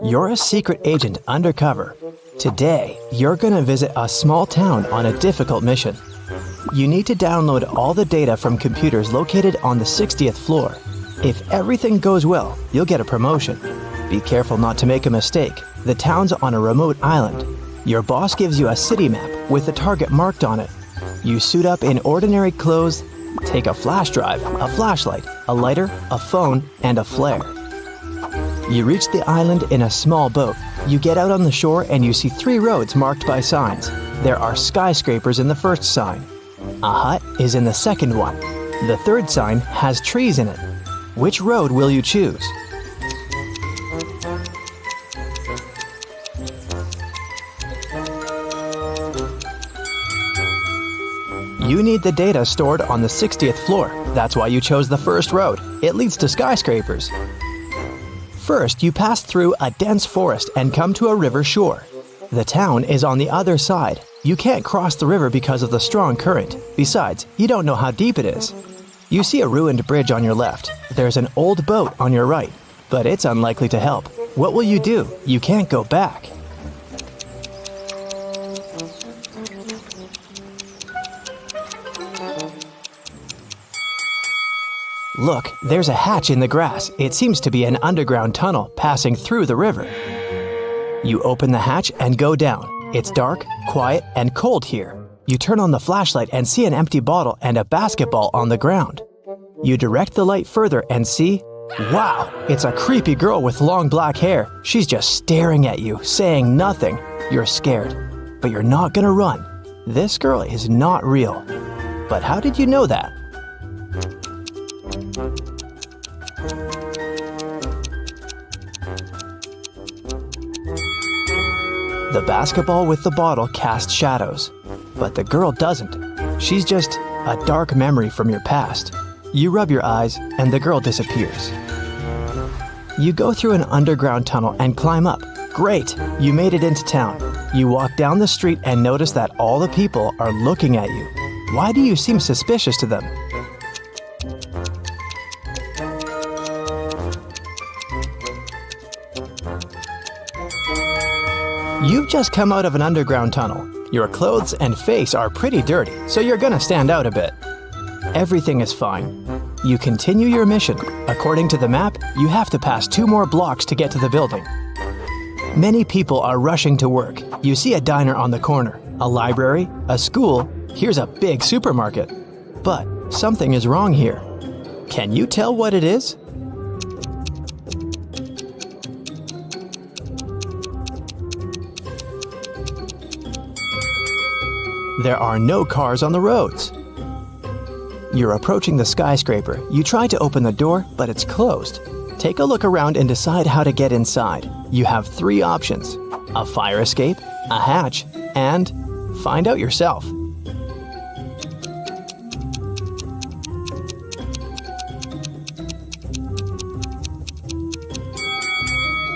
You're a secret agent undercover. Today, you're gonna visit a small town on a difficult mission. You need to download all the data from computers located on the 60th floor. If everything goes well, you'll get a promotion. Be careful not to make a mistake. The town's on a remote island. Your boss gives you a city map with the target marked on it. You suit up in ordinary clothes, take a flash drive, a flashlight, a lighter, a phone, and a flare. You reach the island in a small boat. You get out on the shore and you see 3 roads marked by signs. There are skyscrapers in the first sign. A hut is in the second one. The third sign has trees in it. Which road will you choose? You need the data stored on the 60th floor. That's why you chose the first road. It leads to skyscrapers. First, you pass through a dense forest and come to a river shore. The town is on the other side. You can't cross the river because of the strong current. Besides, you don't know how deep it is. You see a ruined bridge on your left. There's an old boat on your right, but it's unlikely to help. What will you do? You can't go back. Look, there's a hatch in the grass. It seems to be an underground tunnel passing through the river. You open the hatch and go down. It's dark, quiet, and cold here. You turn on the flashlight and see an empty bottle and a basketball on the ground. You direct the light further and see, wow, it's a creepy girl with long black hair. She's just staring at you, saying nothing. You're scared, but you're not gonna run. This girl is not real. But how did you know that? The basketball with the bottle casts shadows, but the girl doesn't. She's just a dark memory from your past. You rub your eyes and the girl disappears. You go through an underground tunnel and climb up. Great, you made it into town. You walk down the street and notice that all the people are looking at you. Why do you seem suspicious to them? You've just come out of an underground tunnel. Your clothes and face are pretty dirty, so you're gonna stand out a bit. Everything is fine. You continue your mission. According to the map, you have to pass 2 more blocks to get to the building. Many people are rushing to work. You see a diner on the corner, a library, a school. Here's a big supermarket. But something is wrong here. Can you tell what it is? There are no cars on the roads. You're approaching the skyscraper. You try to open the door, but it's closed. Take a look around and decide how to get inside. You have 3 options: a fire escape, a hatch, and find out yourself.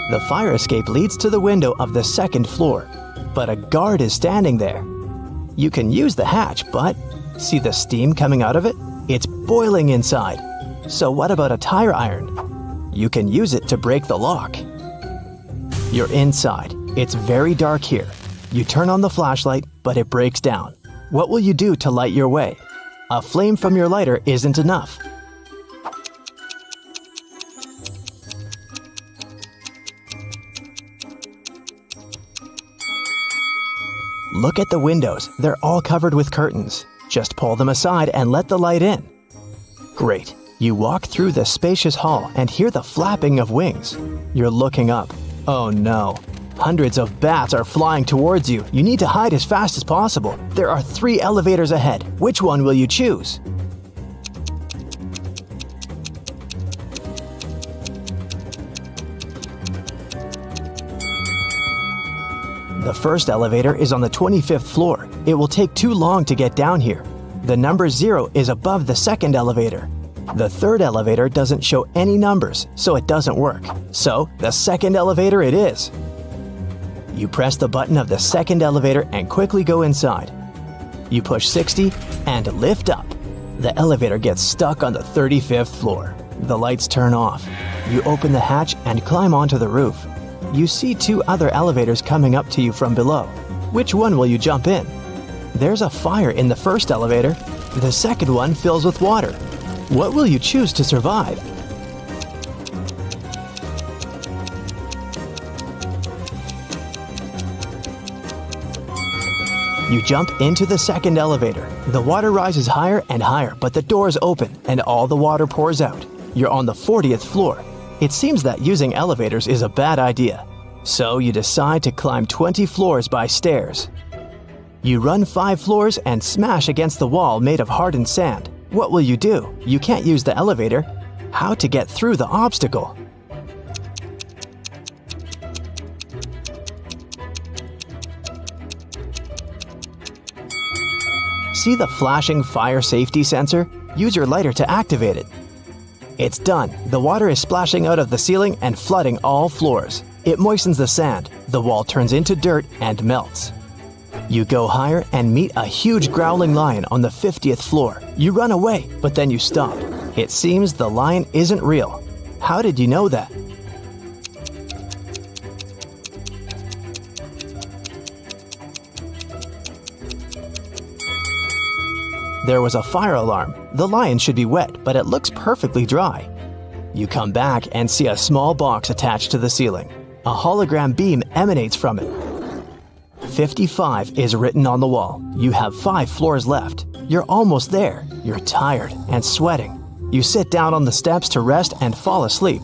The fire escape leads to the window of the 2nd floor, but a guard is standing there. You can use the hatch, but see the steam coming out of it? It's boiling inside. So what about a tire iron? You can use it to break the lock. You're inside. It's very dark here. You turn on the flashlight, but it breaks down. What will you do to light your way? A flame from your lighter isn't enough. Look at the windows. They're all covered with curtains. Just pull them aside and let the light in. Great. You walk through the spacious hall and hear the flapping of wings. You're looking up. Oh no. Hundreds of bats are flying towards you. You need to hide as fast as possible. There are 3 elevators ahead. Which one will you choose? The first elevator is on the 25th floor. It will take too long to get down here. The number 0 is above the 2nd elevator. The 3rd elevator doesn't show any numbers, so it doesn't work. So, the 2nd elevator it is. You press the button of the 2nd elevator and quickly go inside. You push 60 and lift up. The elevator gets stuck on the 35th floor. The lights turn off. You open the hatch and climb onto the roof. you see two other elevators coming up to you from below. Which one will you jump in? There's a fire in the first elevator. The second one fills with water. What will you choose to survive? You jump into the second elevator. The water rises higher and higher, but the doors open and all the water pours out. You're on the 40th floor. It seems that using elevators is a bad idea. So you decide to climb 20 floors by stairs. You run 5 floors and smash against the wall made of hardened sand. What will you do? You can't use the elevator. How to get through the obstacle? See the flashing fire safety sensor? Use your lighter to activate it. It's done. The water is splashing out of the ceiling and flooding all floors. It moistens the sand. The wall turns into dirt and melts. You go higher and meet a huge growling lion on the 50th floor. You run away, but then you stop. It seems the lion isn't real. How did you know that? There was a fire alarm. The lion should be wet, but it looks perfectly dry. You come back and see a small box attached to the ceiling. A hologram beam emanates from it. 55 is written on the wall. You have 5 floors left. You're almost there. You're tired and sweating. You sit down on the steps to rest and fall asleep.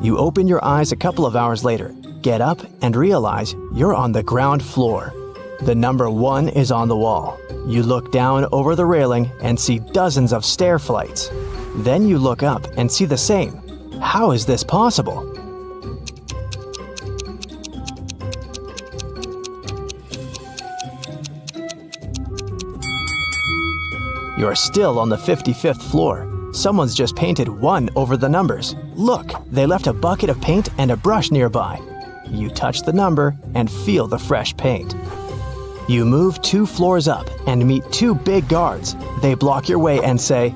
You open your eyes a couple of hours later, get up and realize you're on the ground floor. The number 1 is on the wall. You look down over the railing and see dozens of stair flights. Then you look up and see the same. How is this possible? You're still on the 55th floor. Someone's just painted 1 over the numbers. Look, they left a bucket of paint and a brush nearby. You touch the number and feel the fresh paint. You move 2 floors up and meet 2 big guards. They block your way and say,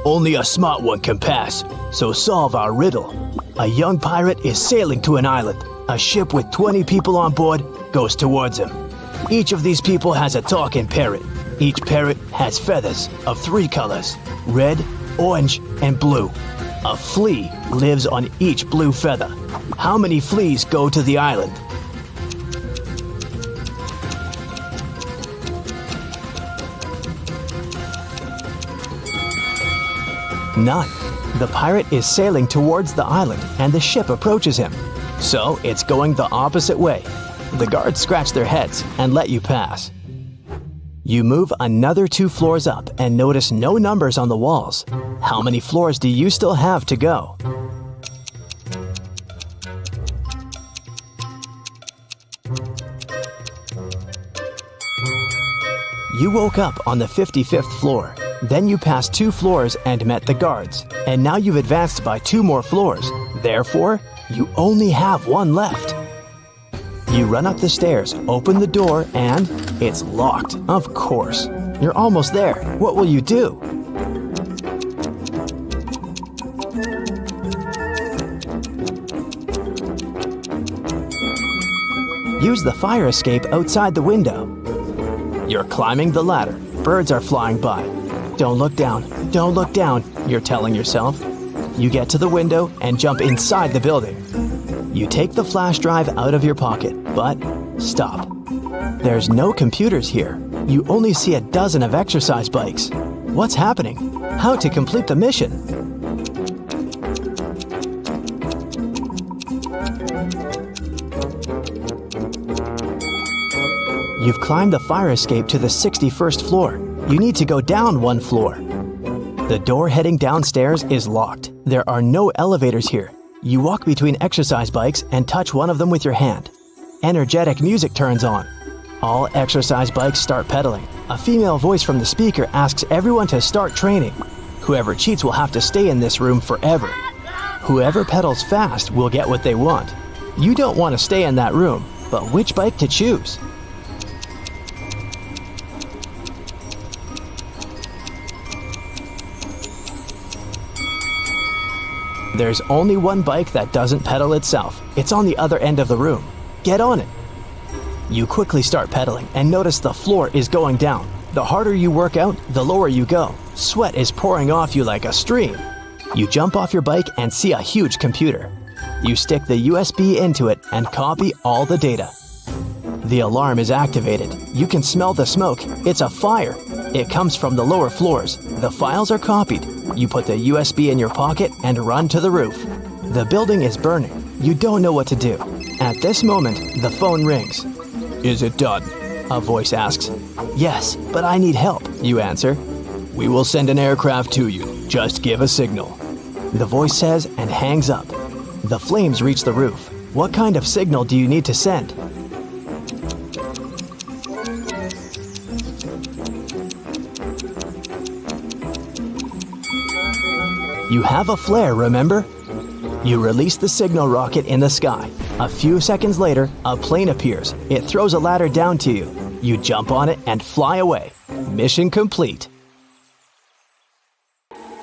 "Only a smart one can pass, so solve our riddle." A young pirate is sailing to an island. A ship with 20 people on board goes towards him. Each of these people has a talking parrot. Each parrot has feathers of 3 colors, red, orange, and blue. A flea lives on each blue feather. How many fleas go to the island? None. The pirate is sailing towards the island and the ship approaches him. So it's going the opposite way. The guards scratch their heads and let you pass. You move another 2 floors up and notice no numbers on the walls. How many floors do you still have to go? You woke up on the 55th floor. Then you passed 2 floors and met the guards. And now you've advanced by 2 more floors. Therefore, you only have 1 left. You run up the stairs, open the door, and it's locked. Of course. You're almost there. What will you do? Use the fire escape outside the window. You're climbing the ladder. Birds are flying by. Don't look down. Don't look down, you're telling yourself. You get to the window and jump inside the building. You take the flash drive out of your pocket, but stop. There's no computers here. You only see a dozen of exercise bikes. What's happening? How to complete the mission? You've climbed the fire escape to the 61st floor. You need to go down 1 floor. The door heading downstairs is locked. There are no elevators here. You walk between exercise bikes and touch one of them with your hand. Energetic music turns on. All exercise bikes start pedaling. A female voice from the speaker asks everyone to start training. Whoever cheats will have to stay in this room forever. Whoever pedals fast will get what they want. You don't want to stay in that room, but which bike to choose? There's only one bike that doesn't pedal itself. It's on the other end of the room. Get on it. You quickly start pedaling and notice the floor is going down. The harder you work out, the lower you go. Sweat is pouring off you like a stream. You jump off your bike and see a huge computer. You stick the USB into it and copy all the data. The alarm is activated. You can smell the smoke. It's a fire. It comes from the lower floors. The files are copied. You put the USB in your pocket and run to the roof. The building is burning. You don't know what to do. At this moment, the phone rings. "Is it done?" a voice asks. "Yes, but I need help," you answer. "We will send an aircraft to you. Just give a signal," the voice says and hangs up. The flames reach the roof. What kind of signal do you need to send? You have a flare, remember? You release the signal rocket in the sky. A few seconds later, a plane appears. It throws a ladder down to you. You jump on it and fly away. Mission complete.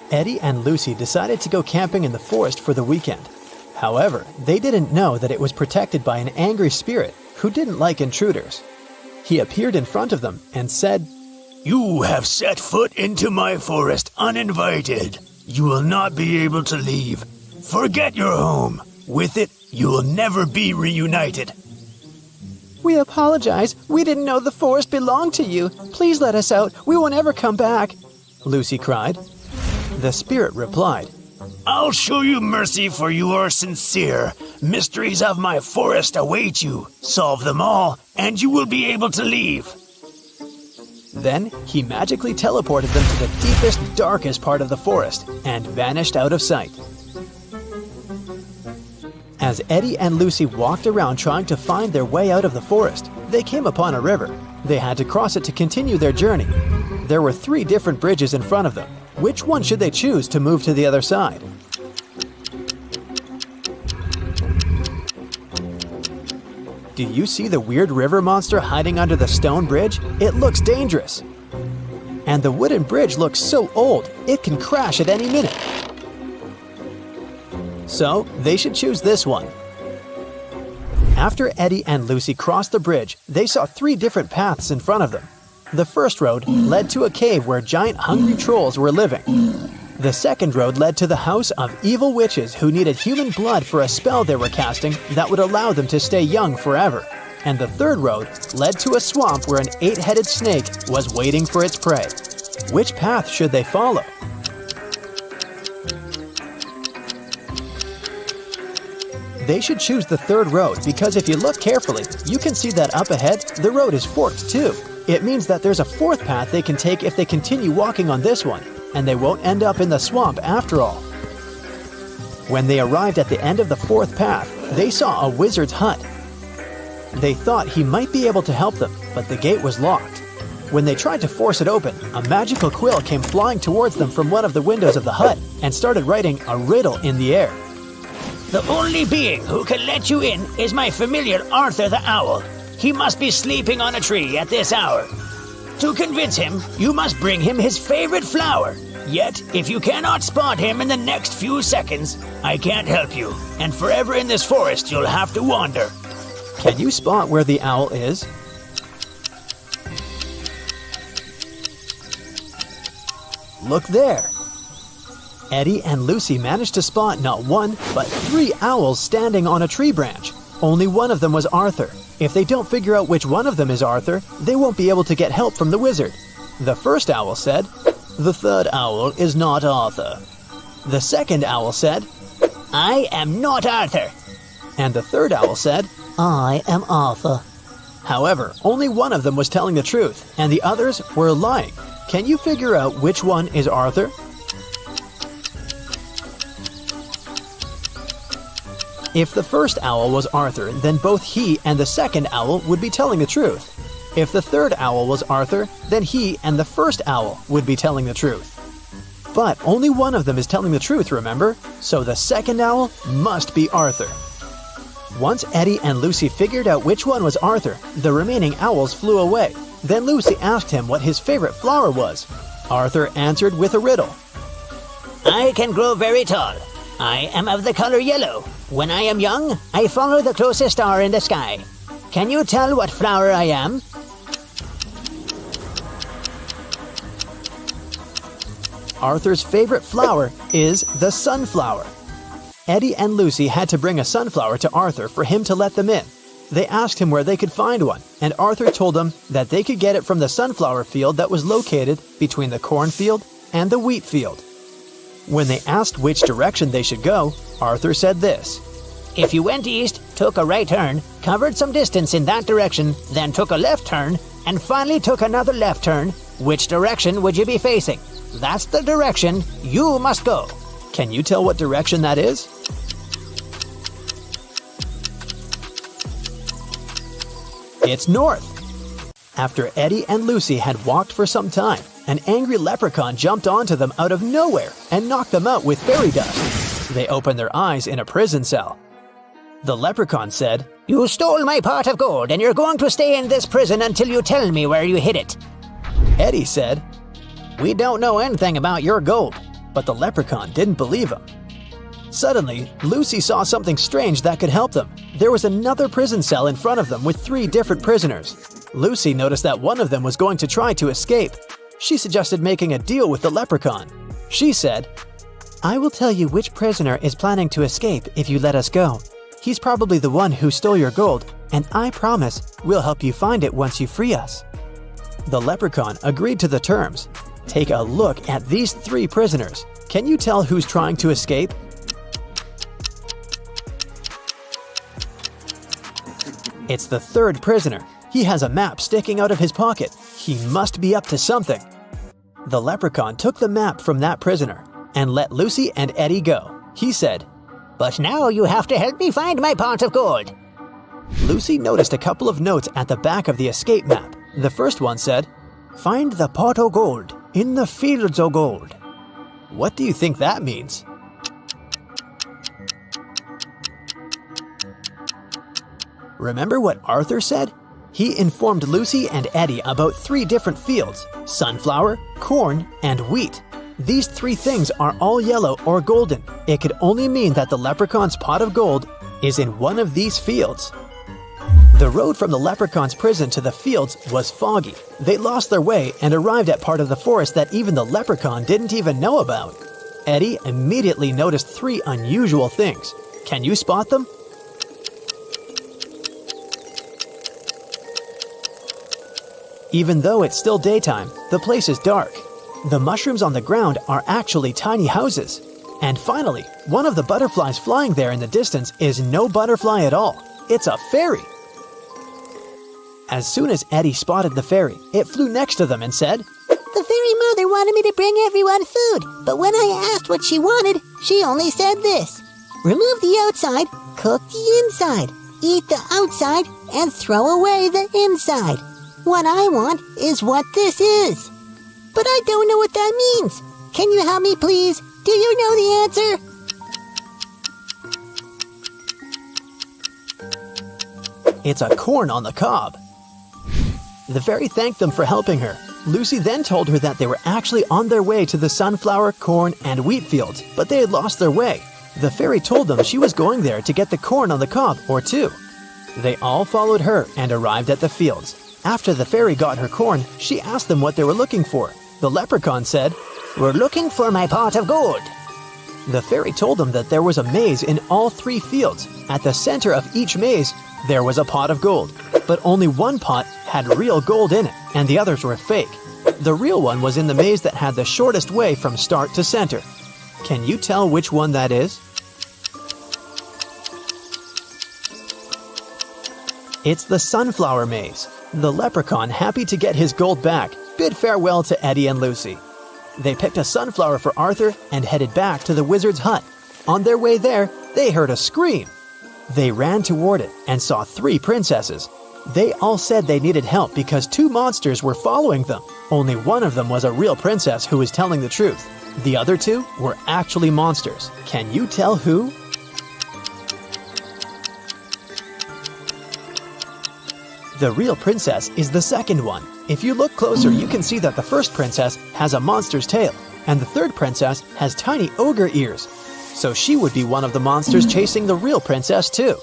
Eddie and Lucy decided to go camping in the forest for the weekend. However, they didn't know that it was protected by an angry spirit who didn't like intruders. He appeared in front of them and said, "You have set foot into my forest uninvited. You will not be able to leave. Forget your home. With it, you will never be reunited." "We apologize. We didn't know the forest belonged to you. Please let us out. We won't ever come back," Lucy cried. The spirit replied, "I'll show you mercy, for you are sincere. Mysteries of my forest await you. Solve them all, and you will be able to leave." Then he magically teleported them to the deepest, darkest part of the forest and vanished out of sight. As Eddie and Lucy walked around trying to find their way out of the forest, they came upon a river. They had to cross it to continue their journey. There were 3 different bridges in front of them. Which one should they choose to move to the other side? Do you see the weird river monster hiding under the stone bridge? It looks dangerous. And the wooden bridge looks so old, it can crash at any minute. So, they should choose this one. After Eddie and Lucy crossed the bridge, they saw 3 different paths in front of them. The first road led to a cave where giant hungry trolls were living. The second road led to the house of evil witches who needed human blood for a spell they were casting that would allow them to stay young forever. And the third road led to a swamp where an 8-headed snake was waiting for its prey. Which path should they follow? They should choose the third road because if you look carefully, you can see that up ahead, the road is forked too. It means that there's a 4th path they can take if they continue walking on this one, and they won't end up in the swamp after all. When they arrived at the end of the 4th path, they saw a wizard's hut. They thought he might be able to help them, but the gate was locked. When they tried to force it open, a magical quill came flying towards them from one of the windows of the hut and started writing a riddle in the air. "The only being who can let you in is my familiar Arthur the Owl. He must be sleeping on a tree at this hour. To convince him, you must bring him his favorite flower. Yet, if you cannot spot him in the next few seconds, I can't help you, and forever in this forest you'll have to wander." Can you spot where the owl is? Look there. Eddie and Lucy managed to spot not 1, but 3 owls standing on a tree branch. Only one of them was Arthur. If they don't figure out which one of them is Arthur, they won't be able to get help from the wizard. The first owl said, "The third owl is not Arthur." The second owl said, "I am not Arthur." And the third owl said, "I am Arthur." However, only one of them was telling the truth, and the others were lying. Can you figure out which one is Arthur? If the first owl was Arthur, then both he and the second owl would be telling the truth. If the third owl was Arthur, then he and the first owl would be telling the truth. But only one of them is telling the truth, remember? So the second owl must be Arthur. Once Eddie and Lucy figured out which one was Arthur, the remaining owls flew away. Then Lucy asked him what his favorite flower was. Arthur answered with a riddle. "I can grow very tall. I am of the color yellow. When I am young, I follow the closest star in the sky. Can you tell what flower I am? Arthur's favorite flower is the sunflower. Eddie and Lucy had to bring a sunflower to Arthur for him to let them in. They asked him where they could find one, and Arthur told them that they could get it from the sunflower field that was located between the cornfield and the wheat field. When they asked which direction they should go, Arthur said this: If you went east, took a right turn, covered some distance in that direction, then took a left turn, and finally took another left turn, which direction would you be facing? That's the direction you must go. Can you tell what direction that is? It's north. After Eddie and Lucy had walked for some time, an angry leprechaun jumped onto them out of nowhere and knocked them out with fairy dust. They opened their eyes in a prison cell. The leprechaun said, You stole my pot of gold and you're going to stay in this prison until you tell me where you hid it. Eddie said, We don't know anything about your gold. but the leprechaun didn't believe him. Suddenly, Lucy saw something strange that could help them. There was another prison cell in front of them with 3 different prisoners. Lucy noticed that one of them was going to try to escape. She suggested making a deal with the leprechaun. She said, I will tell you which prisoner is planning to escape if you let us go. He's probably the one who stole your gold, and I promise we'll help you find it once you free us. The leprechaun agreed to the terms. Take a look at these 3 prisoners. Can you tell who's trying to escape? It's the 3rd prisoner. He has a map sticking out of his pocket. He must be up to something. The leprechaun took the map from that prisoner and let Lucy and Eddie go. He said, But now you have to help me find my pot of gold. Lucy noticed a couple of notes at the back of the escape map. The first one said, Find the pot of gold in the fields of gold. What do you think that means? Remember what Arthur said? He informed Lucy and Eddie about 3 different fields: sunflower, corn, and wheat. These 3 things are all yellow or golden. It could only mean that the leprechaun's pot of gold is in one of these fields. The road from the leprechaun's prison to the fields was foggy. They lost their way and arrived at part of the forest that even the leprechaun didn't even know about. Eddie immediately noticed 3 unusual things. Can you spot them? Even though it's still daytime, the place is dark. The mushrooms on the ground are actually tiny houses. And finally, one of the butterflies flying there in the distance is no butterfly at all. It's a fairy. As soon as Eddie spotted the fairy, it flew next to them and said, The fairy mother wanted me to bring everyone food, but when I asked what she wanted, she only said this: remove the outside, cook the inside, eat the outside, and throw away the inside. What I want is what this is. But I don't know what that means. Can you help me, please? Do you know the answer? It's a corn on the cob. The fairy thanked them for helping her. Lucy then told her that they were actually on their way to the sunflower, corn, and wheat fields, but they had lost their way. The fairy told them she was going there to get the corn on the cob, or 2. They all followed her and arrived at the fields. After the fairy got her corn, she asked them what they were looking for. The leprechaun said, We're looking for my pot of gold. The fairy told them that there was a maze in all 3 fields. At the center of each maze, there was a pot of gold, but only one pot had real gold in it, and the others were fake. The real one was in the maze that had the shortest way from start to center. Can you tell which one that is? It's the sunflower maze. The leprechaun, happy to get his gold back, bid farewell to Eddie and Lucy. They picked a sunflower for Arthur and headed back to the wizard's hut. On their way there, they heard a scream. They ran toward it and saw 3 princesses. They all said they needed help because 2 monsters were following them. Only one of them was a real princess who was telling the truth. The other 2 were actually monsters. Can you tell who? The real princess is the second one. If you look closer, you can see that the first princess has a monster's tail, and the 3rd princess has tiny ogre ears. so she would be one of the monsters chasing the real princess too.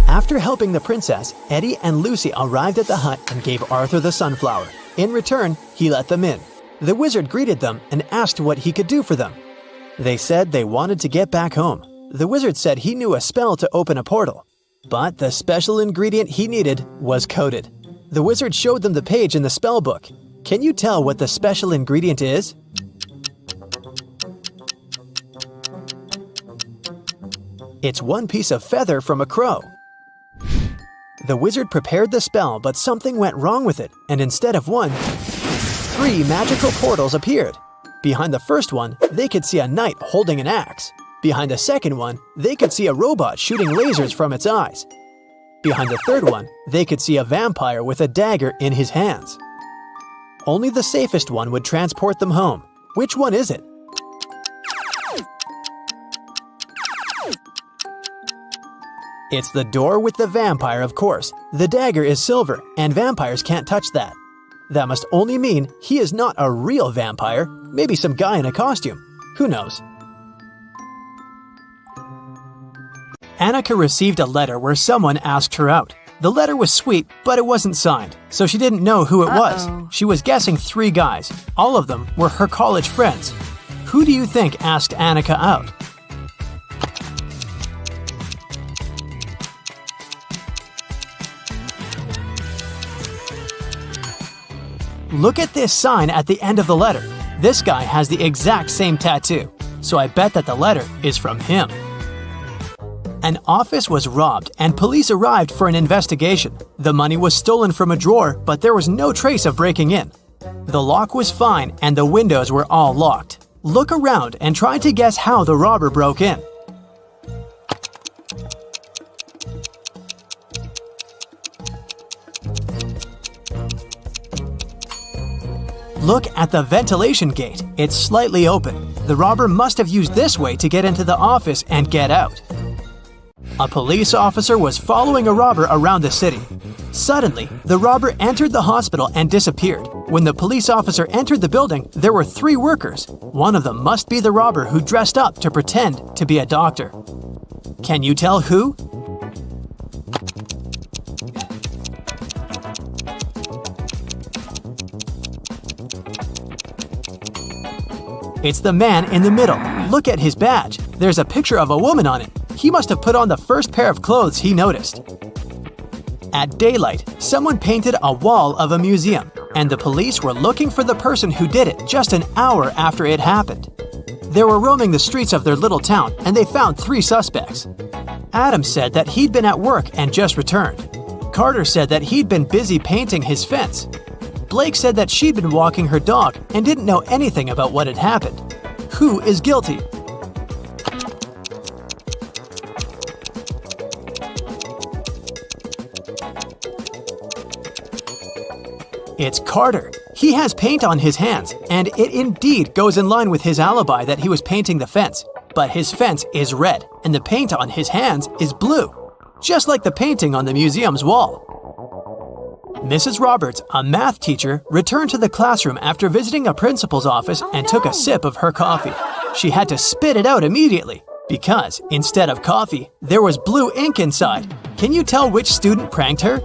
After helping the princess, Eddie and Lucy arrived at the hut and gave Arthur the sunflower. In return, he let them in. The wizard greeted them and asked what he could do for them. They said they wanted to get back home. The wizard said he knew a spell to open a portal, but the special ingredient he needed was coded. The wizard showed them the page in the spell book. Can you tell what the special ingredient is? It's one piece of feather from a crow. The wizard prepared the spell, but something went wrong with it, and instead of one, 3 magical portals appeared. Behind the first one, they could see a knight holding an axe. Behind the second one, they could see a robot shooting lasers from its eyes. Behind the third one, they could see a vampire with a dagger in his hands. Only the safest one would transport them home. Which one is it? It's the door with the vampire, of course. The dagger is silver, and vampires can't touch that. That must only mean he is not a real vampire, maybe some guy in a costume. Who knows? Annika received a letter where someone asked her out. The letter was sweet, but it wasn't signed, so she didn't know who it was. She was guessing 3 guys. All of them were her college friends. Who do you think asked Annika out? Look at this sign at the end of the letter. This guy has the exact same tattoo, so I bet that the letter is from him. An office was robbed and police arrived for an investigation. The money was stolen from a drawer, but there was no trace of breaking in. The lock was fine and the windows were all locked. Look around and try to guess how the robber broke in. Look at the ventilation gate. It's slightly open. The robber must have used this way to get into the office and get out. A police officer was following a robber around the city. Suddenly, the robber entered the hospital and disappeared. When the police officer entered the building, there were 3 workers. One of them must be the robber who dressed up to pretend to be a doctor. Can you tell who? It's the man in the middle. Look at his badge. There's a picture of a woman on it. He must have put on the first pair of clothes he noticed. At daylight, someone painted a wall of a museum, and the police were looking for the person who did it just an hour after it happened. They were roaming the streets of their little town, and they found 3 suspects. Adam said that he'd been at work and just returned. Carter said that he'd been busy painting his fence. Blake said that she'd been walking her dog and didn't know anything about what had happened. Who is guilty? It's Carter. He has paint on his hands, and it indeed goes in line with his alibi that he was painting the fence. But his fence is red, and the paint on his hands is blue, just like the painting on the museum's wall. Mrs. Roberts, a math teacher, returned to the classroom after visiting a principal's office and took a sip of her coffee. She had to spit it out immediately because, instead of coffee, there was blue ink inside. Can you tell which student pranked her?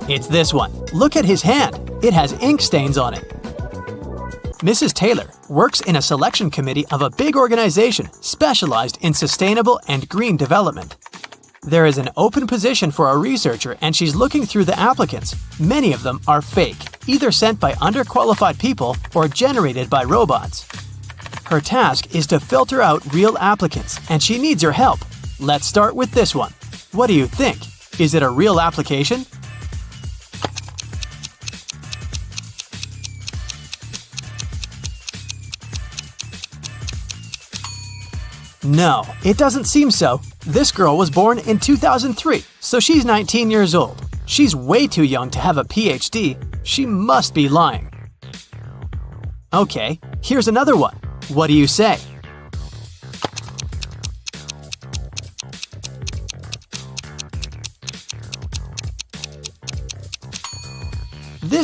It's this one. Look at his hand. It has ink stains on it. Mrs. Taylor works in a selection committee of a big organization specialized in sustainable and green development. There is an open position for a researcher and she's looking through the applicants. Many of them are fake, either sent by underqualified people or generated by robots. Her task is to filter out real applicants and she needs your help. Let's start with this one. What do you think? Is it a real application? No, it doesn't seem so. This girl was born in 2003, so she's 19 years old. She's way too young to have a PhD. She must be lying. Okay, here's another one. What do you say?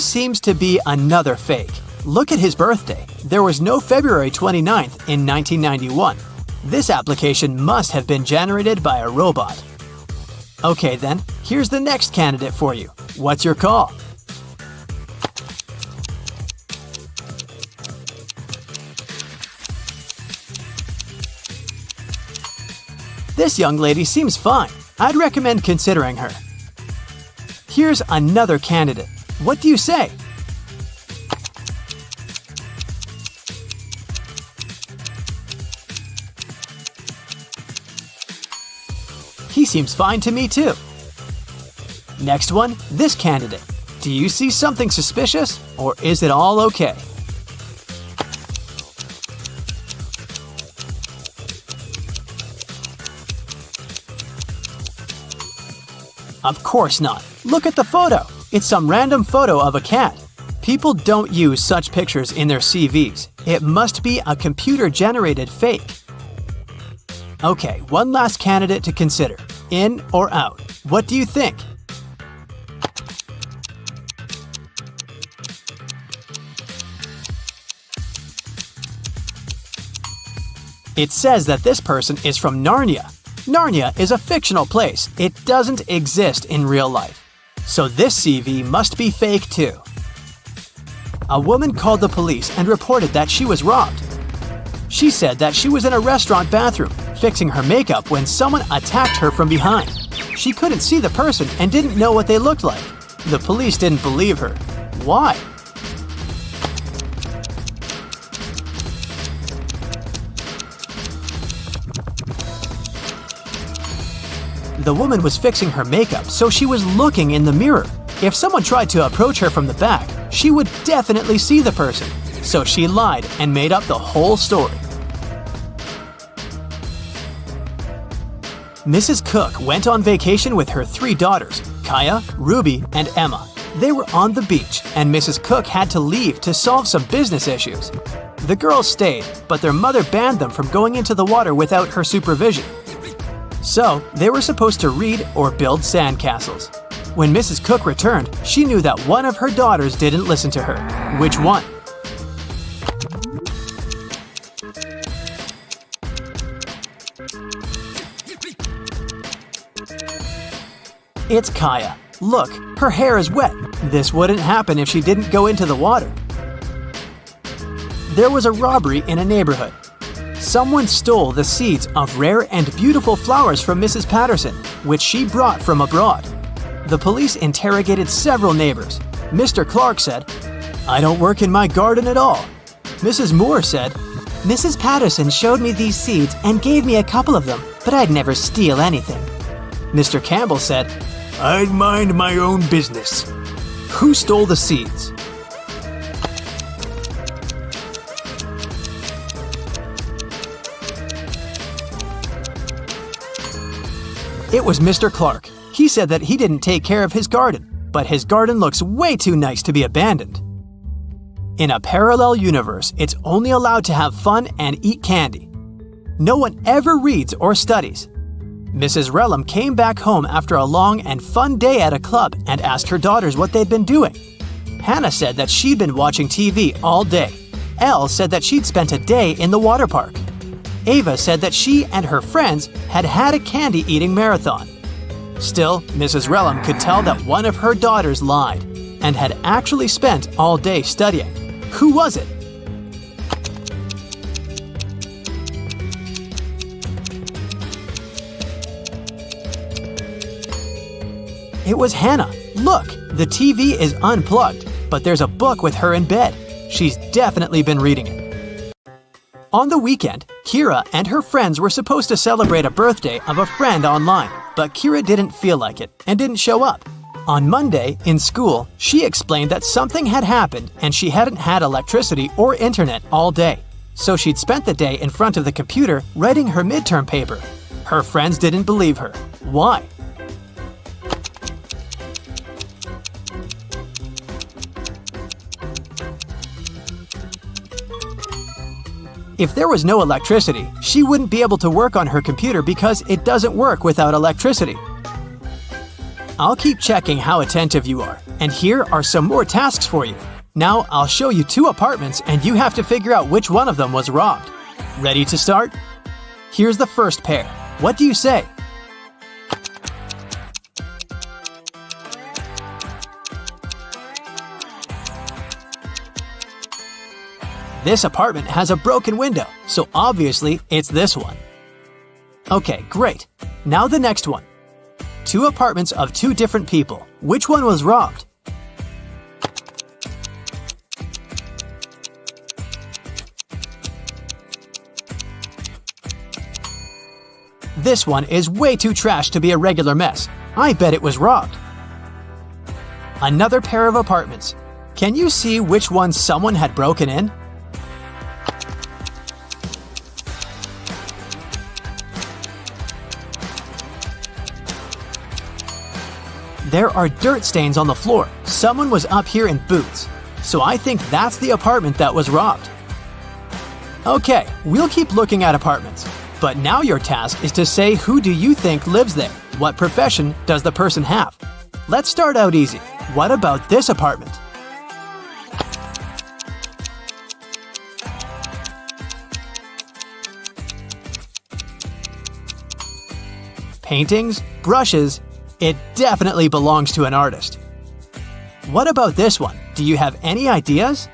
This seems to be another fake. Look at his birthday. There was no February 29th in 1991. This application must have been generated by a robot. Okay then, here's the next candidate for you. What's your call? This young lady seems fine. I'd recommend considering her. Here's another candidate. What do you say? He seems fine to me too. Next one, this candidate. Do you see something suspicious, or is it all okay? Of course not. Look at the photo. It's some random photo of a cat. People don't use such pictures in their CVs. It must be a computer-generated fake. Okay, one last candidate to consider. In or out? What do you think? It says that this person is from Narnia. Narnia is a fictional place. It doesn't exist in real life. So this CV must be fake too. A woman called the police and reported that she was robbed. She said that she was in a restaurant bathroom, fixing her makeup when someone attacked her from behind. She couldn't see the person and didn't know what they looked like. The police didn't believe her. Why? The woman was fixing her makeup, so she was looking in the mirror. If someone tried to approach her from the back, she would definitely see the person. So she lied and made up the whole story. Mrs. Cook went on vacation with her 3 daughters, Kaya, Ruby, and Emma. They were on the beach, and Mrs. Cook had to leave to solve some business issues. The girls stayed, but their mother banned them from going into the water without her supervision. So, they were supposed to read or build sandcastles. When Mrs. Cook returned, she knew that one of her daughters didn't listen to her. Which one? It's Kaya. Look, her hair is wet. This wouldn't happen if she didn't go into the water. There was a robbery in a neighborhood. Someone stole the seeds of rare and beautiful flowers from Mrs. Patterson, which she brought from abroad. The police interrogated several neighbors. Mr. Clark said, "I don't work in my garden at all." Mrs. Moore said, "Mrs. Patterson showed me these seeds and gave me a couple of them, but I'd never steal anything." Mr. Campbell said, "I'd mind my own business." Who stole the seeds? It was Mr. Clark. He said that he didn't take care of his garden, but his garden looks way too nice to be abandoned. In a parallel universe, it's only allowed to have fun and eat candy. No one ever reads or studies. Mrs. Relham came back home after a long and fun day at a club and asked her daughters what they'd been doing. Hannah said that she'd been watching TV all day. Elle said that she'd spent a day in the water park. Ava said that she and her friends had had a candy-eating marathon. Still, Mrs. Relham could tell that one of her daughters lied and had actually spent all day studying. Who was it? It was Hannah. Look, the TV is unplugged, but there's a book with her in bed. She's definitely been reading it. On the weekend, Kira and her friends were supposed to celebrate a birthday of a friend online, but Kira didn't feel like it and didn't show up. On Monday, in school, she explained that something had happened and she hadn't had electricity or internet all day. So she'd spent the day in front of the computer writing her midterm paper. Her friends didn't believe her. Why? If there was no electricity, she wouldn't be able to work on her computer because it doesn't work without electricity. I'll keep checking how attentive you are, and here are some more tasks for you. Now I'll show you 2 apartments and you have to figure out which one of them was robbed. Ready to start? Here's the first pair. What do you say? This apartment has a broken window, so obviously it's this one. Okay, great. Now the next one. 2 apartments of 2 different people. Which one was robbed? This one is way too trash to be a regular mess. I bet it was robbed. Another pair of apartments. Can you see which one someone had broken in? There are dirt stains on the floor. Someone was up here in boots. So I think that's the apartment that was robbed. Okay, we'll keep looking at apartments. But now your task is to say who do you think lives there? What profession does the person have? Let's start out easy. What about this apartment? Paintings, brushes, it definitely belongs to an artist. What about this one? Do you have any ideas?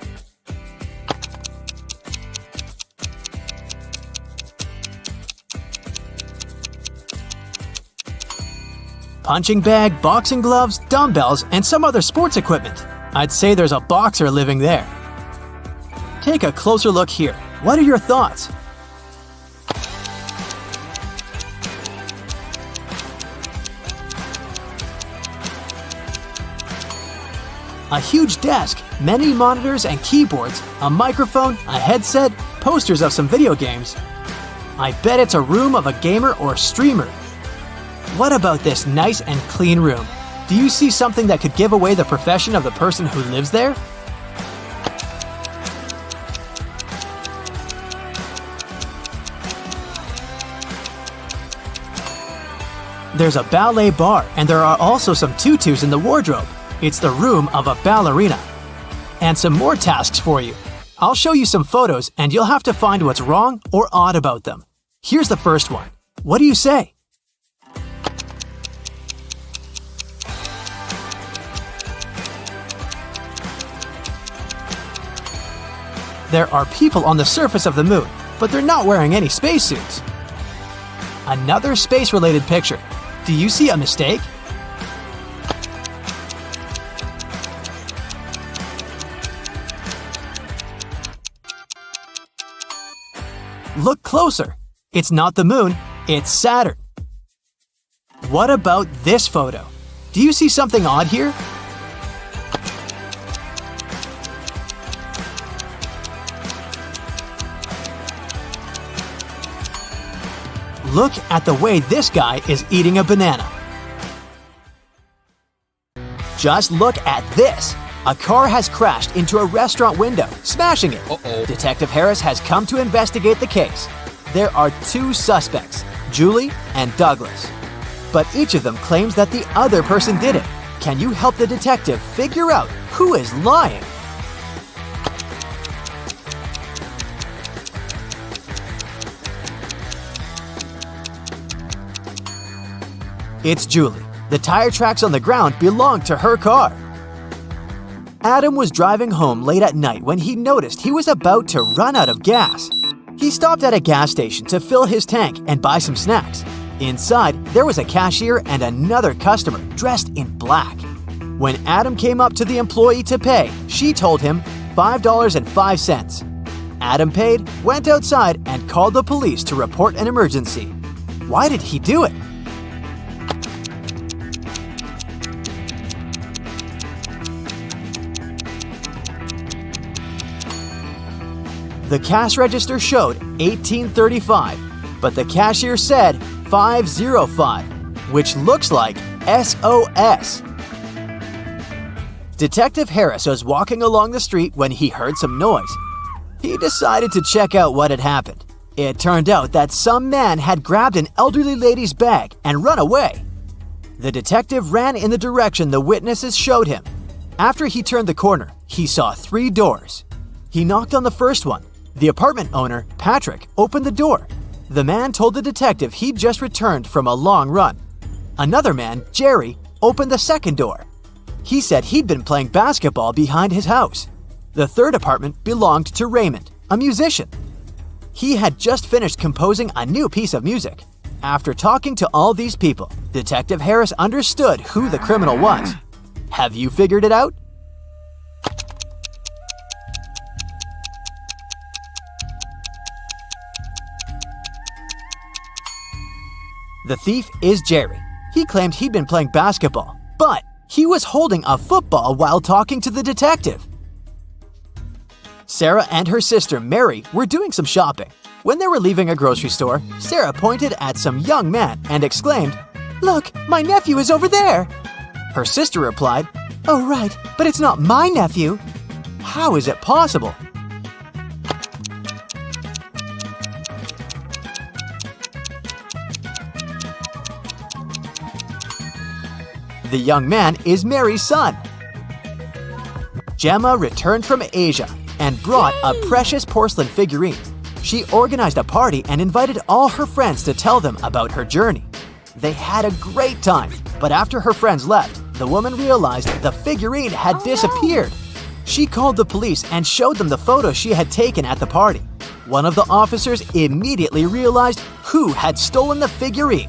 Punching bag, boxing gloves, dumbbells, and some other sports equipment. I'd say there's a boxer living there. Take a closer look here. What are your thoughts? A huge desk, many monitors and keyboards, a microphone, a headset, posters of some video games. I bet it's a room of a gamer or streamer. What about this nice and clean room? Do you see something that could give away the profession of the person who lives there? There's a ballet bar, and there are also some tutus in the wardrobe. It's the room of a ballerina. And some more tasks for you. I'll show you some photos, and you'll have to find what's wrong or odd about them. Here's the first one. What do you say? There are people on the surface of the moon, but they're not wearing any spacesuits. Another space-related picture. Do you see a mistake? Look closer. It's not the moon, it's Saturn. What about this photo? Do you see something odd here? Look at the way this guy is eating a banana. Just look at this. A car has crashed into a restaurant window, smashing it. Detective Harris has come to investigate the case. There are 2 suspects, Julie and Douglas. But each of them claims that the other person did it. Can you help the detective figure out who is lying? It's Julie. The tire tracks on the ground belong to her car. Adam was driving home late at night when he noticed he was about to run out of gas. He stopped at a gas station to fill his tank and buy some snacks. Inside, there was a cashier and another customer dressed in black. When Adam came up to the employee to pay, she told him $5.05. Adam paid, went outside, and called the police to report an emergency. Why did he do it? The cash register showed 1835, but the cashier said 505, which looks like SOS. Detective Harris was walking along the street when he heard some noise. He decided to check out what had happened. It turned out that some man had grabbed an elderly lady's bag and run away. The detective ran in the direction the witnesses showed him. After he turned the corner, he saw 3 doors. He knocked on the first one. The apartment owner, Patrick, opened the door. The man told the detective he'd just returned from a long run. Another man, Jerry, opened the second door. He said he'd been playing basketball behind his house. The third apartment belonged to Raymond, a musician. He had just finished composing a new piece of music. After talking to all these people, Detective Harris understood who the criminal was. Have you figured it out? The thief is Jerry. He claimed he'd been playing basketball, but he was holding a football while talking to the detective. Sarah and her sister Mary were doing some shopping. When they were leaving a grocery store, Sarah pointed at some young man and exclaimed, "Look, my nephew is over there!" Her sister replied, "Oh right, but it's not my nephew." How is it possible? The young man is Mary's son. Gemma returned from Asia and brought a precious porcelain figurine. She organized a party and invited all her friends to tell them about her journey. They had a great time, but after her friends left, the woman realized the figurine had disappeared. She called the police and showed them the photos she had taken at the party. One of the officers immediately realized who had stolen the figurine.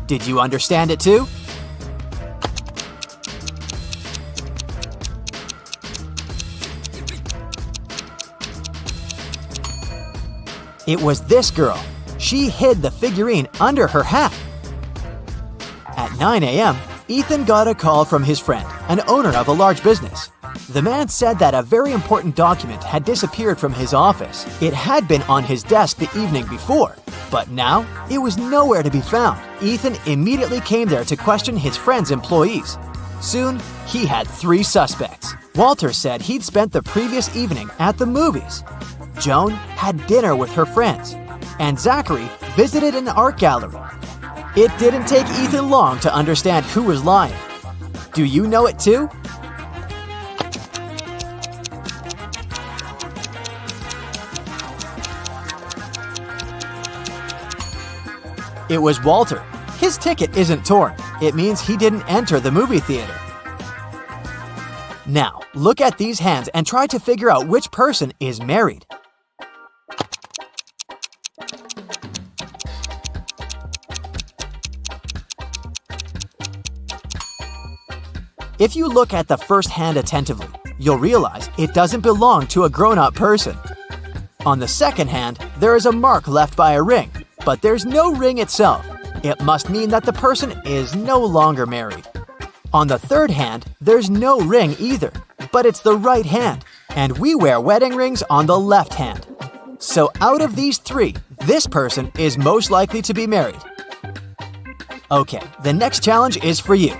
Did you understand it too? It was this girl. She hid the figurine under her hat. At 9 a.m., Ethan got a call from his friend, an owner of a large business. The man said that a very important document had disappeared from his office. It had been on his desk the evening before, but now it was nowhere to be found. Ethan immediately came there to question his friend's employees. Soon, he had 3 suspects. Walter said he'd spent the previous evening at the movies. Joan had dinner with her friends, and Zachary visited an art gallery. It didn't take Ethan long to understand who was lying. Do you know it too? It was Walter. His ticket isn't torn. It means he didn't enter the movie theater. Now, look at these hands and try to figure out which person is married. If you look at the first hand attentively, you'll realize it doesn't belong to a grown-up person. On the second hand, there is a mark left by a ring, but there's no ring itself. It must mean that the person is no longer married. On the third hand, there's no ring either, but it's the right hand, and we wear wedding rings on the left hand. So out of these 3, this person is most likely to be married. Okay, the next challenge is for you.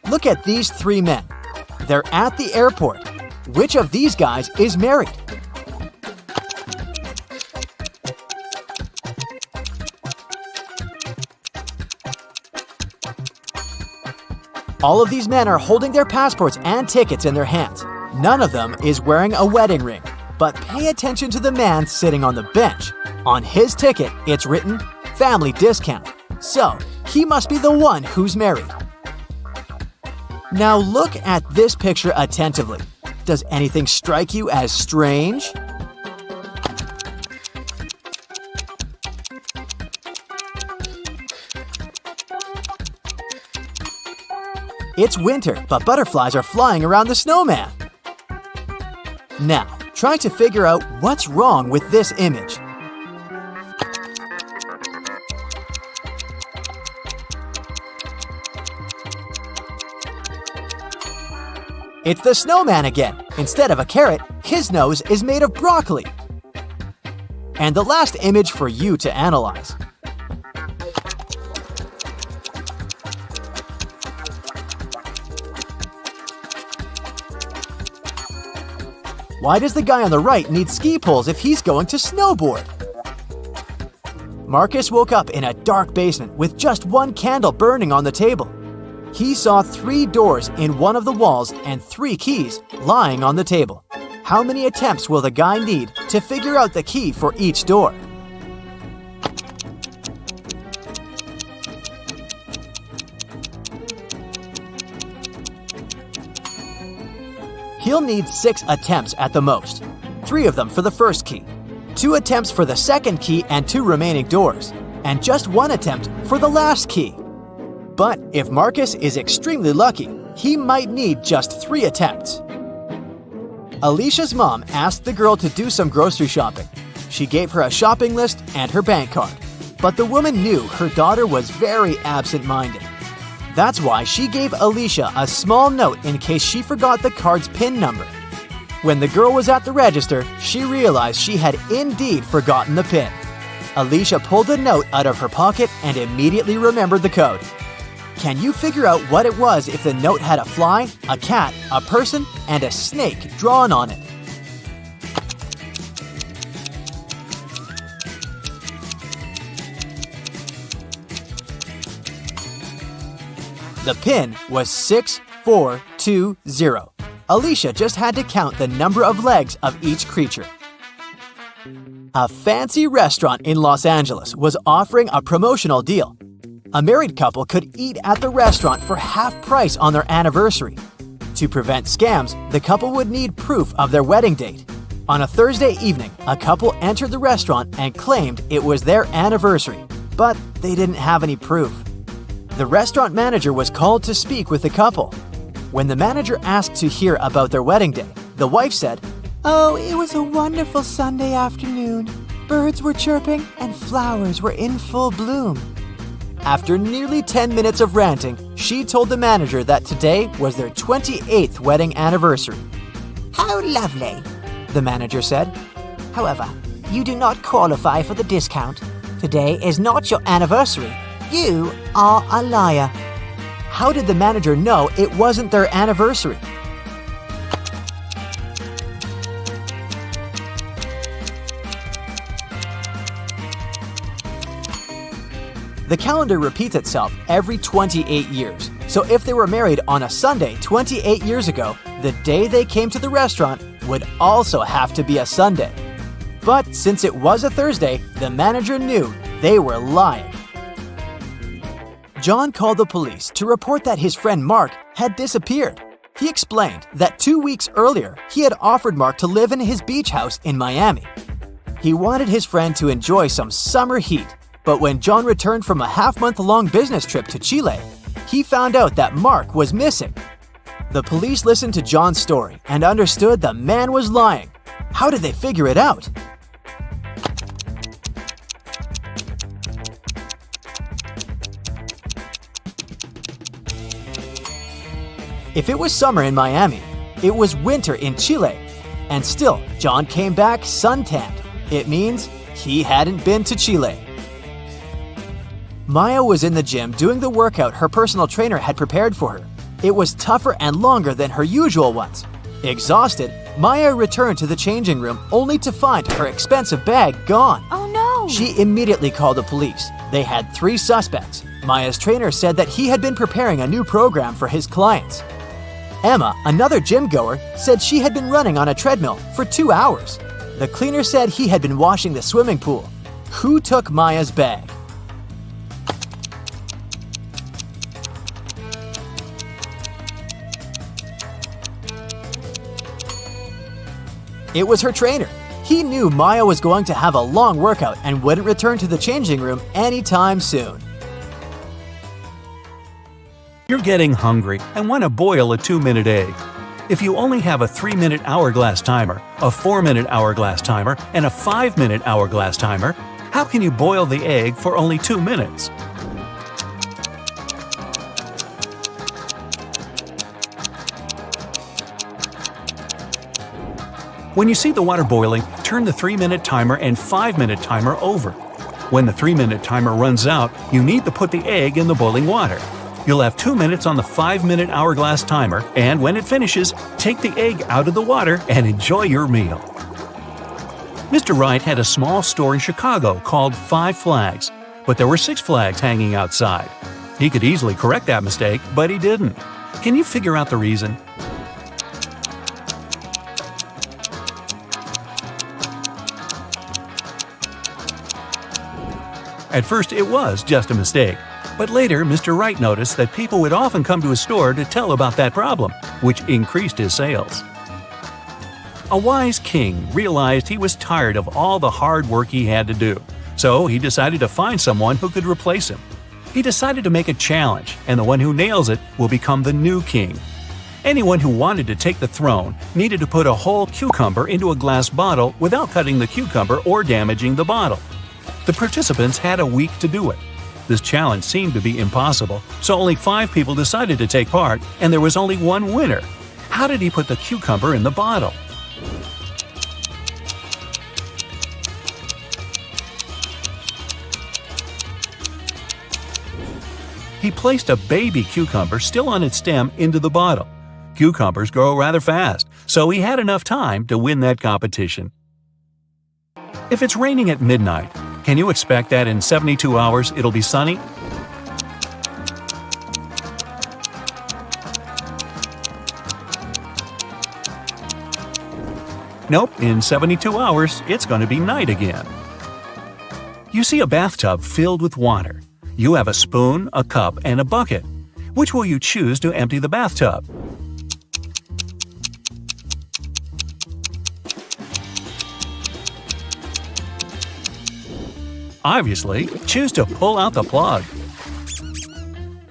Look at these 3 men. They're at the airport. Which of these guys is married? All of these men are holding their passports and tickets in their hands. None of them is wearing a wedding ring. But pay attention to the man sitting on the bench. On his ticket, it's written, "Family discount." So, he must be the one who's married. Now look at this picture attentively. Does anything strike you as strange? It's winter, but butterflies are flying around the snowman. Now, try to figure out what's wrong with this image. It's the snowman again. Instead of a carrot, his nose is made of broccoli. And the last image for you to analyze. Why does the guy on the right need ski poles if he's going to snowboard? Marcus woke up in a dark basement with just one candle burning on the table. He saw 3 doors in one of the walls and 3 keys lying on the table. How many attempts will the guy need to figure out the key for each door? He'll need 6 attempts at the most, 3 of them for the first key, 2 attempts for the second key and 2 remaining doors, and just 1 attempt for the last key. But if Marcus is extremely lucky, he might need just 3 attempts. Alicia's mom asked the girl to do some grocery shopping. She gave her a shopping list and her bank card, but the woman knew her daughter was very absent-minded. That's why she gave Alicia a small note in case she forgot the card's PIN number. When the girl was at the register, she realized she had indeed forgotten the PIN. Alicia pulled the note out of her pocket and immediately remembered the code. Can you figure out what it was if the note had a fly, a cat, a person, and a snake drawn on it? The PIN was 6420. Alicia just had to count the number of legs of each creature. A fancy restaurant in Los Angeles was offering a promotional deal. A married couple could eat at the restaurant for half price on their anniversary. To prevent scams, the couple would need proof of their wedding date. On a Thursday evening, a couple entered the restaurant and claimed it was their anniversary, but they didn't have any proof. The restaurant manager was called to speak with the couple. When the manager asked to hear about their wedding day, the wife said, "Oh, it was a wonderful Sunday afternoon. Birds were chirping and flowers were in full bloom." After nearly 10 minutes of ranting, she told the manager that today was their 28th wedding anniversary. How lovely. The manager said. However, you do not qualify for the discount. Today is not your anniversary. You are a liar. How did the manager know it wasn't their anniversary? The calendar repeats itself every 28 years. So if they were married on a Sunday 28 years ago, the day they came to the restaurant would also have to be a Sunday. But since it was a Thursday, the manager knew they were lying. John called the police to report that his friend Mark had disappeared. He explained that 2 weeks earlier, he had offered Mark to live in his beach house in Miami. He wanted his friend to enjoy some summer heat, but when John returned from a half-month-long business trip to Chile, he found out that Mark was missing. The police listened to John's story and understood the man was lying. How did they figure it out? If it was summer in Miami, it was winter in Chile. And still, John came back suntanned. It means he hadn't been to Chile. Maya was in the gym doing the workout her personal trainer had prepared for her. It was tougher and longer than her usual ones. Exhausted, Maya returned to the changing room only to find her expensive bag gone. Oh no! She immediately called the police. They had 3 suspects. Maya's trainer said that he had been preparing a new program for his clients. Emma, another gym goer, said she had been running on a treadmill for 2 hours. The cleaner said he had been washing the swimming pool. Who took Maya's bag? It was her trainer. He knew Maya was going to have a long workout and wouldn't return to the changing room anytime soon. You're getting hungry and want to boil a 2-minute egg. If you only have a 3-minute hourglass timer, a 4-minute hourglass timer, and a 5-minute hourglass timer, how can you boil the egg for only 2 minutes? When you see the water boiling, turn the 3-minute timer and 5-minute timer over. When the 3-minute timer runs out, you need to put the egg in the boiling water. You'll have 2 minutes on the 5-minute hourglass timer, and when it finishes, take the egg out of the water and enjoy your meal. Mr. Wright had a small store in Chicago called 5 Flags, but there were 6 flags hanging outside. He could easily correct that mistake, but he didn't. Can you figure out the reason? At first, it was just a mistake, but later Mr. Wright noticed that people would often come to his store to tell about that problem, which increased his sales. A wise king realized he was tired of all the hard work he had to do, so he decided to find someone who could replace him. He decided to make a challenge, and the one who nails it will become the new king. Anyone who wanted to take the throne needed to put a whole cucumber into a glass bottle without cutting the cucumber or damaging the bottle. The participants had a week to do it. This challenge seemed to be impossible, so only 5 people decided to take part, and there was only one winner. How did he put the cucumber in the bottle? He placed a baby cucumber still on its stem into the bottle. Cucumbers grow rather fast, so he had enough time to win that competition. If it's raining at midnight, can you expect that in 72 hours it'll be sunny? Nope, in 72 hours it's going to be night again. You see a bathtub filled with water. You have a spoon, a cup, and a bucket. Which will you choose to empty the bathtub? Obviously, choose to pull out the plug.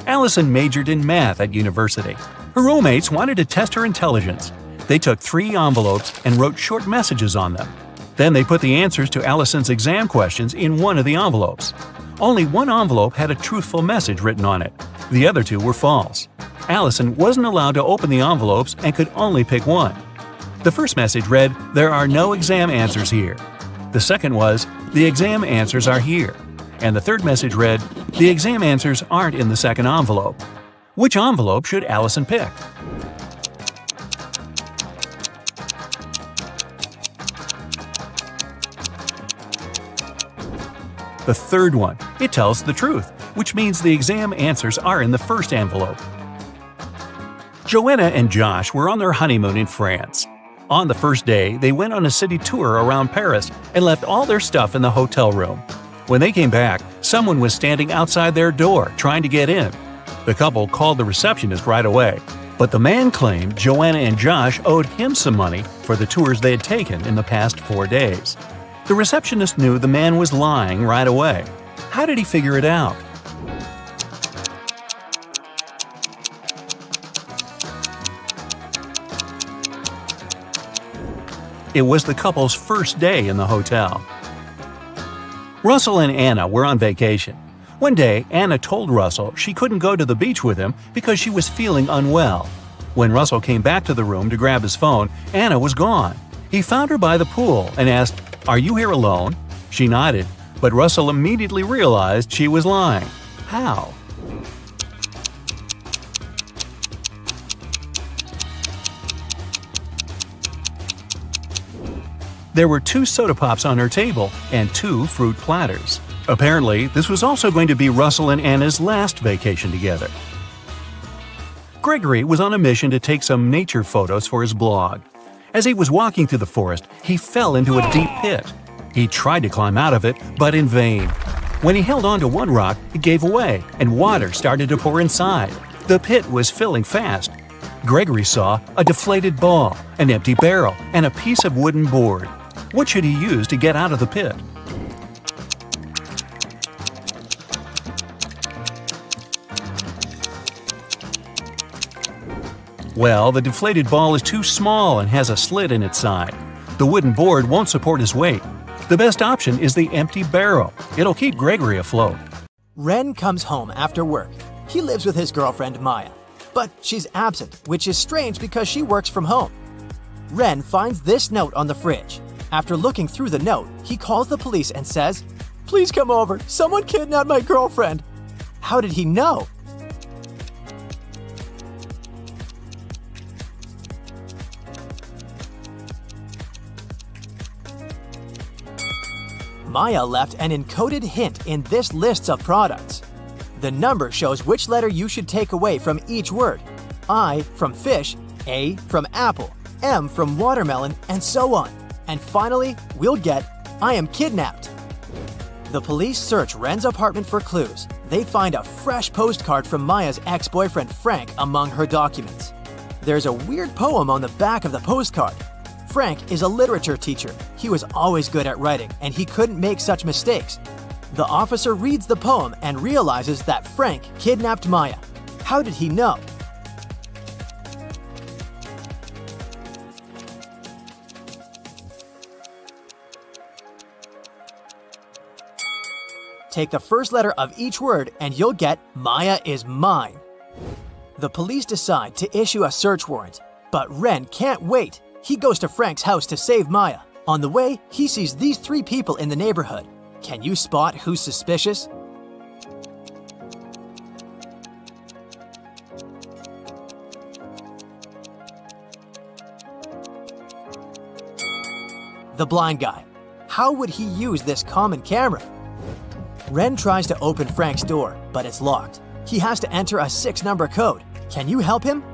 Allison majored in math at university. Her roommates wanted to test her intelligence. They took 3 envelopes and wrote short messages on them. Then they put the answers to Allison's exam questions in one of the envelopes. Only one envelope had a truthful message written on it. The other 2 were false. Allison wasn't allowed to open the envelopes and could only pick one. The first message read, "There are no exam answers here." The second was, "The exam answers are here." And the third message read, "The exam answers aren't in the second envelope." Which envelope should Allison pick? The third one. It tells the truth, which means the exam answers are in the first envelope. Joanna and Josh were on their honeymoon in France. On the first day, they went on a city tour around Paris and left all their stuff in the hotel room. When they came back, someone was standing outside their door trying to get in. The couple called the receptionist right away, but the man claimed Joanna and Josh owed him some money for the tours they had taken in the past 4 days. The receptionist knew the man was lying right away. How did he figure it out? It was the couple's first day in the hotel. Russell and Anna were on vacation. One day, Anna told Russell she couldn't go to the beach with him because she was feeling unwell. When Russell came back to the room to grab his phone, Anna was gone. He found her by the pool and asked, "Are you here alone?" She nodded, but Russell immediately realized she was lying. How? There were 2 soda pops on her table and 2 fruit platters. Apparently, this was also going to be Russell and Anna's last vacation together. Gregory was on a mission to take some nature photos for his blog. As he was walking through the forest, he fell into a deep pit. He tried to climb out of it, but in vain. When he held onto one rock, it gave away, and water started to pour inside. The pit was filling fast. Gregory saw a deflated ball, an empty barrel, and a piece of wooden board. What should he use to get out of the pit? Well, the deflated ball is too small and has a slit in its side. The wooden board won't support his weight. The best option is the empty barrel. It'll keep Gregory afloat. Ren comes home after work. He lives with his girlfriend Maya, but she's absent, which is strange because she works from home. Ren finds this note on the fridge. After looking through the note, he calls the police and says, "Please come over. Someone kidnapped my girlfriend." How did he know? Maya left an encoded hint in this list of products. The number shows which letter you should take away from each word. I from fish, A from apple, M from watermelon, and so on. And finally, we'll get I am kidnapped. The police search Ren's apartment for clues. They find a fresh postcard from Maya's ex-boyfriend Frank among her documents. There's a weird poem on the back of the postcard. Frank is a literature teacher. He was always good at writing, and he couldn't make such mistakes. The officer reads the poem and realizes that Frank kidnapped Maya. How did he know? Take the first letter of each word and you'll get Maya is mine. The police decide to issue a search warrant, but Ren can't wait. He goes to Frank's house to save Maya. On the way, he sees these three people in the neighborhood. Can you spot who's suspicious? The blind guy. How would he use this common camera? Ren tries to open Frank's door, but it's locked. He has to enter a 6-number code. Can you help him?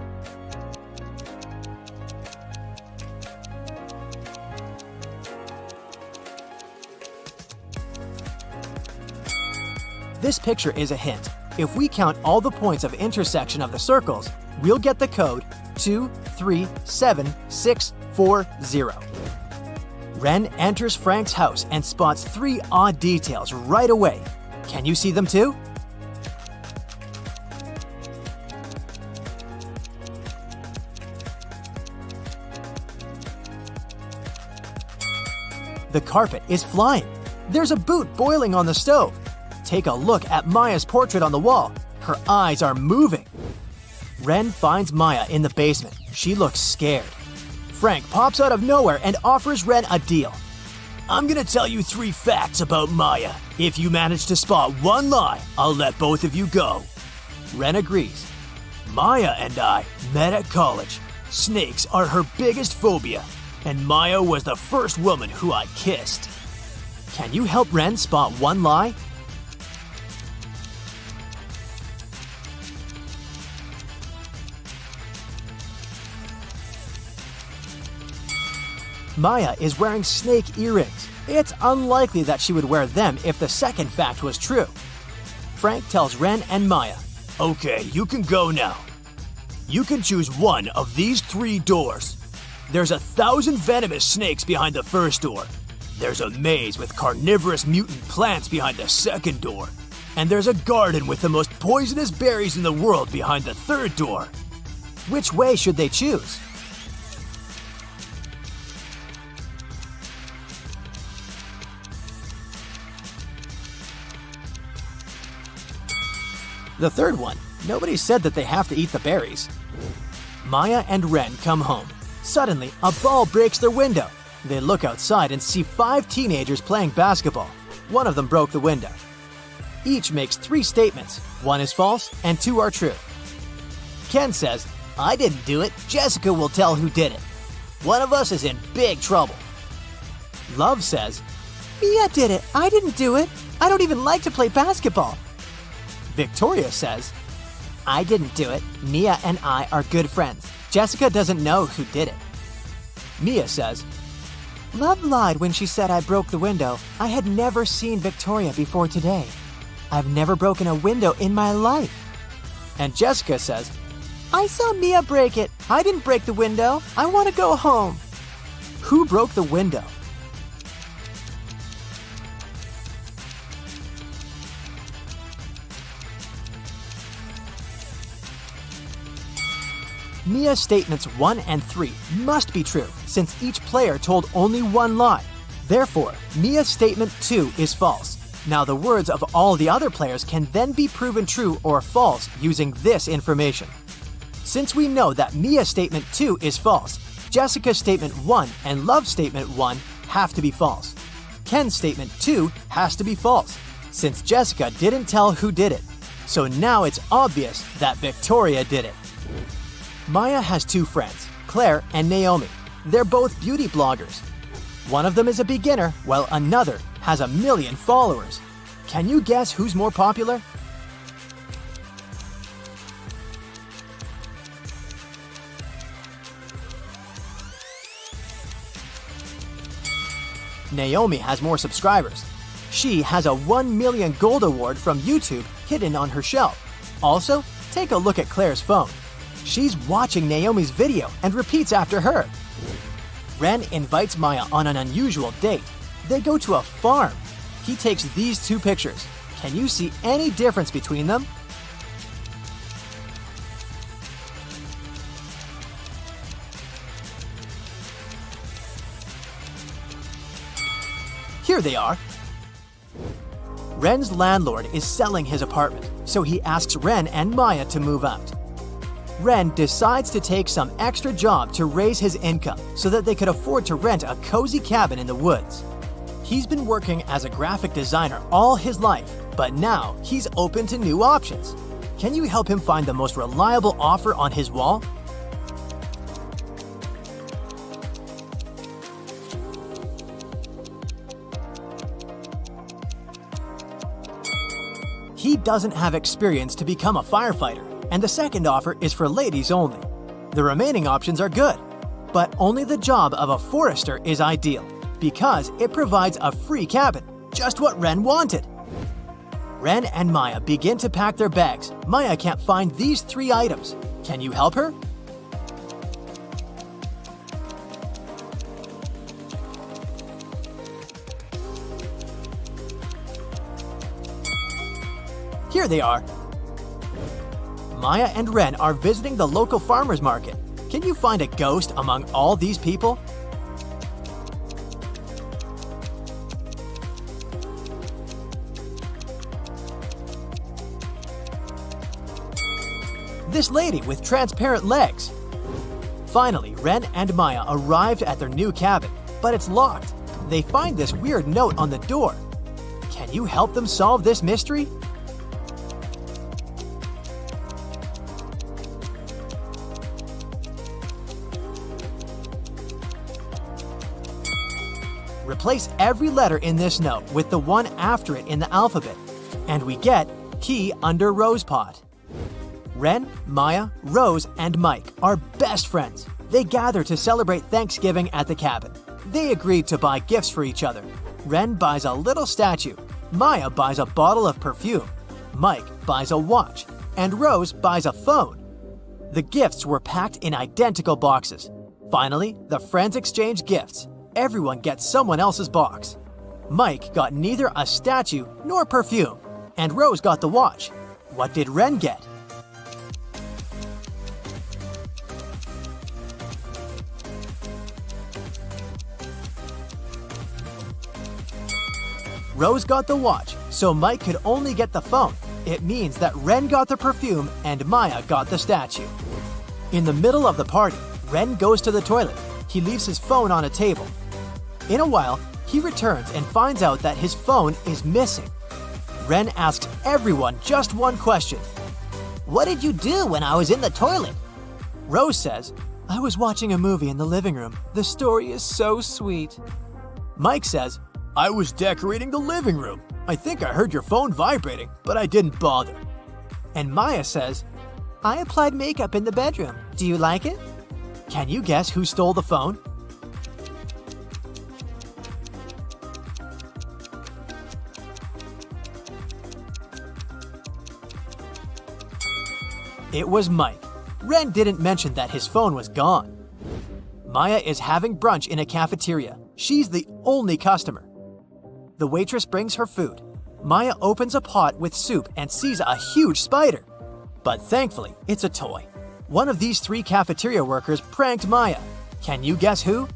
This picture is a hint. If we count all the points of intersection of the circles, we'll get the code 237640. Ren enters Frank's house and spots 3 odd details right away. Can you see them too? The carpet is flying. There's a boot boiling on the stove. Take a look at Maya's portrait on the wall. Her eyes are moving. Ren finds Maya in the basement. She looks scared. Frank pops out of nowhere and offers Ren a deal. I'm gonna tell you 3 facts about Maya. If you manage to spot one lie, I'll let both of you go. Ren agrees. Maya and I met at college. Snakes are her biggest phobia, and Maya was the first woman who I kissed. Can you help Ren spot one lie? Maya is wearing snake earrings. It's unlikely that she would wear them if the second fact was true. Frank tells Ren and Maya, Okay, you can go now. You can choose one of these 3 doors. There's 1,000 venomous snakes behind the first door. There's a maze with carnivorous mutant plants behind the second door. And there's a garden with the most poisonous berries in the world behind the third door. Which way should they choose? The third one. Nobody said that they have to eat the berries. Maya and Ren come home. Suddenly, a ball breaks their window. They look outside and see 5 teenagers playing basketball. One of them broke the window. Each makes 3 statements. 1 is false and 2 are true. Ken says, I didn't do it. Jessica will tell who did it. One of us is in big trouble. Love says, Mia did it. I didn't do it. I don't even like to play basketball. Victoria says, I didn't do it. Mia and I are good friends. Jessica doesn't know who did it. Mia says, Love lied when she said I broke the window. I had never seen Victoria before today. I've never broken a window in my life. And Jessica says, I saw Mia break it. I didn't break the window. I want to go home. Who broke the window? Mia's statements 1 and 3 must be true since each player told only one lie. Therefore, Mia's statement 2 is false. Now the words of all the other players can then be proven true or false using this information. Since we know that Mia's statement 2 is false, Jessica's statement 1 and Love's statement 1 have to be false. Ken's statement 2 has to be false, since Jessica didn't tell who did it. So now it's obvious that Victoria did it. Maya has 2 friends, Claire and Naomi. They're both beauty bloggers. One of them is a beginner, while another has 1 million followers. Can you guess who's more popular? Naomi has more subscribers. She has a 1 million gold award from YouTube hidden on her shelf. Also, take a look at Claire's phone. She's watching Naomi's video and repeats after her. Ren invites Maya on an unusual date. They go to a farm. He takes these two pictures. Can you see any difference between them? Here they are. Ren's landlord is selling his apartment, so he asks Ren and Maya to move out. Ren decides to take some extra job to raise his income so that they could afford to rent a cozy cabin in the woods. He's been working as a graphic designer all his life, but now he's open to new options. Can you help him find the most reliable offer on his wall? He doesn't have experience to become a firefighter, and the second offer is for ladies only. The remaining options are good, but only the job of a forester is ideal because it provides a free cabin, just what Ren wanted. Ren and Maya begin to pack their bags. Maya can't find these 3 items. Can you help her? Here they are. Maya and Ren are visiting the local farmer's market. Can you find a ghost among all these people? This lady with transparent legs. Finally, Ren and Maya arrived at their new cabin, but it's locked. They find this weird note on the door. Can you help them solve this mystery? Replace every letter in this note with the one after it in the alphabet, and we get key under rose pot. Ren, Maya, Rose, and Mike are best friends. They gather to celebrate Thanksgiving at the cabin. They agreed to buy gifts for each other. Ren buys a little statue, Maya buys a bottle of perfume, Mike buys a watch, and Rose buys a phone. The gifts were packed in identical boxes. Finally, the friends exchange gifts. Everyone gets someone else's box. Mike got neither a statue nor perfume, and Rose got the watch. What did Ren get? Rose got the watch, so Mike could only get the phone. It means that Ren got the perfume and Maya got the statue. In the middle of the party, Ren goes to the toilet. He leaves his phone on a table. In a while, he returns and finds out that his phone is missing. Ren asks everyone just one question. What did you do when I was in the toilet? Rose says, I was watching a movie in the living room. The story is so sweet. Mike says, I was decorating the living room. I think I heard your phone vibrating, but I didn't bother. And Maya says, I applied makeup in the bedroom. Do you like it? Can you guess who stole the phone? It was Mike. Ren didn't mention that his phone was gone. Maya is having brunch in a cafeteria. She's the only customer. The waitress brings her food. Maya opens a pot with soup and sees a huge spider. But thankfully, it's a toy. One of these 3 cafeteria workers pranked Maya. Can you guess who?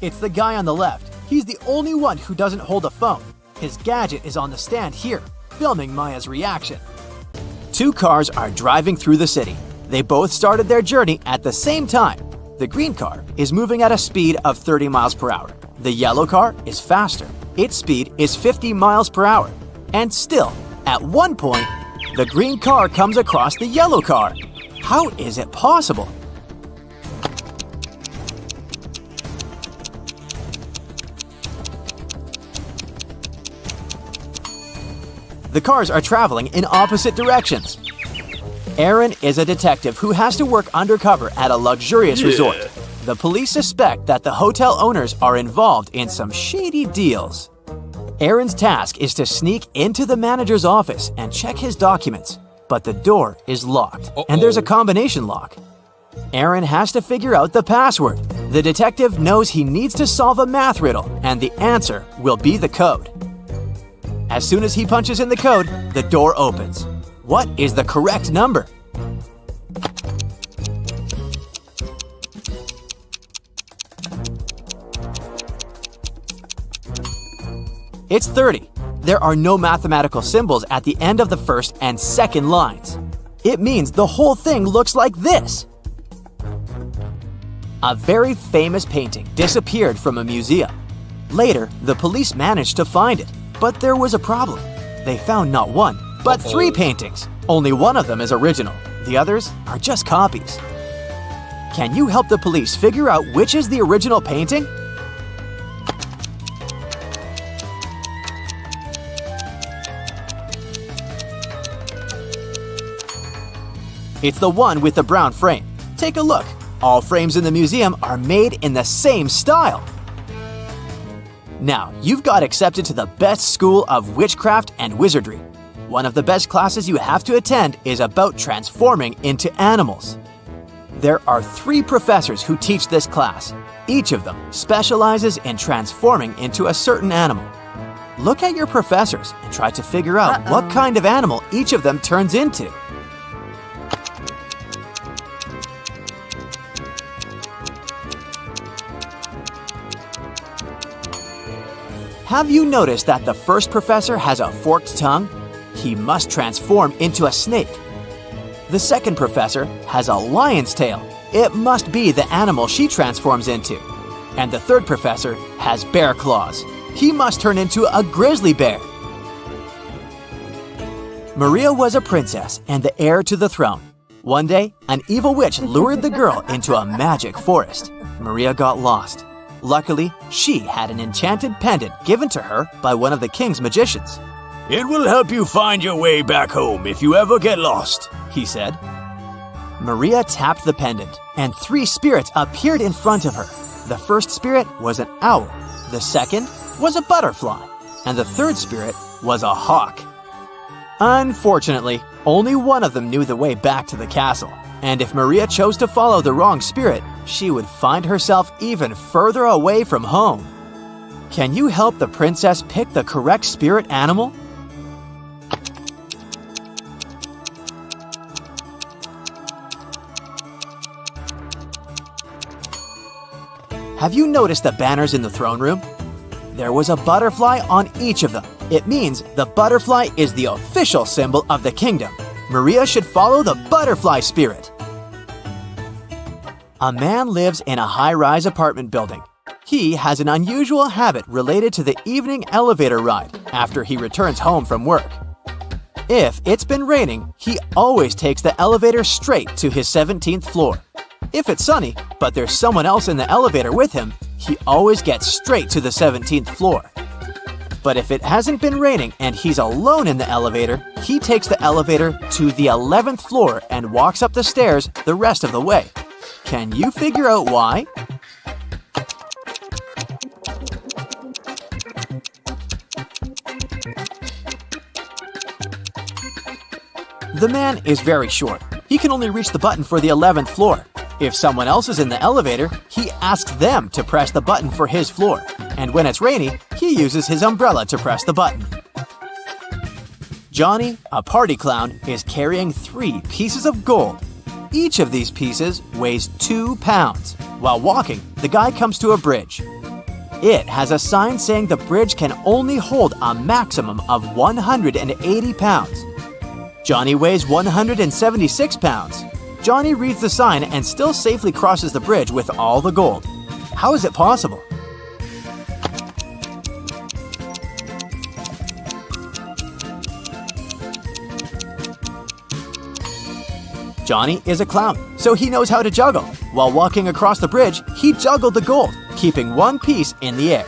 It's the guy on the left. He's the only one who doesn't hold a phone. His gadget is on the stand here, filming Maya's reaction. 2 cars are driving through the city. They both started their journey at the same time. The green car is moving at a speed of 30 miles per hour. The yellow car is faster. Its speed is 50 miles per hour. And still, at one point, the green car comes across the yellow car. How is it possible? The cars are traveling in opposite directions. Aaron is a detective who has to work undercover at a luxurious resort. The police suspect that the hotel owners are involved in some shady deals. Aaron's task is to sneak into the manager's office and check his documents, but the door is locked, and there's a combination lock. Aaron has to figure out the password. The detective knows he needs to solve a math riddle, and the answer will be the code. As soon as he punches in the code, the door opens. What is the correct number? It's 30. There are no mathematical symbols at the end of the first and second lines. It means the whole thing looks like this. A very famous painting disappeared from a museum. Later, the police managed to find it, but there was a problem. They found not one, but 3 paintings. Only one of them is original. The others are just copies. Can you help the police figure out which is the original painting? It's the one with the brown frame. Take a look. All frames in the museum are made in the same style. Now, you've got accepted to the best school of witchcraft and wizardry. One of the best classes you have to attend is about transforming into animals. There are 3 professors who teach this class. Each of them specializes in transforming into a certain animal. Look at your professors and try to figure out what kind of animal each of them turns into. Have you noticed that the first professor has a forked tongue? He must transform into a snake. The second professor has a lion's tail. It must be the animal she transforms into. And the third professor has bear claws. He must turn into a grizzly bear. Maria was a princess and the heir to the throne. One day, an evil witch lured the girl into a magic forest. Maria got lost. Luckily, she had an enchanted pendant given to her by one of the king's magicians. It will help you find your way back home if you ever get lost, he said. Maria tapped the pendant, and 3 spirits appeared in front of her. The first spirit was an owl, the second was a butterfly, and the third spirit was a hawk. Unfortunately, only one of them knew the way back to the castle, and if Maria chose to follow the wrong spirit, she would find herself even further away from home. Can you help the princess pick the correct spirit animal? Have you noticed the banners in the throne room? There was a butterfly on each of them. It means the butterfly is the official symbol of the kingdom. Maria should follow the butterfly spirit. A man lives in a high-rise apartment building. He has an unusual habit related to the evening elevator ride after he returns home from work. If it's been raining, he always takes the elevator straight to his 17th floor. If it's sunny, but there's someone else in the elevator with him, he always gets straight to the 17th floor. But if it hasn't been raining and he's alone in the elevator, he takes the elevator to the 11th floor and walks up the stairs the rest of the way. Can you figure out why? The man is very short. He can only reach the button for the 11th floor. If someone else is in the elevator, he asks them to press the button for his floor. And when it's rainy, he uses his umbrella to press the button. Johnny, a party clown, is carrying 3 pieces of gold. Each of these pieces weighs 2 pounds. While walking, the guy comes to a bridge. It has a sign saying the bridge can only hold a maximum of 180 pounds. Johnny weighs 176 pounds. Johnny reads the sign and still safely crosses the bridge with all the gold. How is it possible? Johnny is a clown, so he knows how to juggle. While walking across the bridge, he juggled the gold, keeping one piece in the air.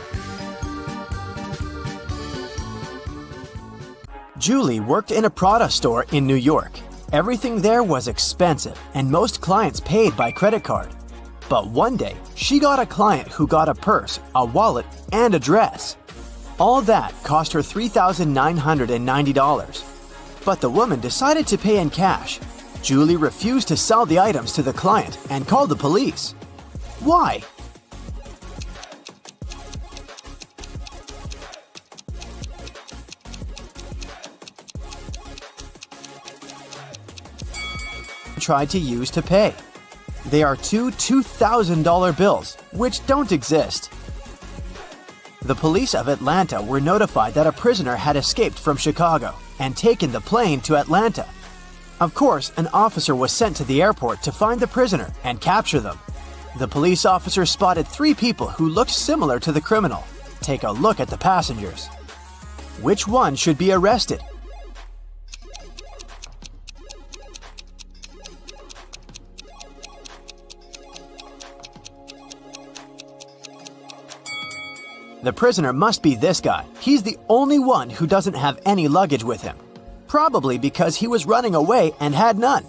Julie worked in a Prada store in New York. Everything there was expensive, and most clients paid by credit card. But one day, she got a client who got a purse, a wallet, and a dress. All that cost her $3,990. But the woman decided to pay in cash. Julie refused to sell the items to the client and called the police. Why? Tried to use to pay. They are two $2,000 bills, which don't exist. The police of Atlanta were notified that a prisoner had escaped from Chicago and taken the plane to Atlanta. Of course, an officer was sent to the airport to find the prisoner and capture them. The police officer spotted 3 people who looked similar to the criminal. Take a look at the passengers. Which one should be arrested? The prisoner must be this guy. He's the only one who doesn't have any luggage with him. Probably because he was running away and had none.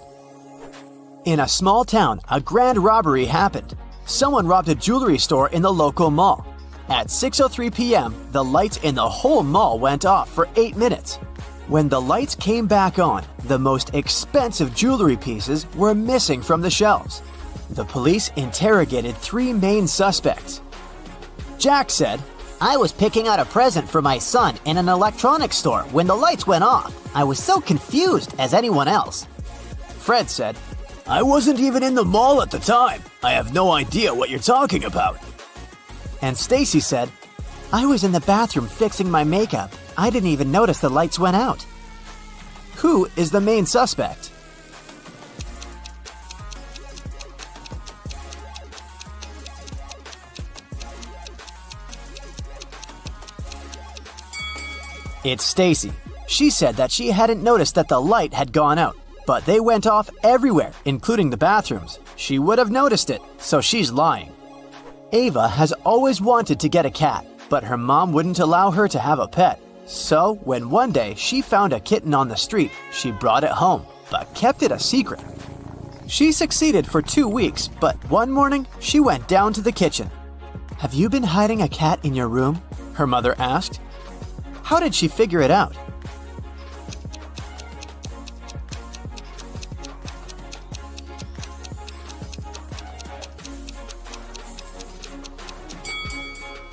In a small town, a grand robbery happened. Someone robbed a jewelry store in the local mall. At 6:03 p.m., the lights in the whole mall went off for 8 minutes. When the lights came back on, the most expensive jewelry pieces were missing from the shelves. The police interrogated 3 main suspects. Jack said, I was picking out a present for my son in an electronics store when the lights went off. I was so confused as anyone else. Fred said, I wasn't even in the mall at the time. I have no idea what you're talking about. And Stacy said, I was in the bathroom fixing my makeup. I didn't even notice the lights went out. Who is the main suspect? It's Stacy. She said that she hadn't noticed that the light had gone out, but they went off everywhere, including the bathrooms. She would have noticed it, so she's lying. Ava has always wanted to get a cat, but her mom wouldn't allow her to have a pet. So, when one day she found a kitten on the street, she brought it home, but kept it a secret. She succeeded for 2 weeks, but one morning she went down to the kitchen. Have you been hiding a cat in your room? Her mother asked. How did she figure it out?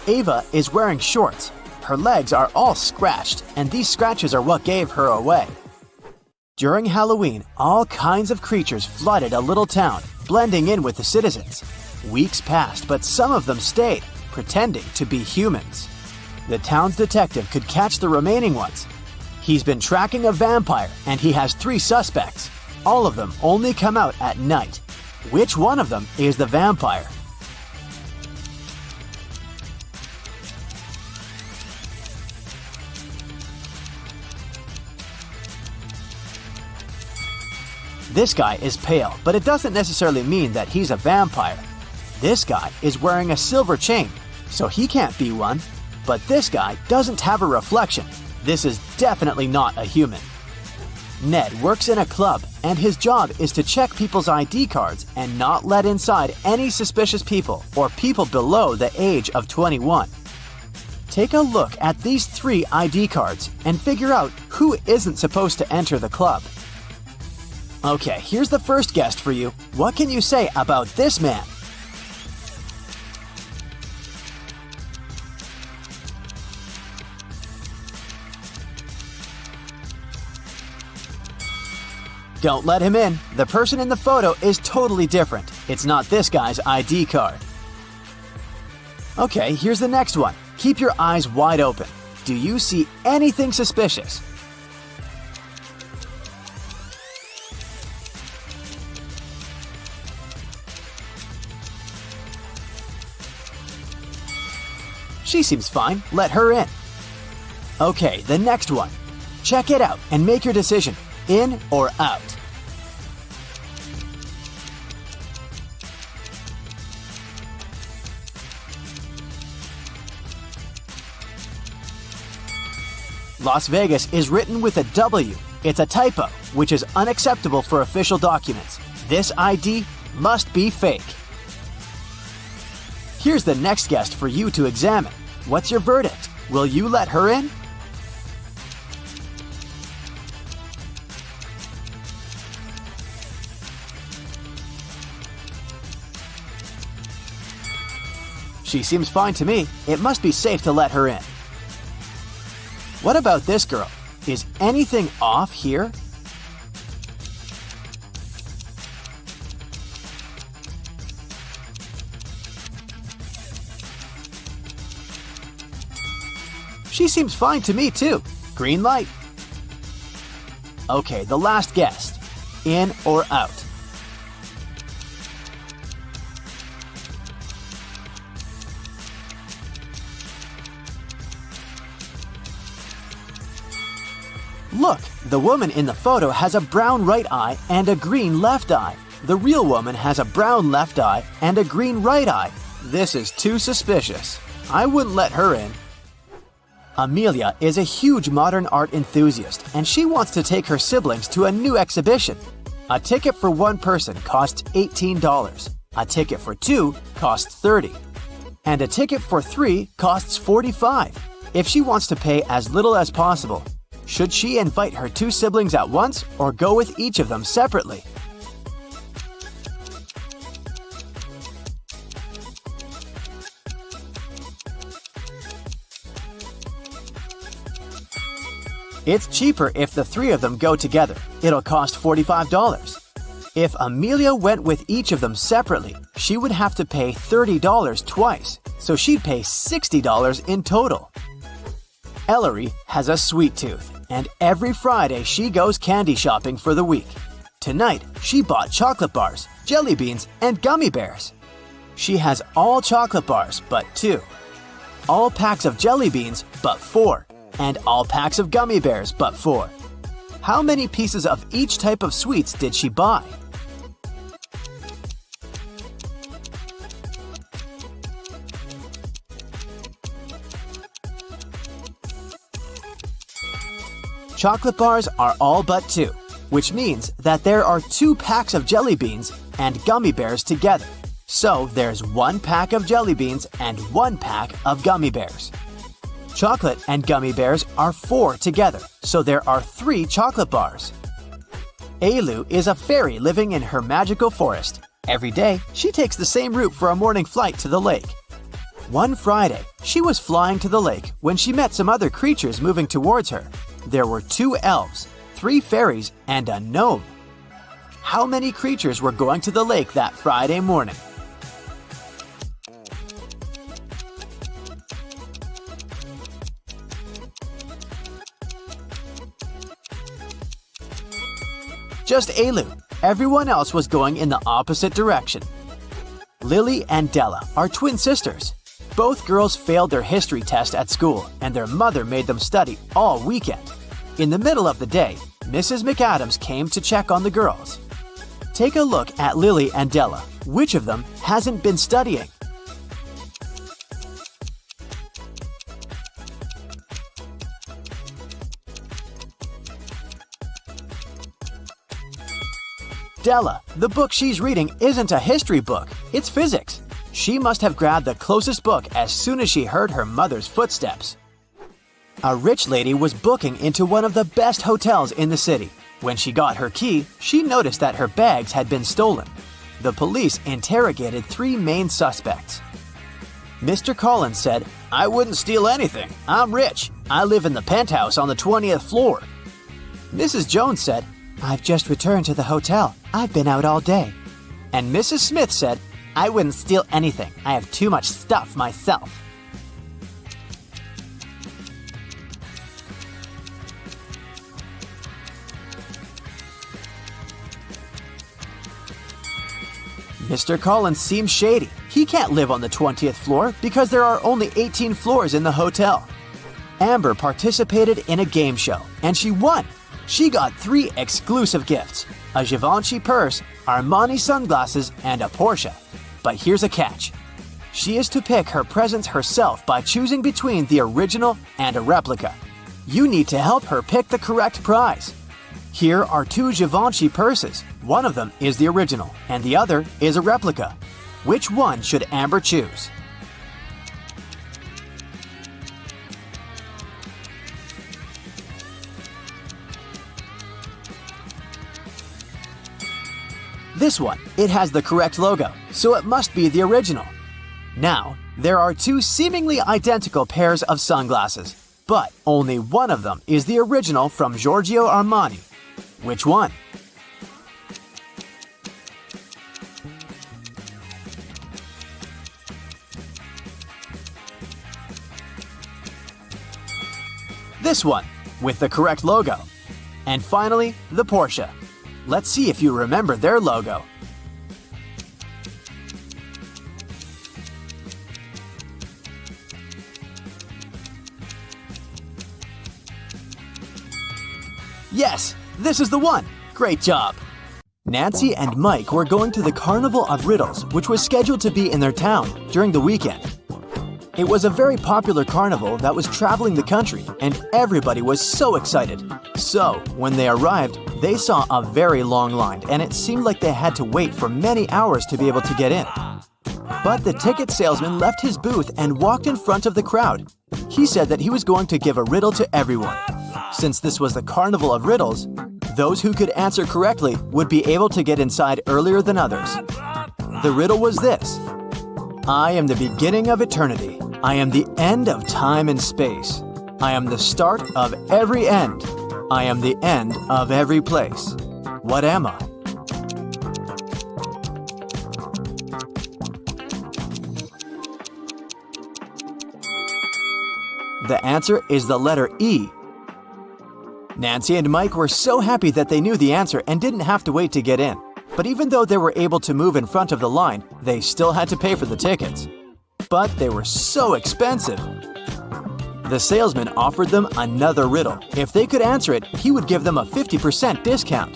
Ava is wearing shorts. Her legs are all scratched, and these scratches are what gave her away. During Halloween, all kinds of creatures flooded a little town, blending in with the citizens. Weeks passed, but some of them stayed, pretending to be humans. The town's detective could catch the remaining ones. He's been tracking a vampire, and he has 3 suspects. All of them only come out at night. Which one of them is the vampire? This guy is pale, but it doesn't necessarily mean that he's a vampire. This guy is wearing a silver chain, so he can't be one. But this guy doesn't have a reflection. This is definitely not a human. Ned works in a club, and his job is to check people's ID cards and not let inside any suspicious people or people below the age of 21. Take a look at these 3 ID cards and figure out who isn't supposed to enter the club. Okay, here's the first guest for you. What can you say about this man? Don't let him in. The person in the photo is totally different. It's not this guy's ID card. Okay, here's the next one. Keep your eyes wide open. Do you see anything suspicious? She seems fine. Let her in. Okay, the next one. Check it out and make your decision. In or out? Las Vegas is written with a W. It's a typo, which is unacceptable for official documents. This ID must be fake. Here's the next guest for you to examine. What's your verdict? Will you let her in? She seems fine to me. It must be safe to let her in. What about this girl? Is anything off here? She seems fine to me too. Green light. Okay, the last guest. In or out? Look, the woman in the photo has a brown right eye and a green left eye. The real woman has a brown left eye and a green right eye. This is too suspicious. I wouldn't let her in. Amelia is a huge modern art enthusiast, and she wants to take her siblings to a new exhibition. A ticket for one person costs $18. A ticket for two costs $30. And a ticket for three costs $45. If she wants to pay as little as possible, should she invite her two siblings at once or go with each of them separately? It's cheaper if the three of them go together. It'll cost $45. If Amelia went with each of them separately, she would have to pay $30 twice, so she'd pay $60 in total. Ellery has a sweet tooth, and every Friday she goes candy shopping for the week. Tonight, she bought chocolate bars, jelly beans, and gummy bears. She has all chocolate bars but 2, all packs of jelly beans but 4, and all packs of gummy bears but 4. How many pieces of each type of sweets did she buy? Chocolate bars are all but 2, which means that there are 2 packs of jelly beans and gummy bears together. So there's 1 pack of jelly beans and 1 pack of gummy bears. Chocolate and gummy bears are 4 together, so there are 3 chocolate bars. Ailu is a fairy living in her magical forest. Every day, she takes the same route for a morning flight to the lake. One Friday, she was flying to the lake when she met some other creatures moving towards her. There were 2 elves, 3 fairies, and a gnome. How many creatures were going to the lake that Friday morning? Just Ailu. Everyone else was going in the opposite direction. Lily and Della are twin sisters. Both girls failed their history test at school, and their mother made them study all weekend. In the middle of the day, Mrs. McAdams came to check on the girls. Take a look at Lily and Della. Which of them hasn't been studying? Della, the book she's reading isn't a history book, it's physics. She must have grabbed the closest book as soon as she heard her mother's footsteps. A rich lady was booking into one of the best hotels in the city. When she got her key, she noticed that her bags had been stolen. The police interrogated 3 main suspects. Mr. Collins said, "I wouldn't steal anything. I'm rich. I live in the penthouse on the 20th floor." Mrs. Jones said, "I've just returned to the hotel. I've been out all day." And Mrs. Smith said, "I wouldn't steal anything. I have too much stuff myself." Mr. Collins seems shady. He can't live on the 20th floor because there are only 18 floors in the hotel. Amber participated in a game show, and she won. She got 3 exclusive gifts: a Givenchy purse, Armani sunglasses, and a Porsche. But here's a catch. She is to pick her presents herself by choosing between the original and a replica. You need to help her pick the correct prize. Here are two Givenchy purses. One of them is the original, and the other is a replica. Which one should Amber choose? This one, it has the correct logo, so it must be the original. Now, there are two seemingly identical pairs of sunglasses, but only one of them is the original from Giorgio Armani. Which one? This one, with the correct logo. And finally, the Porsche. Let's see if you remember their logo. Yes, this is the one. Great job. Nancy and Mike were going to the Carnival of Riddles, which was scheduled to be in their town during the weekend. It was a very popular carnival that was traveling the country, and everybody was so excited. So, when they arrived, they saw a very long line, and it seemed like they had to wait for many hours to be able to get in. But the ticket salesman left his booth and walked in front of the crowd. He said that he was going to give a riddle to everyone. Since this was the Carnival of Riddles, those who could answer correctly would be able to get inside earlier than others. The riddle was this: I am the beginning of eternity. I am the end of time and space. I am the start of every end. I am the end of every place. What am I? The answer is the letter E. Nancy and Mike were so happy that they knew the answer and didn't have to wait to get in. But even though they were able to move in front of the line, they still had to pay for the tickets. But they were so expensive. The salesman offered them another riddle. If they could answer it, he would give them a 50% discount.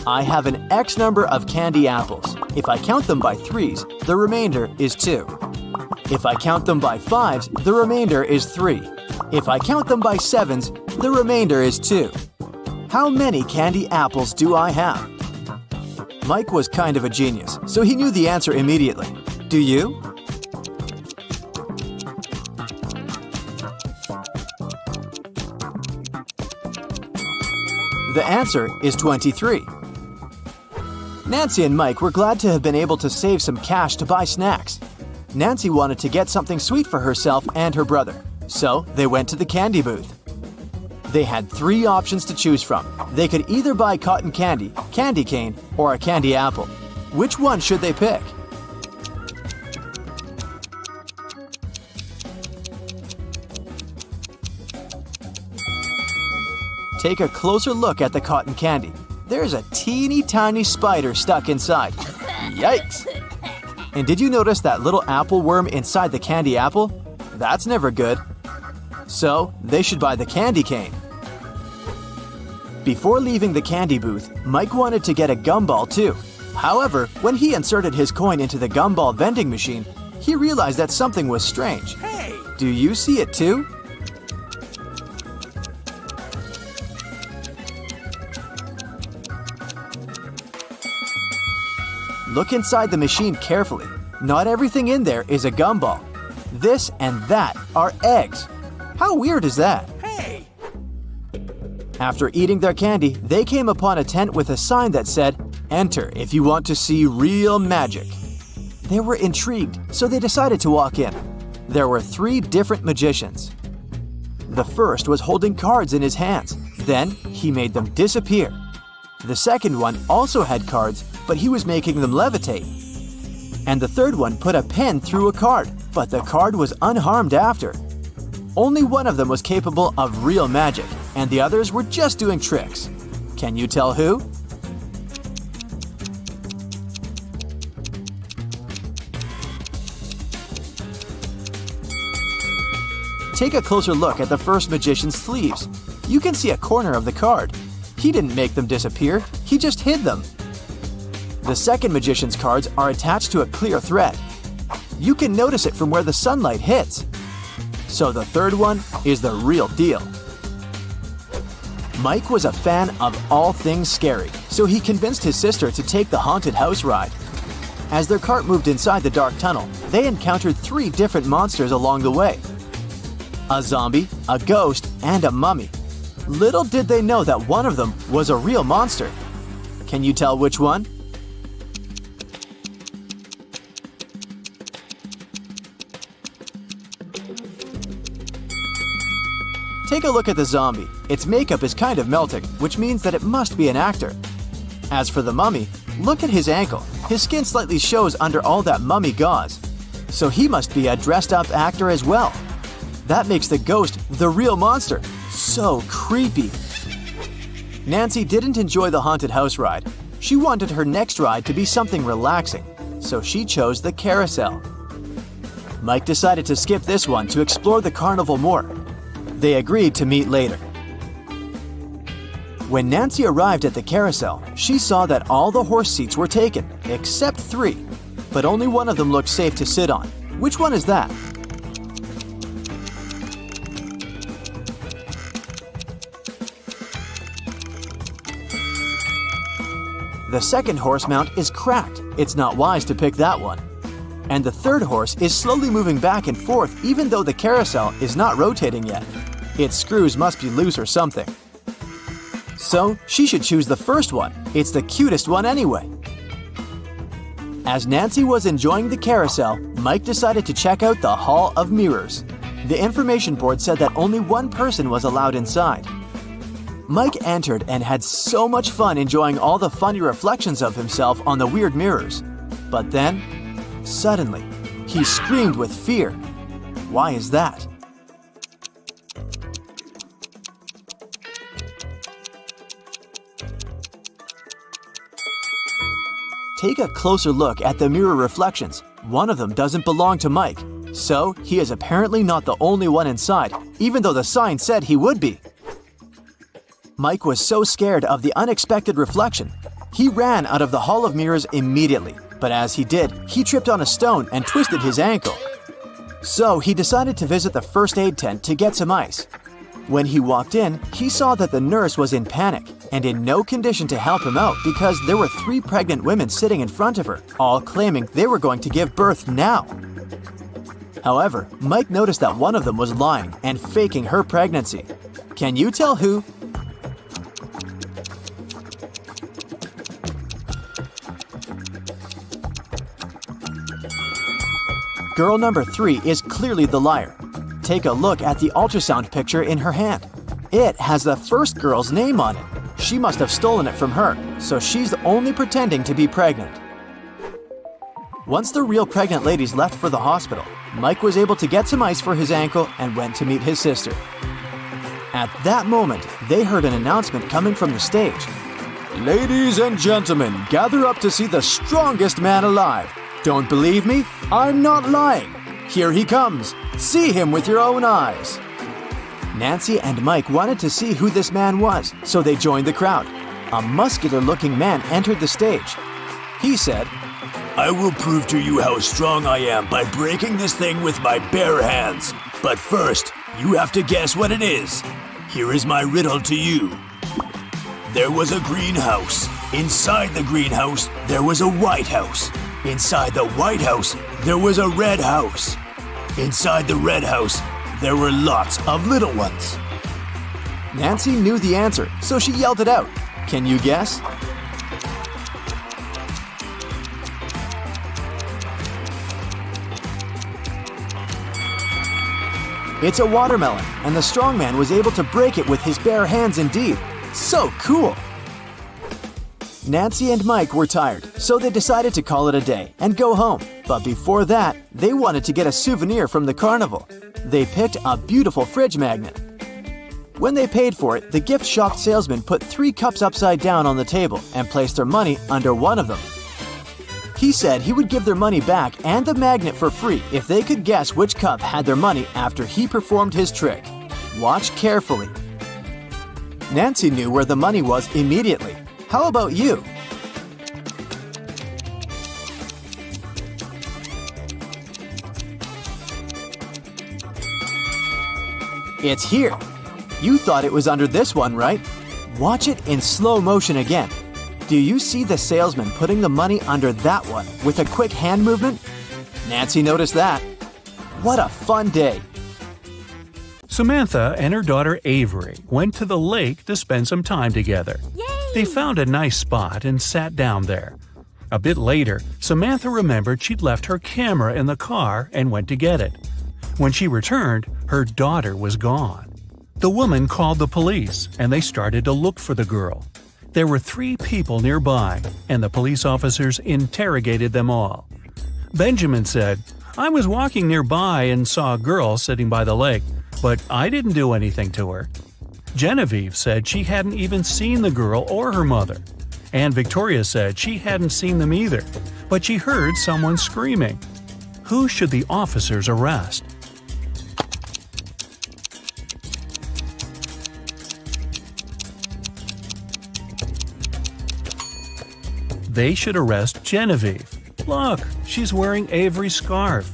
I have an X number of candy apples. If I count them by threes, the remainder is 2. If I count them by fives, the remainder is 3. If I count them by sevens, the remainder is 2. How many candy apples do I have? Mike was kind of a genius, so he knew the answer immediately. Do you? The answer is 23. Nancy and Mike were glad to have been able to save some cash to buy snacks. Nancy wanted to get something sweet for herself and her brother, so they went to the candy booth. They had 3 options to choose from. They could either buy cotton candy, candy cane, or a candy apple. Which one should they pick? Take a closer look at the cotton candy. There's a teeny tiny spider stuck inside. Yikes! And did you notice that little apple worm inside the candy apple? That's never good. So, they should buy the candy cane. Before leaving the candy booth, Mike wanted to get a gumball too. However, when he inserted his coin into the gumball vending machine, he realized that something was strange. Hey! Do you see it too? Look inside the machine carefully. Not everything in there is a gumball. This and that are eggs. How weird is that? Hey! After eating their candy, they came upon a tent with a sign that said, "Enter if you want to see real magic." They were intrigued, so they decided to walk in. There were 3 different magicians. The first was holding cards in his hands. Then he made them disappear. The second one also had cards, but he was making them levitate. And the third one put a pen through a card, but the card was unharmed after. Only one of them was capable of real magic, and the others were just doing tricks. Can you tell who? Take a closer look at the first magician's sleeves. You can see a corner of the card. He didn't make them disappear, he just hid them. The second magician's cards are attached to a clear thread. You can notice it from where the sunlight hits. So the third one is the real deal. Mike was a fan of all things scary, so he convinced his sister to take the haunted house ride. As their cart moved inside the dark tunnel, they encountered 3 different monsters along the way: a zombie, a ghost, and a mummy. Little did they know that one of them was a real monster. Can you tell which one? Take a look at the zombie. Its makeup is kind of melting, which means that it must be an actor. As for the mummy, look at his ankle. His skin slightly shows under all that mummy gauze. So he must be a dressed-up actor as well. That makes the ghost the real monster. So creepy. Nancy didn't enjoy the haunted house ride. She wanted her next ride to be something relaxing, so she chose the carousel. Mike decided to skip this one to explore the carnival more. They agreed to meet later. When Nancy arrived at the carousel, she saw that all the horse seats were taken, except 3. But only one of them looked safe to sit on. Which one is that? The second horse mount is cracked. It's not wise to pick that one. And the third horse is slowly moving back and forth even though the carousel is not rotating yet. Its screws must be loose or something. So she should choose the first one. It's the cutest one anyway. As Nancy was enjoying the carousel, Mike decided to check out the Hall of Mirrors. The information board said that only one person was allowed inside. Mike entered and had so much fun enjoying all the funny reflections of himself on the weird mirrors. But then, suddenly, he screamed with fear. Why is that? Take a closer look at the mirror reflections. One of them doesn't belong to Mike, so he is apparently not the only one inside, even though the sign said he would be. Mike was so scared of the unexpected reflection. He ran out of the Hall of Mirrors immediately, but as he did, he tripped on a stone and twisted his ankle. So he decided to visit the first aid tent to get some ice. When he walked in, he saw that the nurse was in panic and in no condition to help him out because there were 3 pregnant women sitting in front of her, all claiming they were going to give birth now. However, Mike noticed that one of them was lying and faking her pregnancy. Can you tell who? Girl number 3 is clearly the liar. Take a look at the ultrasound picture in her hand. It has the first girl's name on it. She must have stolen it from her, so she's only pretending to be pregnant. Once the real pregnant ladies left for the hospital, Mike was able to get some ice for his ankle and went to meet his sister. At that moment, they heard an announcement coming from the stage. Ladies and gentlemen, gather up to see the strongest man alive. Don't believe me? I'm not lying. Here he comes. See him with your own eyes. Nancy and Mike wanted to see who this man was, so they joined the crowd. A muscular-looking man entered the stage. He said, I will prove to you how strong I am by breaking this thing with my bare hands. But first, you have to guess what it is. Here is my riddle to you. There was a greenhouse. Inside the greenhouse, there was a white house. Inside the white house, there was a red house. Inside the red house, there were lots of little ones. Nancy knew the answer, so she yelled it out. Can you guess? It's a watermelon, and the strongman was able to break it with his bare hands indeed. So cool! Nancy and Mike were tired, so they decided to call it a day and go home. But before that, they wanted to get a souvenir from the carnival. They picked a beautiful fridge magnet. When they paid for it, the gift shop salesman put 3 cups upside down on the table and placed their money under one of them. He said he would give their money back and the magnet for free if they could guess which cup had their money after he performed his trick. Watch carefully. Nancy knew where the money was immediately. How about you? It's here. You thought it was under this one, right? Watch it in slow motion again. Do you see the salesman putting the money under that one with a quick hand movement? Nancy noticed that. What a fun day! Samantha and her daughter Avery went to the lake to spend some time together. They found a nice spot and sat down there. A bit later, Samantha remembered she'd left her camera in the car and went to get it. When she returned, her daughter was gone. The woman called the police, and they started to look for the girl. There were 3 people nearby, and the police officers interrogated them all. Benjamin said, "I was walking nearby and saw a girl sitting by the lake, but I didn't do anything to her." Genevieve said she hadn't even seen the girl or her mother. And Victoria said she hadn't seen them either, but she heard someone screaming. Who should the officers arrest? They should arrest Genevieve. Look, she's wearing Avery's scarf.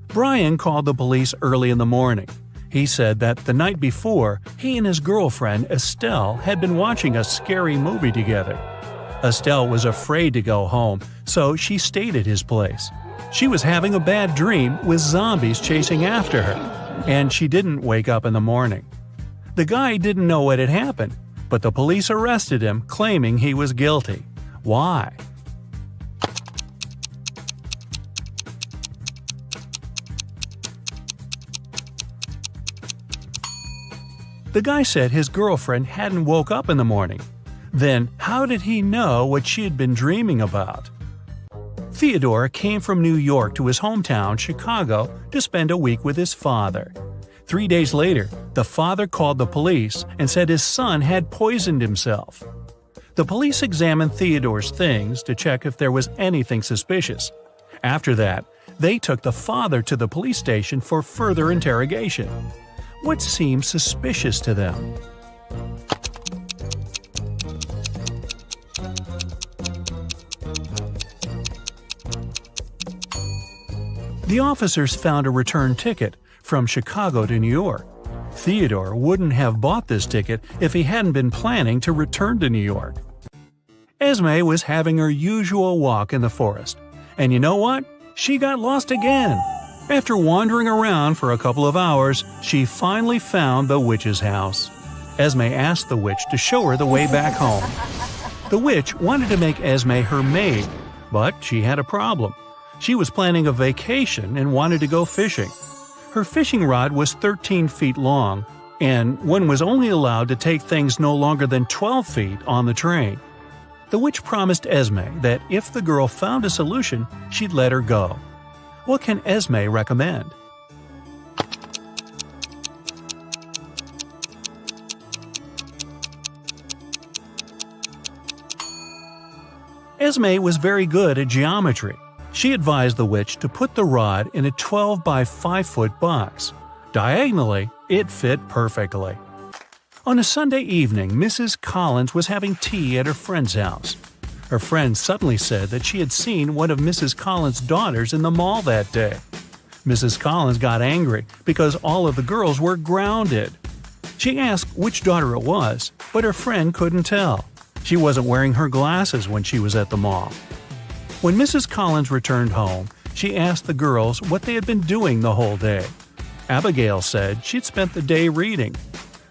Brian called the police early in the morning. He said that the night before, he and his girlfriend Estelle had been watching a scary movie together. Estelle was afraid to go home, so she stayed at his place. She was having a bad dream with zombies chasing after her, and she didn't wake up in the morning. The guy didn't know what had happened, but the police arrested him, claiming he was guilty. Why? The guy said his girlfriend hadn't woke up in the morning. Then, how did he know what she had been dreaming about? Theodore came from New York to his hometown, Chicago, to spend a week with his father. 3 days later, the father called the police and said his son had poisoned himself. The police examined Theodore's things to check if there was anything suspicious. After that, they took the father to the police station for further interrogation. What seemed suspicious to them? The officers found a return ticket from Chicago to New York. Theodore wouldn't have bought this ticket if he hadn't been planning to return to New York. Esme was having her usual walk in the forest. And you know what? She got lost again. After wandering around for a couple of hours, she finally found the witch's house. Esme asked the witch to show her the way back home. The witch wanted to make Esme her maid, but she had a problem. She was planning a vacation and wanted to go fishing. Her fishing rod was 13 feet long, and one was only allowed to take things no longer than 12 feet on the train. The witch promised Esme that if the girl found a solution, she'd let her go. What can Esme recommend? Esme was very good at geometry. She advised the witch to put the rod in a 12 by 5 foot box. Diagonally, it fit perfectly. On a Sunday evening, Mrs. Collins was having tea at her friend's house. Her friend suddenly said that she had seen one of Mrs. Collins' daughters in the mall that day. Mrs. Collins got angry because all of the girls were grounded. She asked which daughter it was, but her friend couldn't tell. She wasn't wearing her glasses when she was at the mall. When Mrs. Collins returned home, she asked the girls what they had been doing the whole day. Abigail said she'd spent the day reading.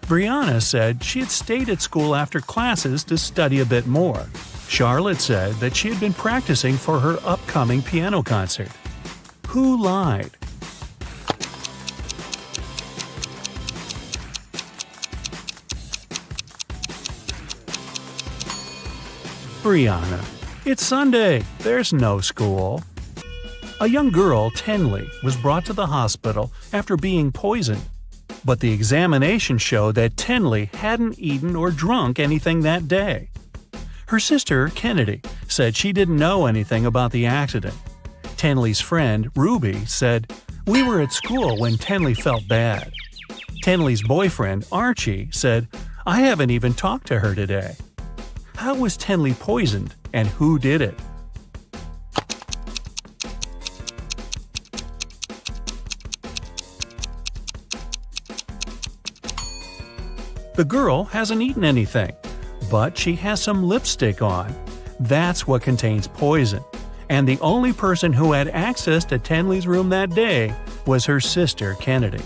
Brianna said she had stayed at school after classes to study a bit more. Charlotte said that she had been practicing for her upcoming piano concert. Who lied? Brianna. It's Sunday. There's no school. A young girl, Tenley, was brought to the hospital after being poisoned. But the examination showed that Tenley hadn't eaten or drunk anything that day. Her sister, Kennedy, said she didn't know anything about the accident. Tenley's friend, Ruby, said, "We were at school when Tenley felt bad." Tenley's boyfriend, Archie, said, "I haven't even talked to her today." How was Tenley poisoned, and who did it? The girl hasn't eaten anything, but she has some lipstick on. That's what contains poison. And the only person who had access to Tenley's room that day was her sister, Kennedy.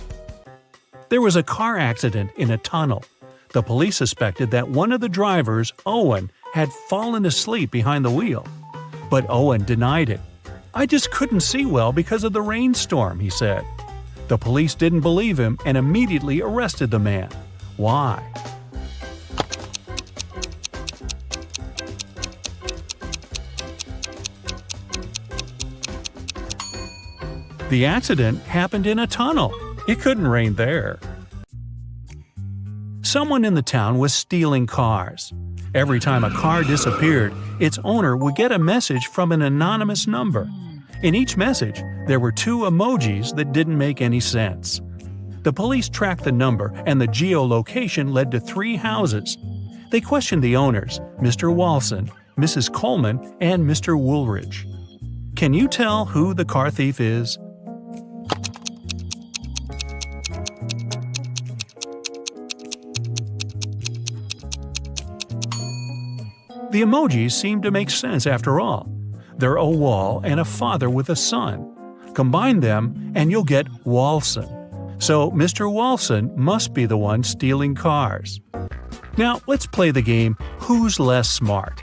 There was a car accident in a tunnel. The police suspected that one of the drivers, Owen, had fallen asleep behind the wheel. But Owen denied it. "I just couldn't see well because of the rainstorm," he said. The police didn't believe him and immediately arrested the man. Why? The accident happened in a tunnel. It couldn't rain there. Someone in the town was stealing cars. Every time a car disappeared, its owner would get a message from an anonymous number. In each message, there were 2 emojis that didn't make any sense. The police tracked the number, and the geolocation led to 3 houses. They questioned the owners, Mr. Walson, Mrs. Coleman, and Mr. Woolridge. Can you tell who the car thief is? The emojis seem to make sense after all. They're a wall and a father with a son. Combine them and you'll get Walson. So Mr. Walson must be the one stealing cars. Now let's play the game Who's Less Smart?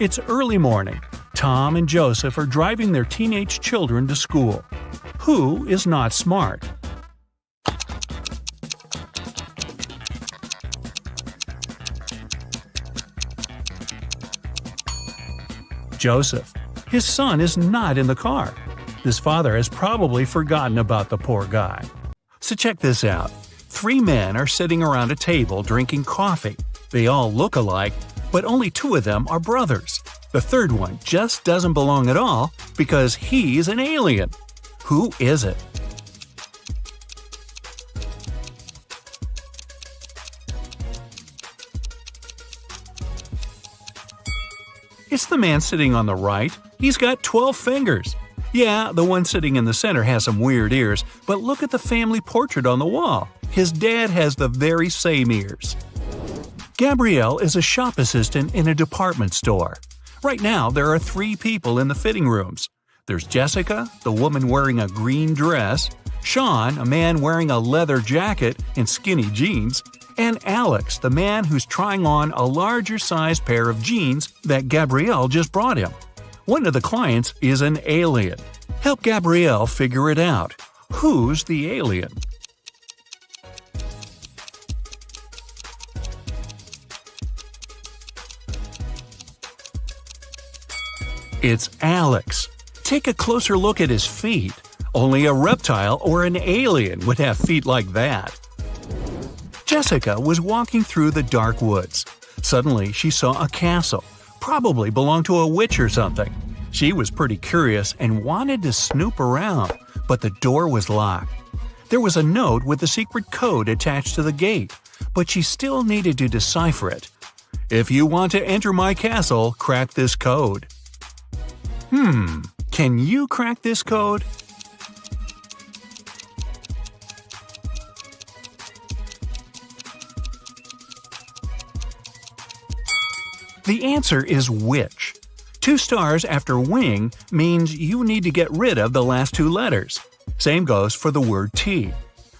It's early morning. Tom and Joseph are driving their teenage children to school. Who is not smart? Joseph. His son is not in the car. His father has probably forgotten about the poor guy. So check this out. 3 men are sitting around a table drinking coffee. They all look alike, but only 2 of them are brothers. The third one just doesn't belong at all because he's an alien. Who is it? It's the man sitting on the right. He's got 12 fingers. Yeah, the one sitting in the center has some weird ears, but look at the family portrait on the wall. His dad has the very same ears. Gabrielle is a shop assistant in a department store. Right now, there are 3 people in the fitting rooms. There's Jessica, the woman wearing a green dress, Sean, a man wearing a leather jacket and skinny jeans, and Alex, the man who's trying on a larger-sized pair of jeans that Gabrielle just brought him. One of the clients is an alien. Help Gabrielle figure it out. Who's the alien? It's Alex. Take a closer look at his feet. Only a reptile or an alien would have feet like that. Jessica was walking through the dark woods. Suddenly, she saw a castle. Probably belonged to a witch or something. She was pretty curious and wanted to snoop around, but the door was locked. There was a note with a secret code attached to the gate, but she still needed to decipher it. If you want to enter my castle, crack this code. Can you crack this code? The answer is witch. 2 stars after wing means you need to get rid of the last 2 letters. Same goes for the word tea.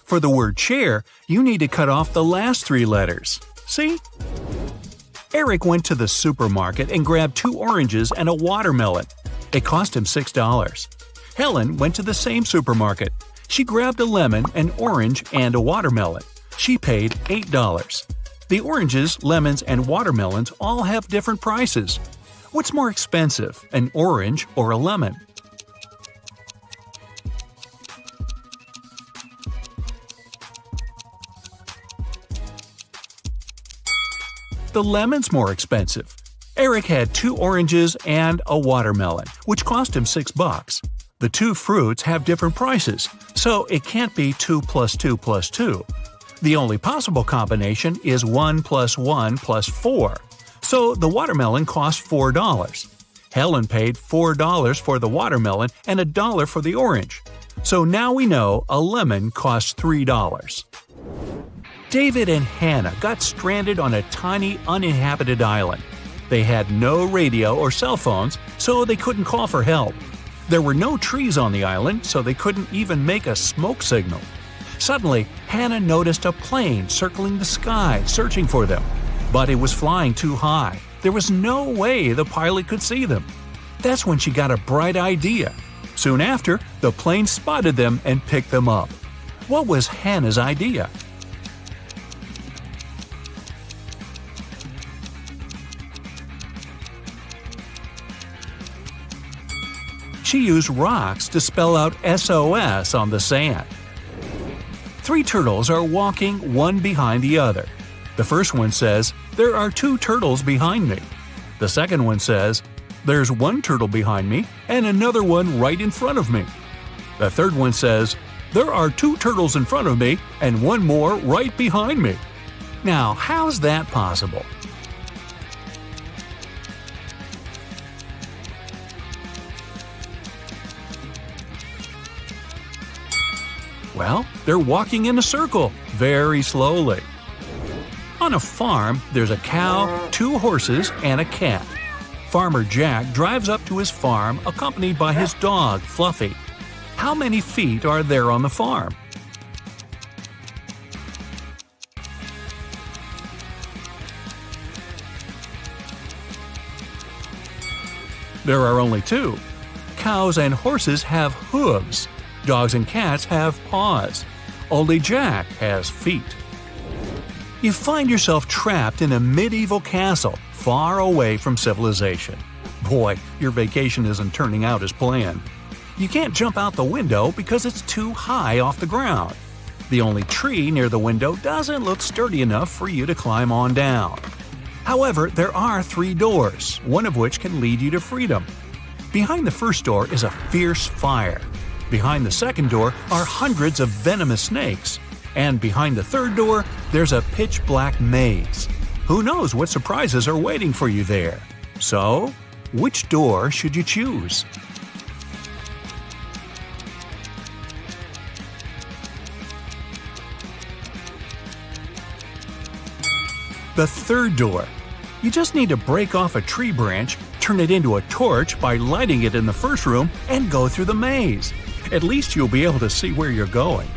For the word chair, you need to cut off the last 3 letters. See? Eric went to the supermarket and grabbed 2 oranges and a watermelon. It cost him $6. Helen went to the same supermarket. She grabbed a lemon, an orange, and a watermelon. She paid $8. The oranges, lemons, and watermelons all have different prices. What's more expensive, an orange or a lemon? The lemon's more expensive. Eric had 2 oranges and a watermelon, which cost him $6. The 2 fruits have different prices, so it can't be 2 plus 2 plus 2. The only possible combination is 1 plus 1 plus 4. So the watermelon cost $4. Helen paid $4 for the watermelon and $1 for the orange. So now we know a lemon costs $3. David and Hannah got stranded on a tiny, uninhabited island. They had no radio or cell phones, so they couldn't call for help. There were no trees on the island, so they couldn't even make a smoke signal. Suddenly, Hannah noticed a plane circling the sky, searching for them. But it was flying too high. There was no way the pilot could see them. That's when she got a bright idea. Soon after, the plane spotted them and picked them up. What was Hannah's idea? She used rocks to spell out SOS on the sand. 3 turtles are walking one behind the other. The first one says, "There are 2 turtles behind me." The second one says, "There's 1 turtle behind me and another one right in front of me." The third one says, "There are 2 turtles in front of me and 1 more right behind me." Now, how's that possible? Well, they're walking in a circle, very slowly. On a farm, there's a cow, 2 horses, and a cat. Farmer Jack drives up to his farm accompanied by his dog, Fluffy. How many feet are there on the farm? There are only 2. Cows and horses have hooves. Dogs and cats have paws. Only Jack has feet. You find yourself trapped in a medieval castle, far away from civilization. Boy, your vacation isn't turning out as planned. You can't jump out the window because it's too high off the ground. The only tree near the window doesn't look sturdy enough for you to climb on down. However, there are 3 doors, one of which can lead you to freedom. Behind the first door is a fierce fire. Behind the second door are hundreds of venomous snakes. And behind the third door, there's a pitch-black maze. Who knows what surprises are waiting for you there? So, which door should you choose? The third door. You just need to break off a tree branch, turn it into a torch by lighting it in the first room, and go through the maze. At least you'll be able to see where you're going.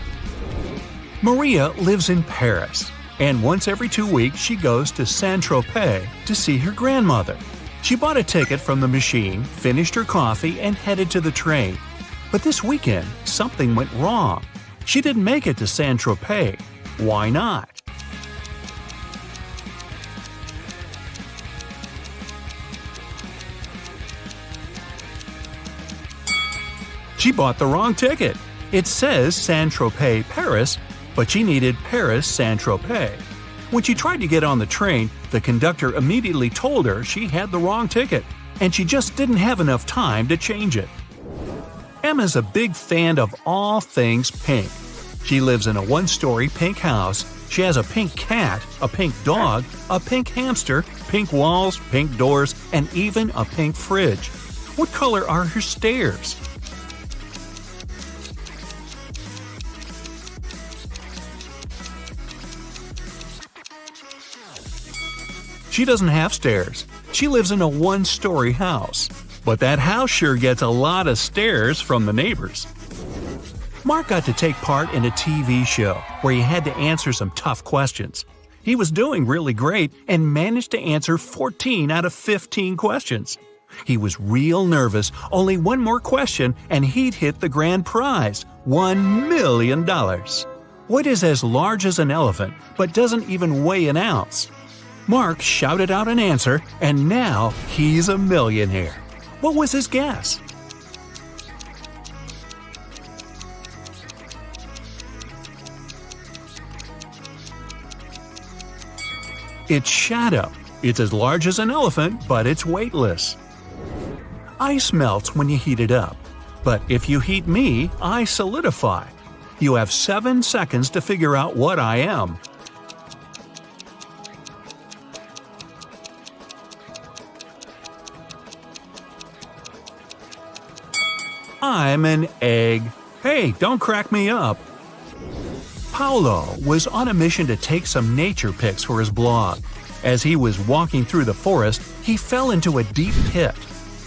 Maria lives in Paris, and once every 2 weeks she goes to Saint-Tropez to see her grandmother. She bought a ticket from the machine, finished her coffee, and headed to the train. But this weekend, something went wrong. She didn't make it to Saint-Tropez. Why not? She bought the wrong ticket. It says Saint-Tropez, Paris, but she needed Paris, Saint-Tropez. When she tried to get on the train, the conductor immediately told her she had the wrong ticket, and she just didn't have enough time to change it. Emma's a big fan of all things pink. She lives in a 1-story pink house. She has a pink cat, a pink dog, a pink hamster, pink walls, pink doors, and even a pink fridge. What color are her stairs? She doesn't have stairs. She lives in a 1-story house. But that house sure gets a lot of stares from the neighbors. Mark got to take part in a TV show where he had to answer some tough questions. He was doing really great and managed to answer 14 out of 15 questions. He was real nervous. Only one more question and he'd hit the grand prize, $1 million. What is as large as an elephant but doesn't even weigh an ounce? Mark shouted out an answer, and now he's a millionaire. What was his guess? It's shadow. It's as large as an elephant, but it's weightless. Ice melts when you heat it up. But if you heat me, I solidify. You have 7 seconds to figure out what I am. I'm an egg. Hey, don't crack me up. Paolo was on a mission to take some nature pics for his blog. As he was walking through the forest, he fell into a deep pit.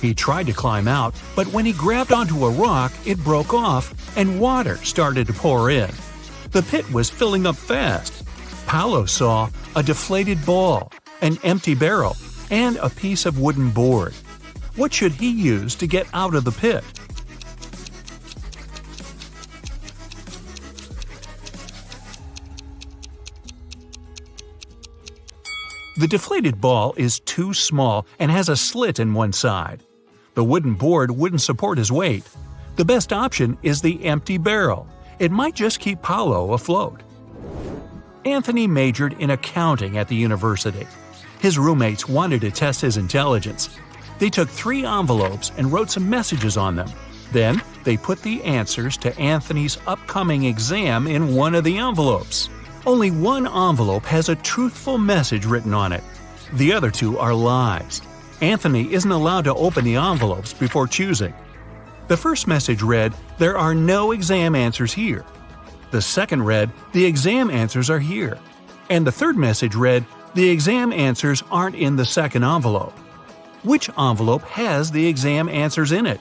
He tried to climb out, but when he grabbed onto a rock, it broke off and water started to pour in. The pit was filling up fast. Paolo saw a deflated ball, an empty barrel, and a piece of wooden board. What should he use to get out of the pit? The deflated ball is too small and has a slit in one side. The wooden board wouldn't support his weight. The best option is the empty barrel. It might just keep Paolo afloat. Anthony majored in accounting at the university. His roommates wanted to test his intelligence. They took 3 envelopes and wrote some messages on them. Then, they put the answers to Anthony's upcoming exam in one of the envelopes. Only one envelope has a truthful message written on it. The other 2 are lies. Anthony isn't allowed to open the envelopes before choosing. The first message read, "There are no exam answers here." The second read, "The exam answers are here." And the third message read, "The exam answers aren't in the second envelope." Which envelope has the exam answers in it?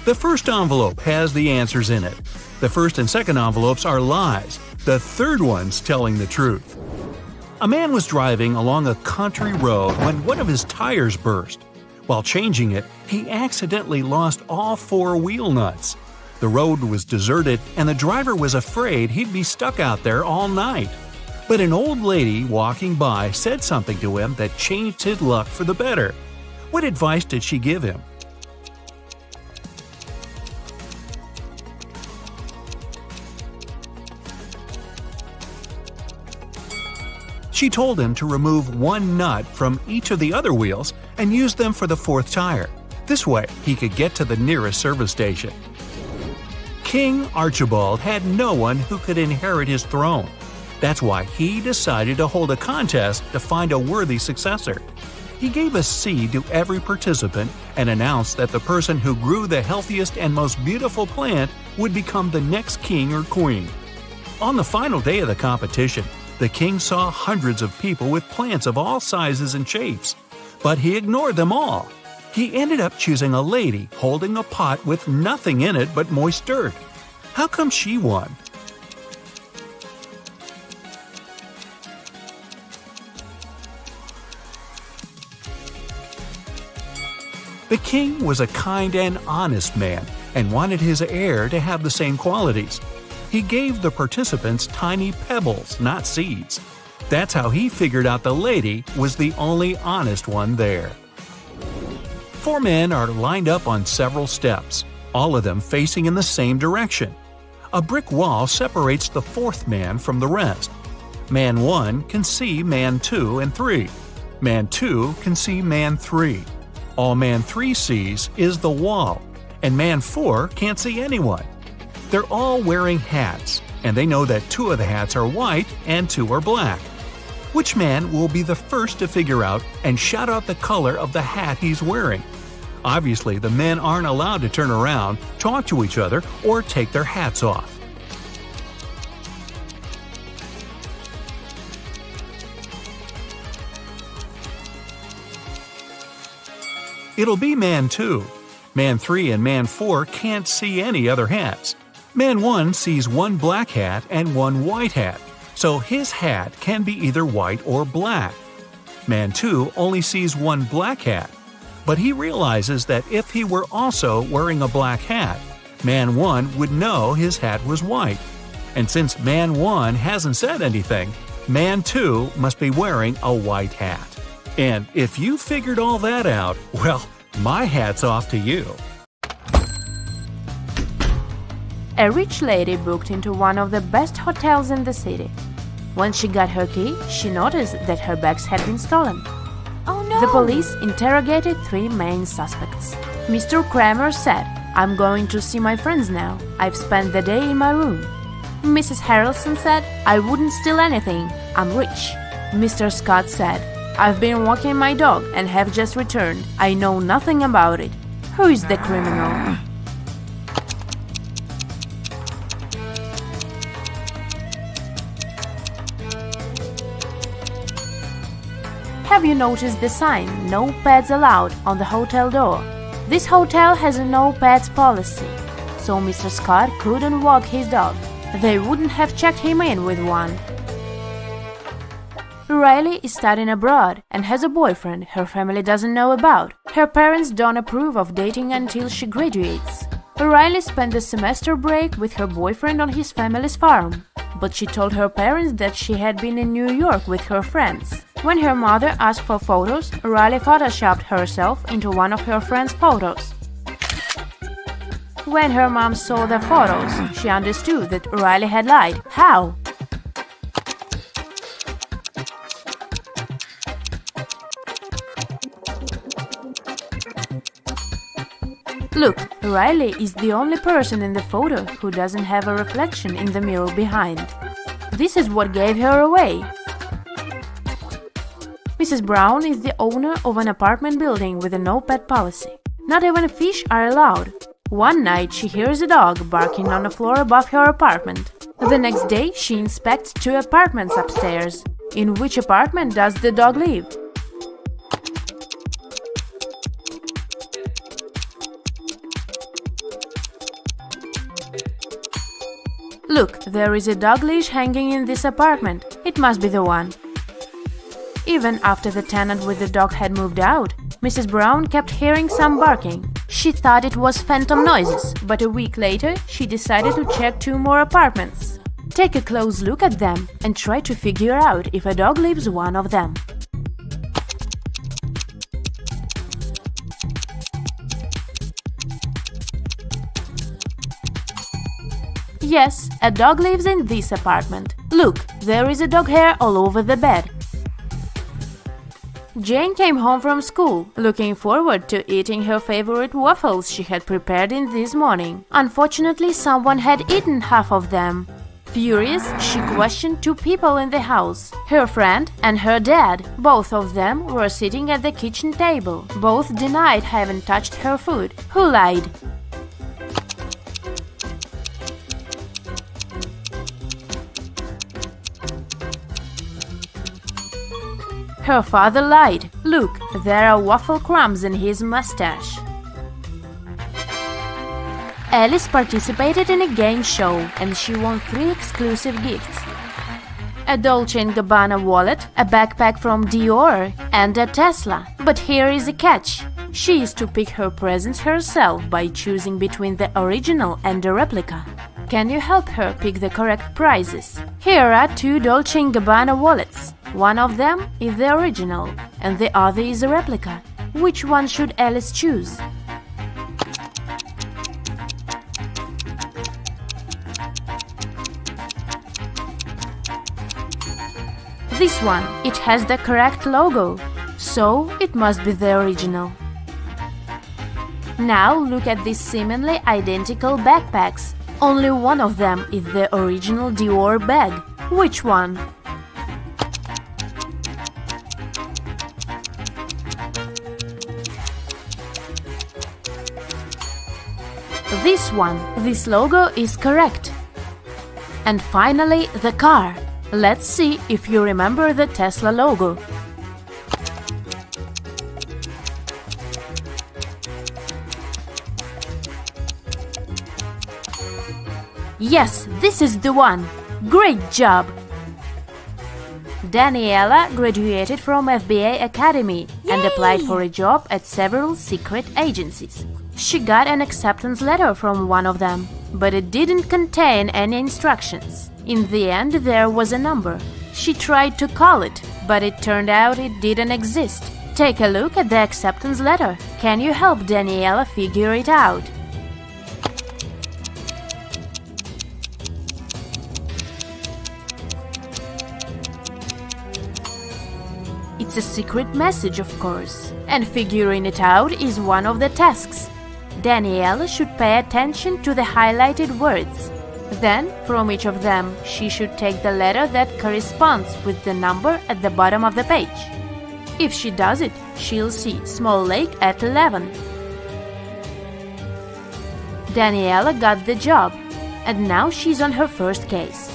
The first envelope has the answers in it. The first and second envelopes are lies. The third one's telling the truth. A man was driving along a country road when one of his tires burst. While changing it, he accidentally lost all 4 wheel nuts. The road was deserted and the driver was afraid he'd be stuck out there all night. But an old lady walking by said something to him that changed his luck for the better. What advice did she give him? She told him to remove 1 nut from each of the other wheels and use them for the 4th tire. This way, he could get to the nearest service station. King Archibald had no one who could inherit his throne. That's why he decided to hold a contest to find a worthy successor. He gave a seed to every participant and announced that the person who grew the healthiest and most beautiful plant would become the next king or queen. On the final day of the competition, the king saw hundreds of people with plants of all sizes and shapes, but he ignored them all. He ended up choosing a lady holding a pot with nothing in it but moist dirt. How come she won? The king was a kind and honest man and wanted his heir to have the same qualities. He gave the participants tiny pebbles, not seeds. That's how he figured out the lady was the only honest one there. 4 men are lined up on several steps, all of them facing in the same direction. A brick wall separates the 4th man from the rest. Man 1 can see man 2 and 3. Man 2 can see man 3. All man 3 sees is the wall, and man 4 can't see anyone. They're all wearing hats, and they know that 2 of the hats are white and 2 are black. Which man will be the first to figure out and shout out the color of the hat he's wearing? Obviously, the men aren't allowed to turn around, talk to each other, or take their hats off. It'll be man 2. Man 3 and man 4 can't see any other hats. Man 1 sees 1 black hat and 1 white hat, so his hat can be either white or black. Man 2 only sees 1 black hat, but he realizes that if he were also wearing a black hat, Man 1 would know his hat was white. And since Man 1 hasn't said anything, Man 2 must be wearing a white hat. And if you figured all that out, well, my hat's off to you. A rich lady booked into one of the best hotels in the city. When she got her key, she noticed that her bags had been stolen. Oh no! The police interrogated 3 main suspects. Mr. Kramer said, "I'm going to see my friends now. I've spent the day in my room." Mrs. Harrelson said, "I wouldn't steal anything. I'm rich." Mr. Scott said, I've been walking my dog and have just returned. I know nothing about it. Who is the criminal? Have you noticed the sign, "No pets allowed," on the hotel door? This hotel has a no pets policy, so Mr. Scott couldn't walk his dog. They wouldn't have checked him in with one. Riley is studying abroad and has a boyfriend her family doesn't know about. Her parents don't approve of dating until she graduates. Riley spent the semester break with her boyfriend on his family's farm, but she told her parents that she had been in New York with her friends. When her mother asked for photos, Riley photoshopped herself into one of her friends' photos. When her mom saw the photos, she understood that Riley had lied. How? Look, Riley is the only person in the photo who doesn't have a reflection in the mirror behind. This is what gave her away. Mrs. Brown is the owner of an apartment building with a no-pet policy. Not even fish are allowed. One night she hears a dog barking on the floor above her apartment. The next day she inspects 2 apartments upstairs. In which apartment does the dog live? Look, there is a dog leash hanging in this apartment. It must be the one. Even after the tenant with the dog had moved out, Mrs. Brown kept hearing some barking. She thought it was phantom noises, but a week later she decided to check 2 more apartments. Take a close look at them and try to figure out if a dog lives one of them. Yes, a dog lives in this apartment. Look, there is a dog hair all over the bed. Jane came home from school, looking forward to eating her favorite waffles she had prepared in this morning. Unfortunately, someone had eaten half of them. Furious, she questioned 2 people in the house, her friend and her dad. Both of them were sitting at the kitchen table. Both denied having touched her food. Who lied? Her father lied. Look, there are waffle crumbs in his mustache. Alice participated in a game show and she won 3 exclusive gifts. A Dolce & Gabbana wallet, a backpack from Dior, and a Tesla. But here is a catch. She is to pick her presents herself by choosing between the original and the replica. Can you help her pick the correct prizes? Here are 2 Dolce & Gabbana wallets. One of them is the original and the other is a replica. Which one should Alice choose? This one, it has the correct logo, so it must be the original. Now look at these seemingly identical backpacks. Only one of them is the original Dior bag. Which one? This one. This logo is correct. And finally, the car. Let's see if you remember the Tesla logo. Yes, this is the one. Great job! Daniela graduated from FBA Academy and applied for a job at several secret agencies. She got an acceptance letter from one of them, but it didn't contain any instructions. In the end, there was a number. She tried to call it, but it turned out it didn't exist. Take a look at the acceptance letter. Can you help Daniela figure it out? It's a secret message, of course, and figuring it out is one of the tasks. Daniela should pay attention to the highlighted words. Then, from each of them, she should take the letter that corresponds with the number at the bottom of the page. If she does it, she'll see small lake at 11. Daniela got the job, and now she's on her first case.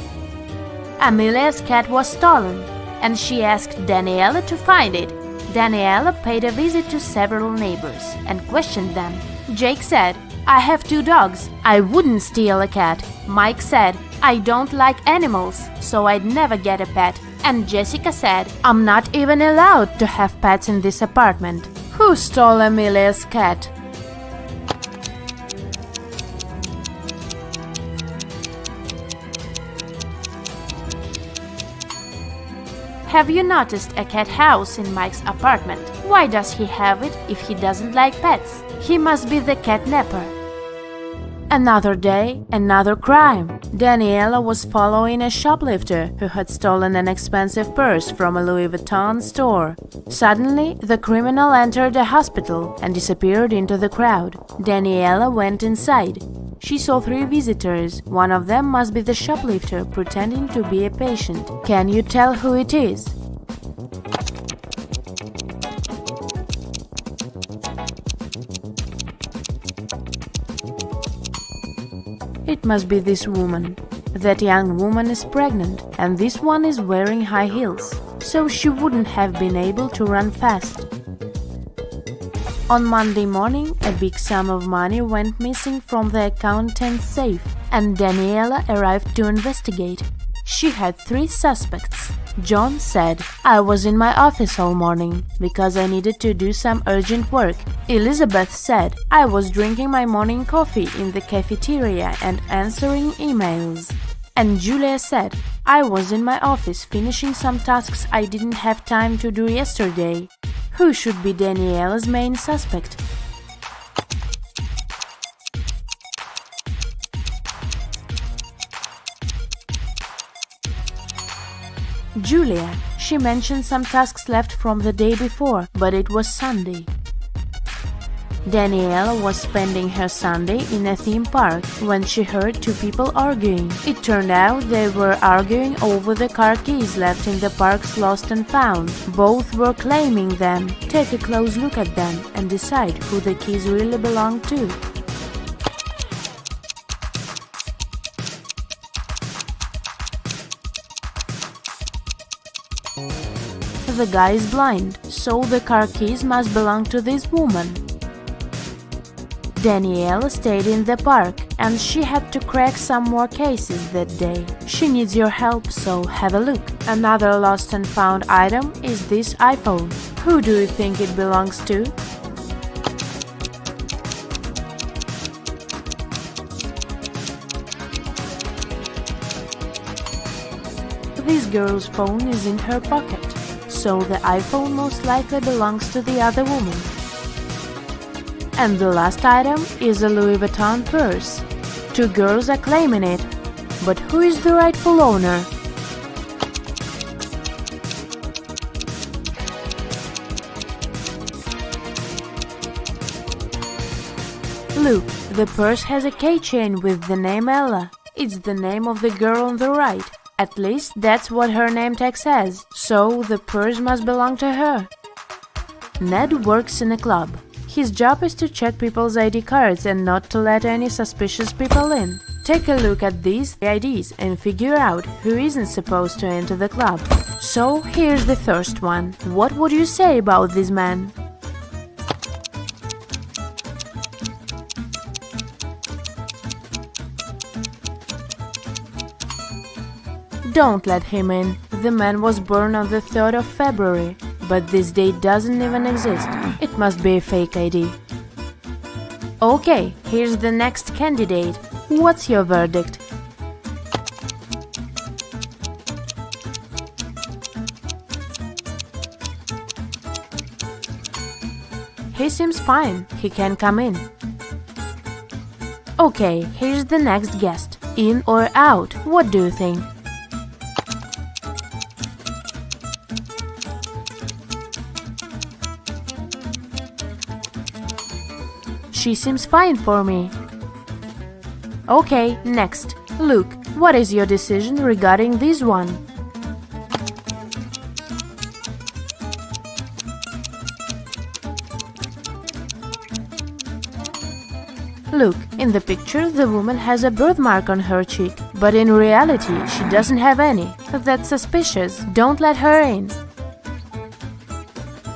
Amelia's cat was stolen, and she asked Daniela to find it. Daniela paid a visit to several neighbors and questioned them. Jake said, "I have 2 dogs. I wouldn't steal a cat." Mike said, "I don't like animals, so I'd never get a pet." And Jessica said, "I'm not even allowed to have pets in this apartment." Who stole Amelia's cat? Have you noticed a cat house in Mike's apartment? Why does he have it if he doesn't like pets? He must be the catnapper. Another day, another crime. Daniela was following a shoplifter who had stolen an expensive purse from a Louis Vuitton store. Suddenly, the criminal entered a hospital and disappeared into the crowd. Daniela went inside. She saw 3 visitors. One of them must be the shoplifter pretending to be a patient. Can you tell who it is? It must be this woman. That young woman is pregnant, and this one is wearing high heels, so she wouldn't have been able to run fast. On Monday morning, a big sum of money went missing from the accountant's safe, and Daniela arrived to investigate. She had 3 suspects. John said, "I was in my office all morning because I needed to do some urgent work." Elizabeth said, "I was drinking my morning coffee in the cafeteria and answering emails." And Julia said, "I was in my office finishing some tasks I didn't have time to do yesterday." Who should be Daniela's main suspect? Julia. She mentioned some tasks left from the day before, but it was Sunday. Daniela was spending her Sunday in a theme park when she heard 2 people arguing. It turned out they were arguing over the car keys left in the park's lost and found. Both were claiming them. Take a close look at them and decide who the keys really belong to. The guy is blind, so the car keys must belong to this woman. Daniela stayed in the park, and she had to crack some more cases that day. She needs your help, so have a look. Another lost and found item is this iPhone. Who do you think it belongs to? This girl's phone is in her pocket, so the iPhone most likely belongs to the other woman. And the last item is a Louis Vuitton purse. 2 girls are claiming it, but who is the rightful owner? Look, the purse has a keychain with the name Ella. It's the name of the girl on the right. At least that's what her name tag says, so the purse must belong to her. Ned works in a club. His job is to check people's ID cards and not to let any suspicious people in. Take a look at these IDs and figure out who isn't supposed to enter the club. So here's the first one. What would you say about this man? Don't let him in. The man was born on the 3rd of February, but this date doesn't even exist. It must be a fake ID. Okay, here's the next candidate. What's your verdict? He seems fine. He can come in. Okay, here's the next guest. In or out? What do you think? She seems fine for me. Okay, next. Luke, what is your decision regarding this one? Look, in the picture the woman has a birthmark on her cheek, but in reality she doesn't have any. That's suspicious. Don't let her in.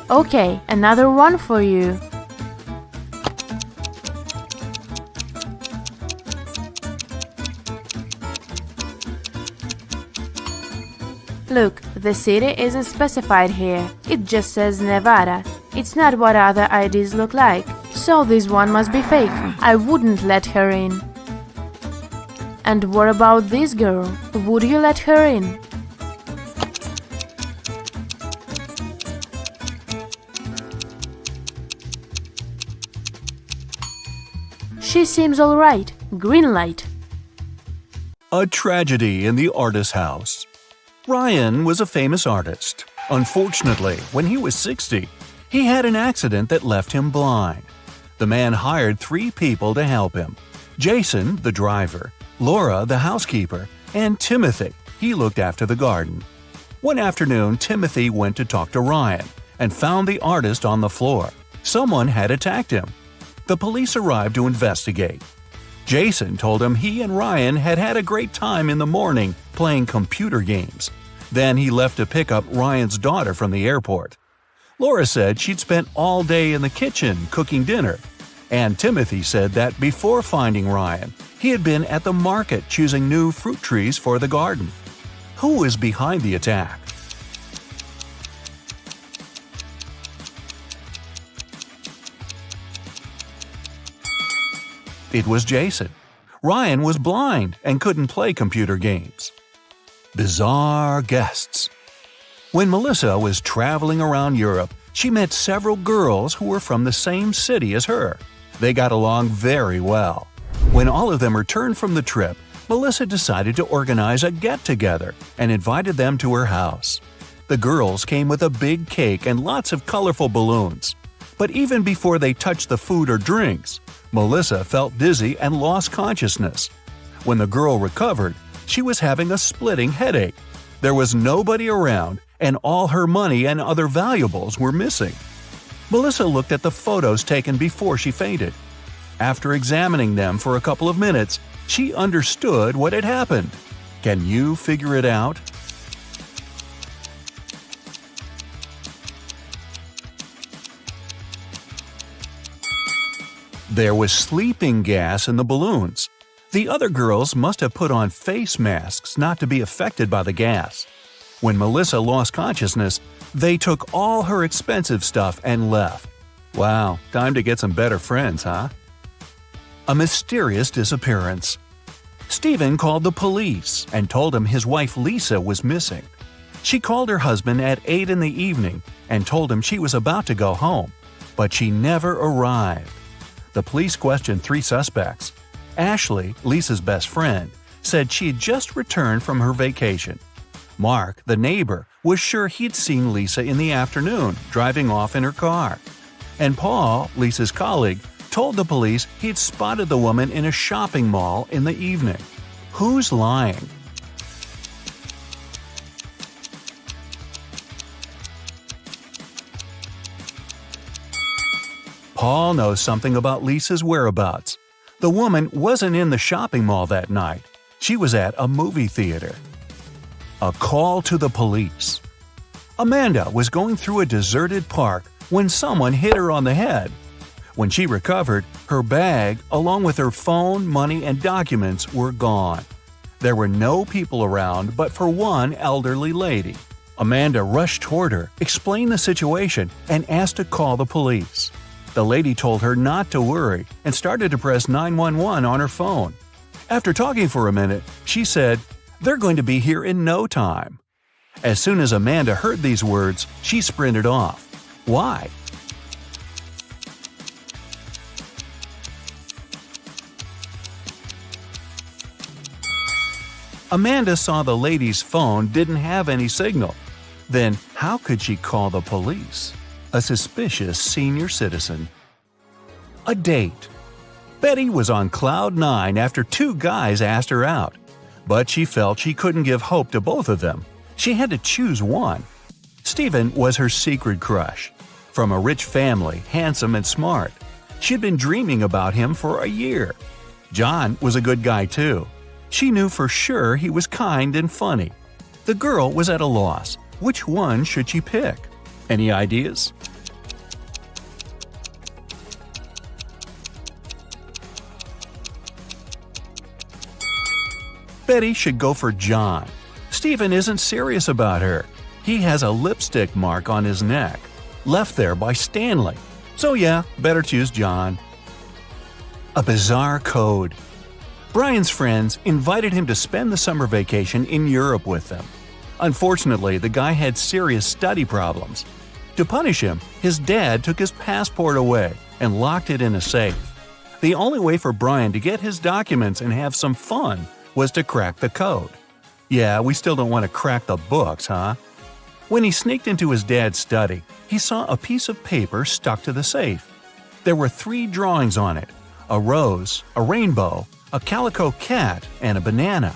Okay, another one for you. Look, the city isn't specified here. It just says Nevada. It's not what other IDs look like. So this one must be fake. I wouldn't let her in. And what about this girl? Would you let her in? She seems alright. Green light. A tragedy in the artist's house. Ryan was a famous artist. Unfortunately, when he was 60, he had an accident that left him blind. The man hired 3 people to help him: Jason, the driver, Laura, the housekeeper, and Timothy. He looked after the garden. One afternoon, Timothy went to talk to Ryan and found the artist on the floor. Someone had attacked him. The police arrived to investigate. Jason told him he and Ryan had had a great time in the morning playing computer games. Then he left to pick up Ryan's daughter from the airport. Laura said she'd spent all day in the kitchen cooking dinner. And Timothy said that before finding Ryan, he had been at the market choosing new fruit trees for the garden. Who is behind the attack? It was Jason. Ryan was blind and couldn't play computer games. Bizarre guests. When Melissa was traveling around Europe, she met several girls who were from the same city as her. They got along very well. When all of them returned from the trip, Melissa decided to organize a get-together and invited them to her house. The girls came with a big cake and lots of colorful balloons. But even before they touched the food or drinks, Melissa felt dizzy and lost consciousness. When the girl recovered, she was having a splitting headache. There was nobody around, and all her money and other valuables were missing. Melissa looked at the photos taken before she fainted. After examining them for a couple of minutes, she understood what had happened. Can you figure it out? There was sleeping gas in the balloons. The other girls must have put on face masks not to be affected by the gas. When Melissa lost consciousness, they took all her expensive stuff and left. Wow, time to get some better friends, huh? A mysterious disappearance. Stephen called the police and told him his wife Lisa was missing. She called her husband at 8 in the evening and told him she was about to go home, but she never arrived. The police questioned 3 suspects. Ashley, Lisa's best friend, said she had just returned from her vacation. Mark, the neighbor, was sure he'd seen Lisa in the afternoon, driving off in her car. And Paul, Lisa's colleague, told the police he'd spotted the woman in a shopping mall in the evening. Who's lying? Paul knows something about Lisa's whereabouts. The woman wasn't in the shopping mall that night. She was at a movie theater. A call to the police. Amanda was going through a deserted park when someone hit her on the head. When she recovered, her bag, along with her phone, money, and documents, were gone. There were no people around but for one elderly lady. Amanda rushed toward her, explained the situation, and asked to call the police. The lady told her not to worry and started to press 911 on her phone. After talking for a minute, she said, "They're going to be here in no time." As soon as Amanda heard these words, she sprinted off. Why? Amanda saw the lady's phone didn't have any signal. Then how could she call the police? A suspicious senior citizen. A date. Betty was on cloud 9 after 2 guys asked her out. But she felt she couldn't give hope to both of them. She had to choose one. Stephen was her secret crush. From a rich family, handsome and smart. She'd been dreaming about him for a year. John was a good guy too. She knew for sure he was kind and funny. The girl was at a loss. Which one should she pick? Any ideas? Betty should go for John. Stephen isn't serious about her. He has a lipstick mark on his neck, left there by Stanley. So yeah, better choose John. A bizarre code. Brian's friends invited him to spend the summer vacation in Europe with them. Unfortunately, the guy had serious study problems. To punish him, his dad took his passport away and locked it in a safe. The only way for Brian to get his documents and have some fun was to crack the code. Yeah, we still don't want to crack the books, huh? When he sneaked into his dad's study, he saw a piece of paper stuck to the safe. There were 3 drawings on it: a rose, a rainbow, a calico cat, and a banana.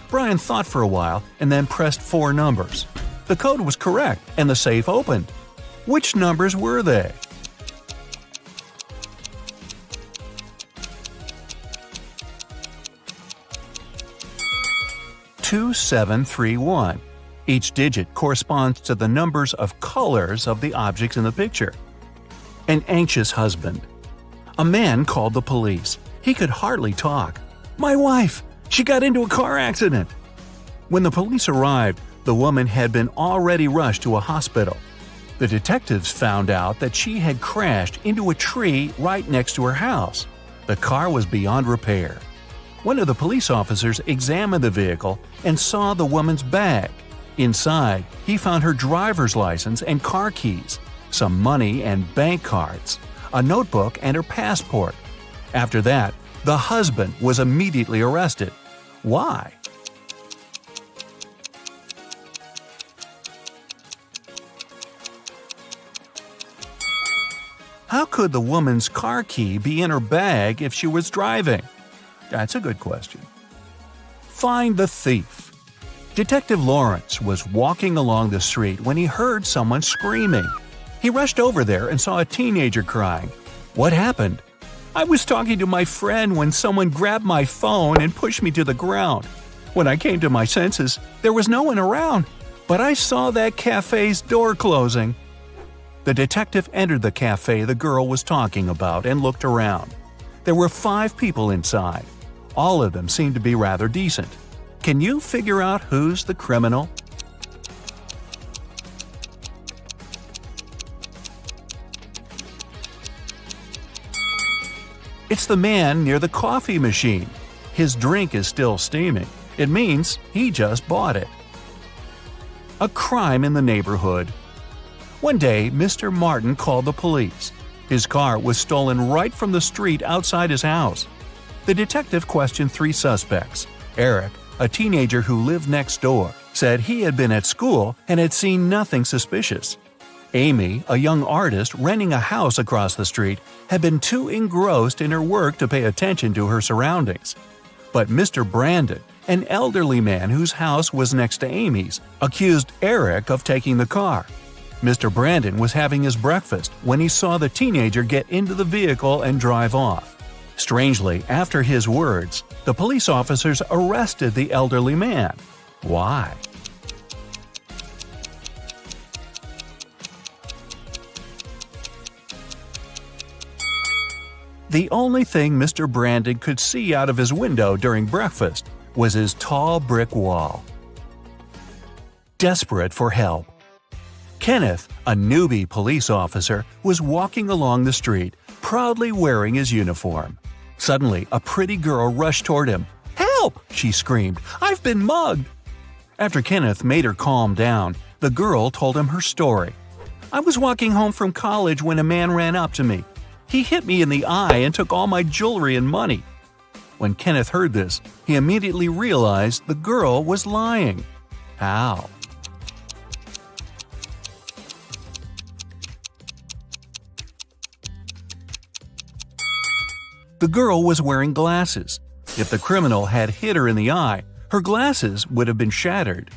Brian thought for a while and then pressed 4 numbers. The code was correct and the safe opened. Which numbers were they? (2731). Each digit corresponds to the numbers of colors of the objects in the picture. An anxious husband. A man called the police. He could hardly talk. "My wife! She got into a car accident!" When the police arrived, the woman had been already rushed to a hospital. The detectives found out that she had crashed into a tree right next to her house. The car was beyond repair. One of the police officers examined the vehicle and saw the woman's bag. Inside, he found her driver's license and car keys, some money and bank cards, a notebook and her passport. After that, the husband was immediately arrested. Why? How could the woman's car key be in her bag if she was driving? That's a good question. Find the thief. Detective Lawrence was walking along the street when he heard someone screaming. He rushed over there and saw a teenager crying. What happened? "I was talking to my friend when someone grabbed my phone and pushed me to the ground. When I came to my senses, there was no one around, but I saw that cafe's door closing." The detective entered the cafe the girl was talking about and looked around. There were 5 people inside. All of them seemed to be rather decent. Can you figure out who's the criminal? It's the man near the coffee machine. His drink is still steaming. It means he just bought it. A crime in the neighborhood. One day, Mr. Martin called the police. His car was stolen right from the street outside his house. The detective questioned 3 suspects. Eric, a teenager who lived next door, said he had been at school and had seen nothing suspicious. Amy, a young artist renting a house across the street, had been too engrossed in her work to pay attention to her surroundings. But Mr. Brandon, an elderly man whose house was next to Amy's, accused Eric of taking the car. Mr. Brandon was having his breakfast when he saw the teenager get into the vehicle and drive off. Strangely, after his words, the police officers arrested the elderly man. Why? The only thing Mr. Brandon could see out of his window during breakfast was his tall brick wall. Desperate for help. Kenneth, a newbie police officer, was walking along the street, proudly wearing his uniform. Suddenly, a pretty girl rushed toward him. "Help!" she screamed. "I've been mugged!" After Kenneth made her calm down, the girl told him her story. "I was walking home from college when a man ran up to me. He hit me in the eye and took all my jewelry and money." When Kenneth heard this, he immediately realized the girl was lying. How? The girl was wearing glasses. If the criminal had hit her in the eye, her glasses would have been shattered.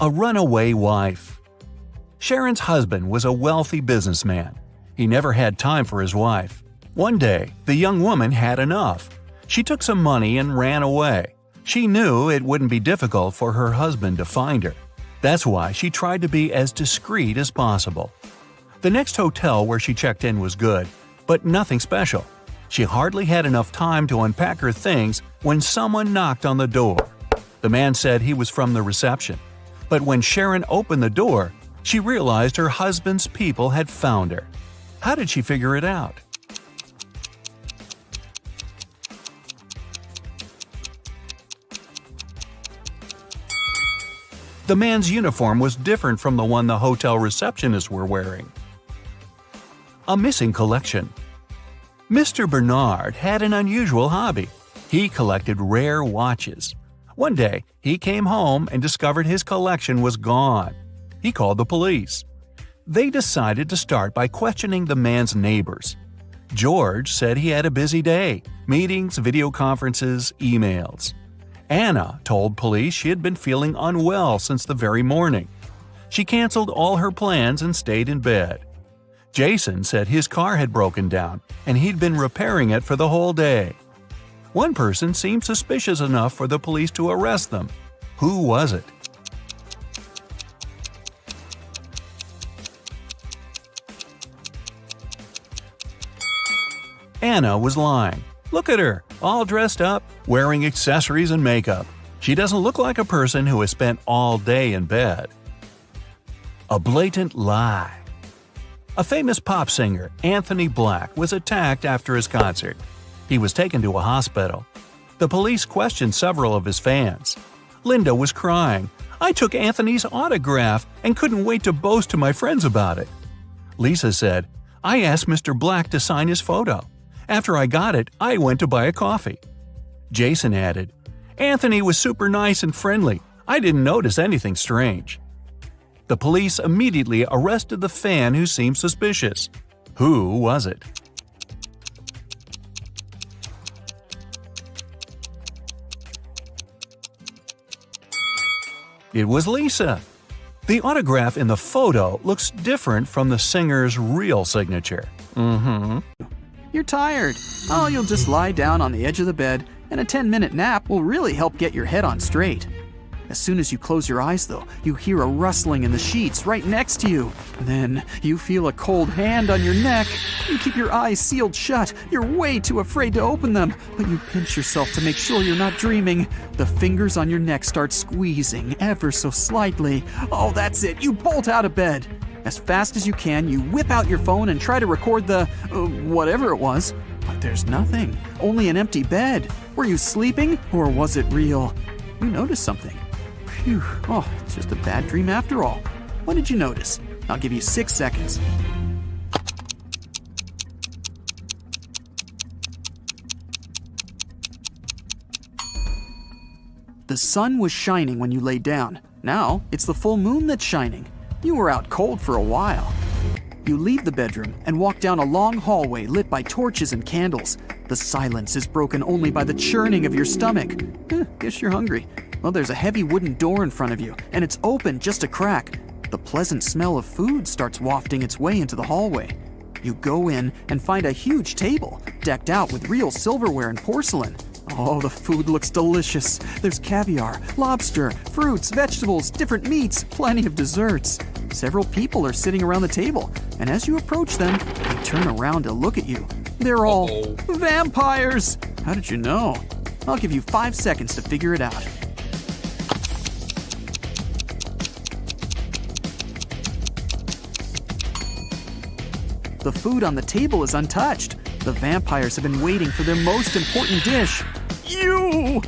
A runaway wife. Sharon's husband was a wealthy businessman. He never had time for his wife. One day, the young woman had enough. She took some money and ran away. She knew it wouldn't be difficult for her husband to find her. That's why she tried to be as discreet as possible. The next hotel where she checked in was good, but nothing special. She hardly had enough time to unpack her things when someone knocked on the door. The man said he was from the reception. But when Sharon opened the door, she realized her husband's people had found her. How did she figure it out? The man's uniform was different from the one the hotel receptionists were wearing. A missing collection. Mr. Bernard had an unusual hobby. He collected rare watches. One day, he came home and discovered his collection was gone. He called the police. They decided to start by questioning the man's neighbors. George said he had a busy day – meetings, video conferences, emails. Anna told police she had been feeling unwell since the very morning. She canceled all her plans and stayed in bed. Jason said his car had broken down and he'd been repairing it for the whole day. One person seemed suspicious enough for the police to arrest them. Who was it? Anna was lying. Look at her, all dressed up, wearing accessories and makeup. She doesn't look like a person who has spent all day in bed. A blatant lie. A famous pop singer, Anthony Black, was attacked after his concert. He was taken to a hospital. The police questioned several of his fans. Linda was crying. "I took Anthony's autograph and couldn't wait to boast to my friends about it." Lisa said, "I asked Mr. Black to sign his photo. After I got it, I went to buy a coffee." Jason added, "Anthony was super nice and friendly. I didn't notice anything strange." The police immediately arrested the fan who seemed suspicious. Who was it? It was Lisa. The autograph in the photo looks different from the singer's real signature. You're tired. Oh, you'll just lie down on the edge of the bed, and a 10-minute nap will really help get your head on straight. As soon as you close your eyes, though, you hear a rustling in the sheets right next to you. Then you feel a cold hand on your neck. You keep your eyes sealed shut. You're way too afraid to open them, but you pinch yourself to make sure you're not dreaming. The fingers on your neck start squeezing ever so slightly. Oh, that's it. You bolt out of bed. As fast as you can, you whip out your phone and try to record the whatever it was. But there's nothing. Only an empty bed. Were you sleeping, or was it real? You noticed something. Phew. Oh, it's just a bad dream after all. What did you notice? I'll give you 6 seconds. The sun was shining when you lay down. Now, it's the full moon that's shining. You were out cold for a while. You leave the bedroom and walk down a long hallway lit by torches and candles. The silence is broken only by the churning of your stomach. Guess you're hungry. Well, there's a heavy wooden door in front of you, and it's open just a crack. The pleasant smell of food starts wafting its way into the hallway. You go in and find a huge table, decked out with real silverware and porcelain. Oh, the food looks delicious. There's caviar, lobster, fruits, vegetables, different meats, plenty of desserts. Several people are sitting around the table, and as you approach them, they turn around to look at you. They're all vampires! How did you know? I'll give you 5 seconds to figure it out. The food on the table is untouched. The vampires have been waiting for their most important dish. You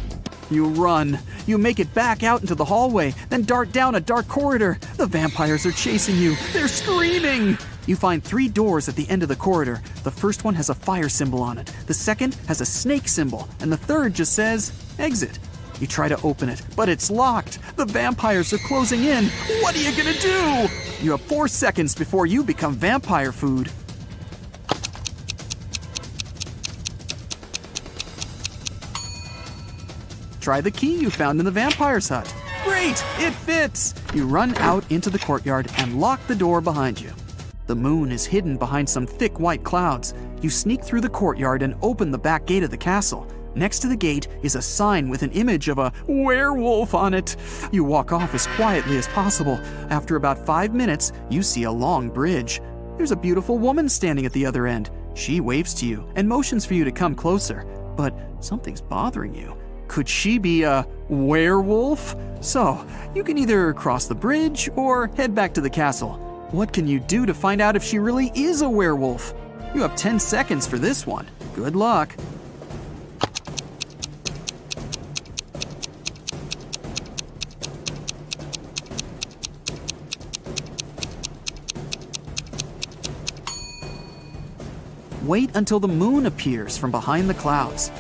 run. You make it back out into the hallway, then dart down a dark corridor. The vampires are chasing you. They're screaming. You find 3 doors at the end of the corridor. The first one has a fire symbol on it. The second has a snake symbol. And the third just says, exit. You try to open it, but it's locked. The vampires are closing in. What are you gonna do? You have 4 seconds before you become vampire food. Try the key you found in the vampire's hut. Great! It fits! You run out into the courtyard and lock the door behind you. The moon is hidden behind some thick white clouds. You sneak through the courtyard and open the back gate of the castle. Next to the gate is a sign with an image of a werewolf on it. You walk off as quietly as possible. After about 5 minutes, you see a long bridge. There's a beautiful woman standing at the other end. She waves to you and motions for you to come closer. But something's bothering you. Could she be a werewolf? So, you can either cross the bridge or head back to the castle. What can you do to find out if she really is a werewolf? You have 10 seconds for this one. Good luck. Wait until the moon appears from behind the clouds.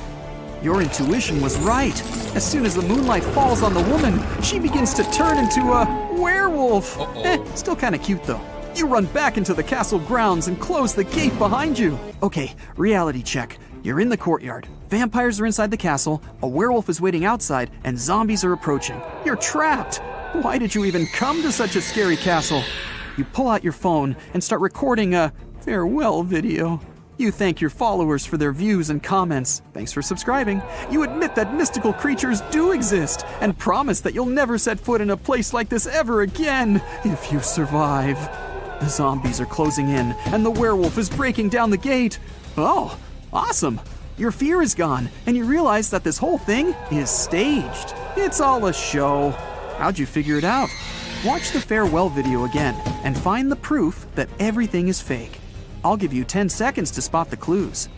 Your intuition was right. As soon as the moonlight falls on the woman, she begins to turn into a werewolf. Still kind of cute though. You run back into the castle grounds and close the gate behind you. Okay, reality check. You're in the courtyard. Vampires are inside the castle, a werewolf is waiting outside, and zombies are approaching. You're trapped. Why did you even come to such a scary castle? You pull out your phone and start recording a farewell video. You thank your followers for their views and comments. Thanks for subscribing. You admit that mystical creatures do exist and promise that you'll never set foot in a place like this ever again if you survive. The zombies are closing in and the werewolf is breaking down the gate. Oh, awesome. Your fear is gone and you realize that this whole thing is staged. It's all a show. How'd you figure it out? Watch the farewell video again and find the proof that everything is fake. I'll give you 10 seconds to spot the clues.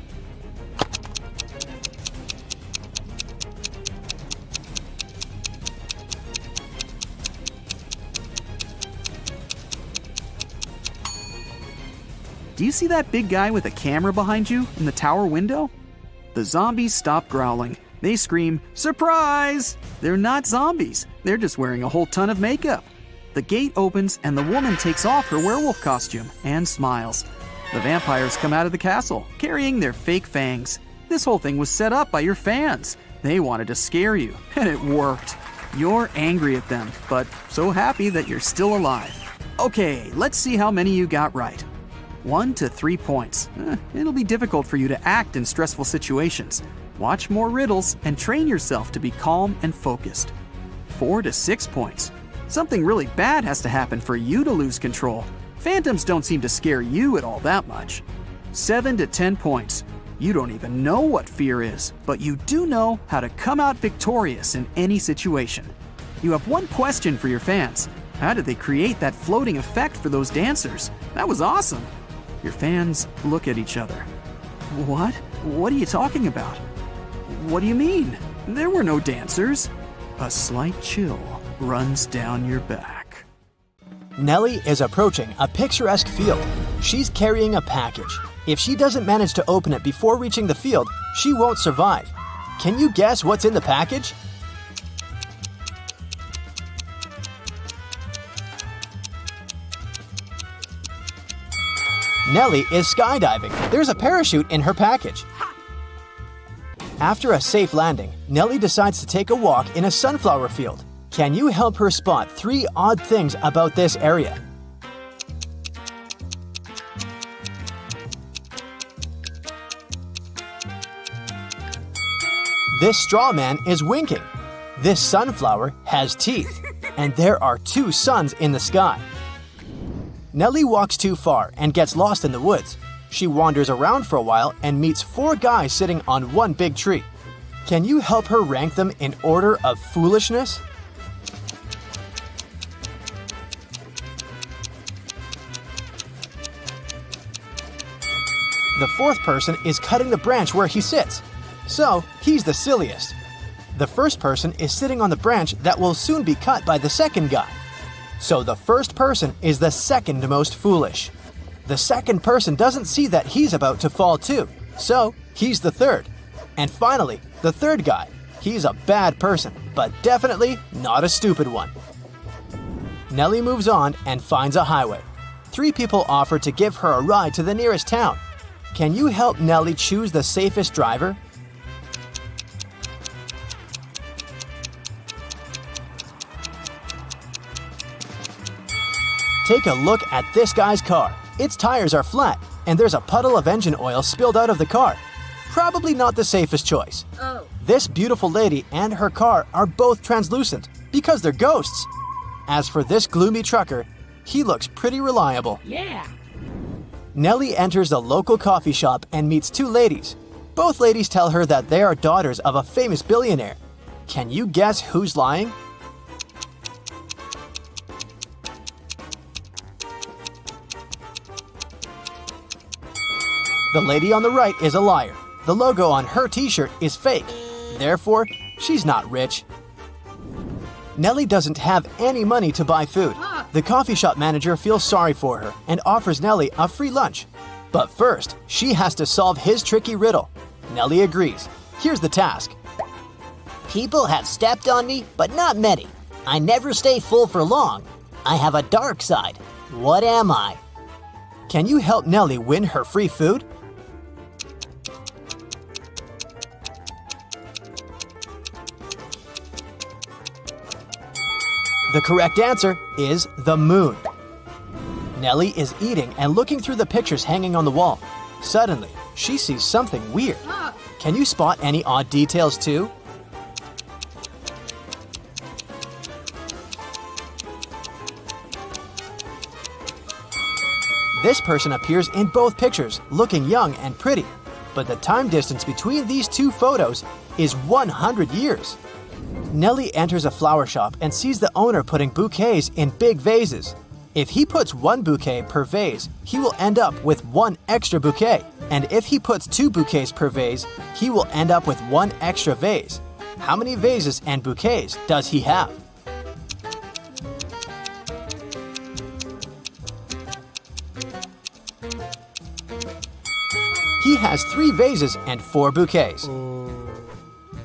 Do you see that big guy with a camera behind you in the tower window? The zombies stop growling. They scream, "Surprise!" They're not zombies. They're just wearing a whole ton of makeup. The gate opens and the woman takes off her werewolf costume and smiles. The vampires come out of the castle, carrying their fake fangs. This whole thing was set up by your fans. They wanted to scare you, and it worked. You're angry at them, but so happy that you're still alive. Okay, let's see how many you got right. 1 to 3 points. It'll be difficult for you to act in stressful situations. Watch more riddles and train yourself to be calm and focused. 4 to 6 points. Something really bad has to happen for you to lose control. Phantoms don't seem to scare you at all that much. 7 to 10 points. You don't even know what fear is, but you do know how to come out victorious in any situation. You have one question for your fans. How did they create that floating effect for those dancers? That was awesome. Your fans look at each other. What? What are you talking about? What do you mean? There were no dancers. A slight chill runs down your back. Nelly is approaching a picturesque field. She's carrying a package. If she doesn't manage to open it before reaching the field, she won't survive. Can you guess what's in the package? Nelly is skydiving. There's a parachute in her package. After a safe landing, Nelly decides to take a walk in a sunflower field. Can you help her spot 3 odd things about this area? This straw man is winking. This sunflower has teeth. And there are 2 suns in the sky. Nelly walks too far and gets lost in the woods. She wanders around for a while and meets 4 guys sitting on one big tree. Can you help her rank them in order of foolishness? The 4th person is cutting the branch where he sits. So, he's the silliest. The 1st person is sitting on the branch that will soon be cut by the 2nd guy. So the 1st person is the 2nd most foolish. The 2nd person doesn't see that he's about to fall too. So, he's the 3rd. And finally, the 3rd guy. He's a bad person, but definitely not a stupid one. Nelly moves on and finds a highway. 3 people offer to give her a ride to the nearest town. Can you help Nelly choose the safest driver? Take a look at this guy's car. Its tires are flat, and there's a puddle of engine oil spilled out of the car. Probably not the safest choice. This beautiful lady and her car are both translucent because they're ghosts. As for this gloomy trucker, he looks pretty reliable. Yeah. Nelly enters a local coffee shop and meets two ladies. Both ladies tell her that they are daughters of a famous billionaire. Can you guess who's lying? The lady on the right is a liar. The logo on her t-shirt is fake. Therefore, she's not rich. Nelly doesn't have any money to buy food. The coffee shop manager feels sorry for her and offers Nelly a free lunch. But first, she has to solve his tricky riddle. Nelly agrees. Here's the task. People have stepped on me, but not many. I never stay full for long. I have a dark side. What am I? Can you help Nelly win her free food? The correct answer is the moon. Nelly is eating and looking through the pictures hanging on the wall. Suddenly, she sees something weird. Can you spot any odd details too? This person appears in both pictures, looking young and pretty. But the time distance between these two photos is 100 years. Nelly enters a flower shop and sees the owner putting bouquets in big vases. If he puts one bouquet per vase, he will end up with one extra bouquet. And if he puts two bouquets per vase, he will end up with one extra vase. How many vases and bouquets does he have? He has 3 vases and 4 bouquets.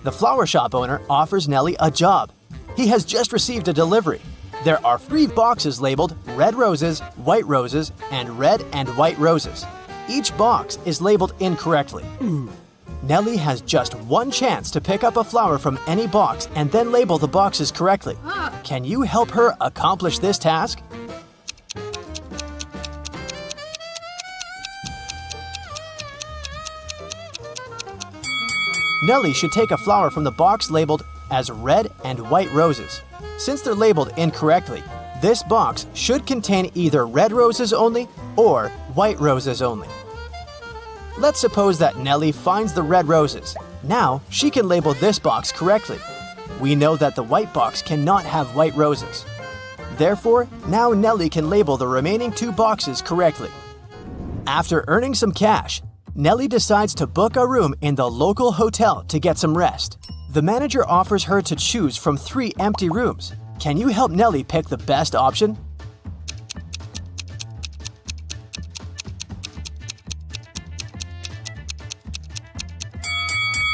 The flower shop owner offers Nelly a job. He has just received a delivery. There are 3 boxes labeled red roses, white roses, and red and white roses. Each box is labeled incorrectly. Nelly has just one chance to pick up a flower from any box and then label the boxes correctly. Can you help her accomplish this task? Nelly should take a flower from the box labeled as red and white roses. Since they're labeled incorrectly, this box should contain either red roses only or white roses only. Let's suppose that Nelly finds the red roses. Now she can label this box correctly. We know that the white box cannot have white roses. Therefore, now Nelly can label the remaining 2 boxes correctly. After earning some cash, Nelly decides to book a room in the local hotel to get some rest. The manager offers her to choose from 3 empty rooms. Can you help Nelly pick the best option?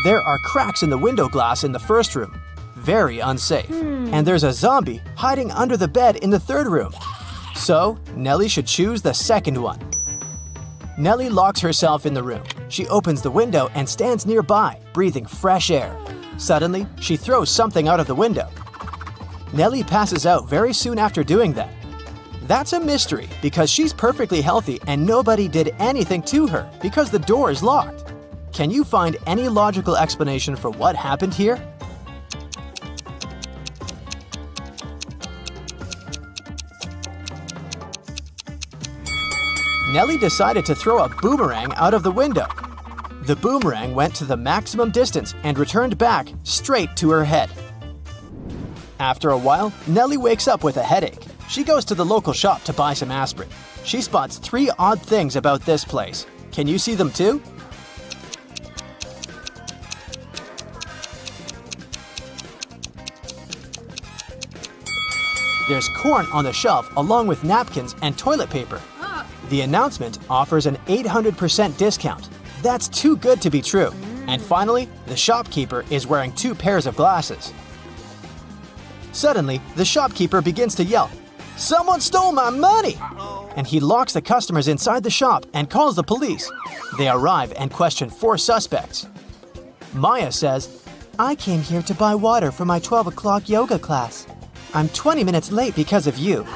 There are cracks in the window glass in the first room. Very unsafe. And there's a zombie hiding under the bed in the 3rd room. So, Nelly should choose the 2nd one. Nelly locks herself in the room. She opens the window and stands nearby, breathing fresh air. Suddenly, she throws something out of the window. Nelly passes out very soon after doing that. That's a mystery because she's perfectly healthy and nobody did anything to her because the door is locked. Can you find any logical explanation for what happened here? Nelly decided to throw a boomerang out of the window. The boomerang went to the maximum distance and returned back straight to her head. After a while, Nelly wakes up with a headache. She goes to the local shop to buy some aspirin. She spots 3 odd things about this place. Can you see them too? There's corn on the shelf along with napkins and toilet paper. The announcement offers an 800% discount. That's too good to be true. And finally, the shopkeeper is wearing 2 pairs of glasses. Suddenly, the shopkeeper begins to yell, "Someone stole my money!" And he locks the customers inside the shop and calls the police. They arrive and question 4 suspects. Maya says, "I came here to buy water for my 12 o'clock yoga class. I'm 20 minutes late because of you."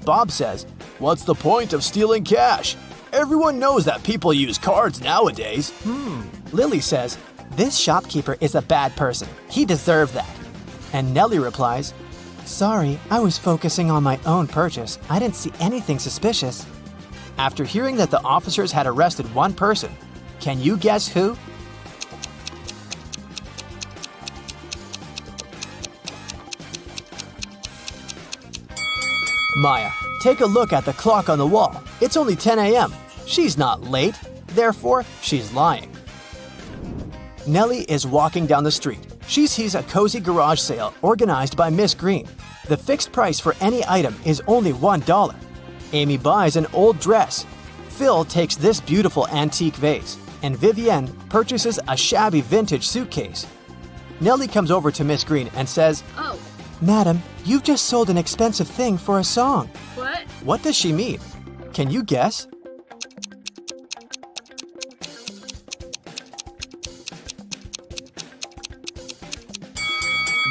Bob says, What's the point of stealing cash? Everyone knows that people use cards nowadays. Lily says, this shopkeeper is a bad person. He deserved that. And Nelly replies, sorry, I was focusing on my own purchase. I didn't see anything suspicious. After hearing that the officers had arrested one person, can you guess who? Maya, take a look at the clock on the wall. It's only 10 a.m. She's not late, therefore she's lying. Nelly is walking down the street. She sees a cozy garage sale organized by Miss Green. The fixed price for any item is only $1. Amy buys an old dress. Phil takes this beautiful antique vase, and Vivienne purchases a shabby vintage suitcase. Nelly comes over to Miss Green and says, Oh, Madam, you've just sold an expensive thing for a song. what? What does she mean? Can you guess?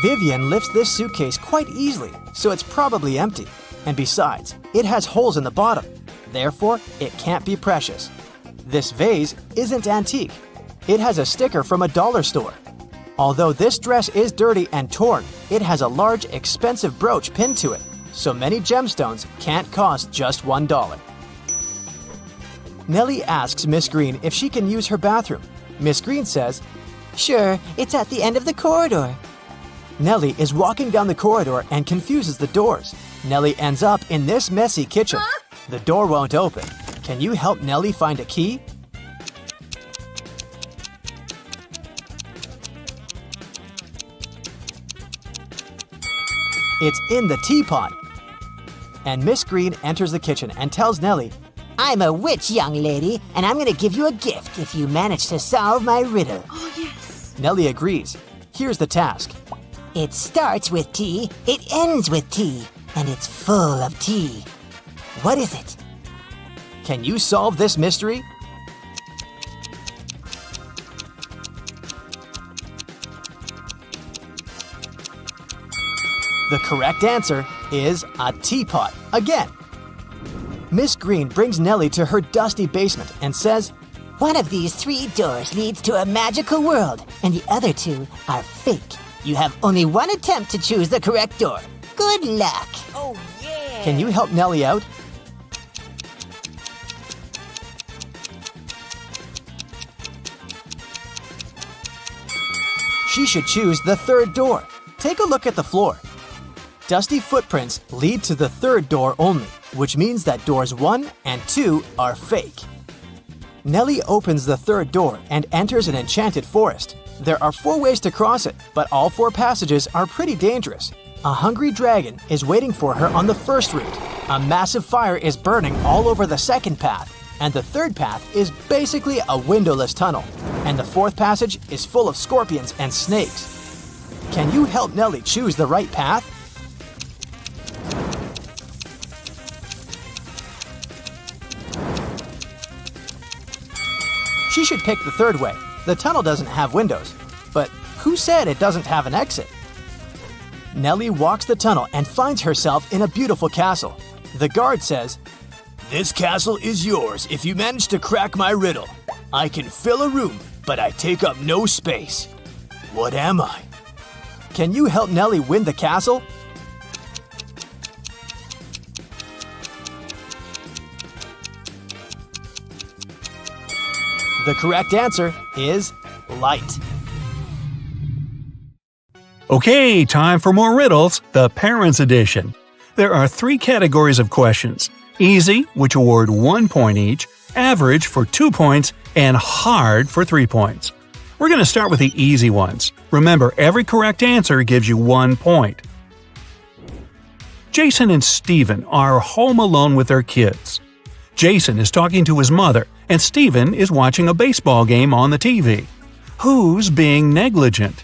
Vivian lifts this suitcase quite easily, so it's probably empty. And besides, it has holes in the bottom. Therefore, it can't be precious. This vase isn't antique. It has a sticker from a dollar store. Although this dress is dirty and torn, it has a large, expensive brooch pinned to it, so many gemstones can't cost just $1. Nelly asks Miss Green if she can use her bathroom. Miss Green says, Sure, it's at the end of the corridor. Nelly is walking down the corridor and confuses the doors. Nelly ends up in this messy kitchen. The door won't open. Can you help Nelly find a key? It's in the teapot. And Miss Green enters the kitchen and tells Nelly, I'm a witch, young lady, and I'm gonna give you a gift if you manage to solve my riddle. Oh, yes. Nelly agrees. Here's the task. It starts with T, it ends with T, and it's full of tea. What is it? Can you solve this mystery? The correct answer is a teapot again. Miss Green brings Nelly to her dusty basement and says, One of these 3 doors leads to a magical world, and the other 2 are fake. You have only one attempt to choose the correct door. Good luck. Oh, yeah. Can you help Nelly out? She should choose the 3rd door. Take a look at the floor. Dusty footprints lead to the 3rd door only, which means that doors 1 and 2 are fake. Nelly opens the 3rd door and enters an enchanted forest. There are 4 ways to cross it, but all 4 passages are pretty dangerous. A hungry dragon is waiting for her on the first route. A massive fire is burning all over the 2nd path. And the 3rd path is basically a windowless tunnel. And the 4th passage is full of scorpions and snakes. Can you help Nelly choose the right path? She should pick the 3rd way. The tunnel doesn't have windows. But who said it doesn't have an exit? Nelly walks the tunnel and finds herself in a beautiful castle. The guard says, This castle is yours if you manage to crack my riddle. I can fill a room, but I take up no space. What am I? Can you help Nelly win the castle? The correct answer is light. Okay, time for more riddles, the Parents Edition. There are 3 categories of questions. Easy, which award 1 point each, average for 2 points, and hard for 3 points. We're going to start with the easy ones. Remember, every correct answer gives you 1 point. Jason and Steven are home alone with their kids. Jason is talking to his mother, and Steven is watching a baseball game on the TV. Who's being negligent?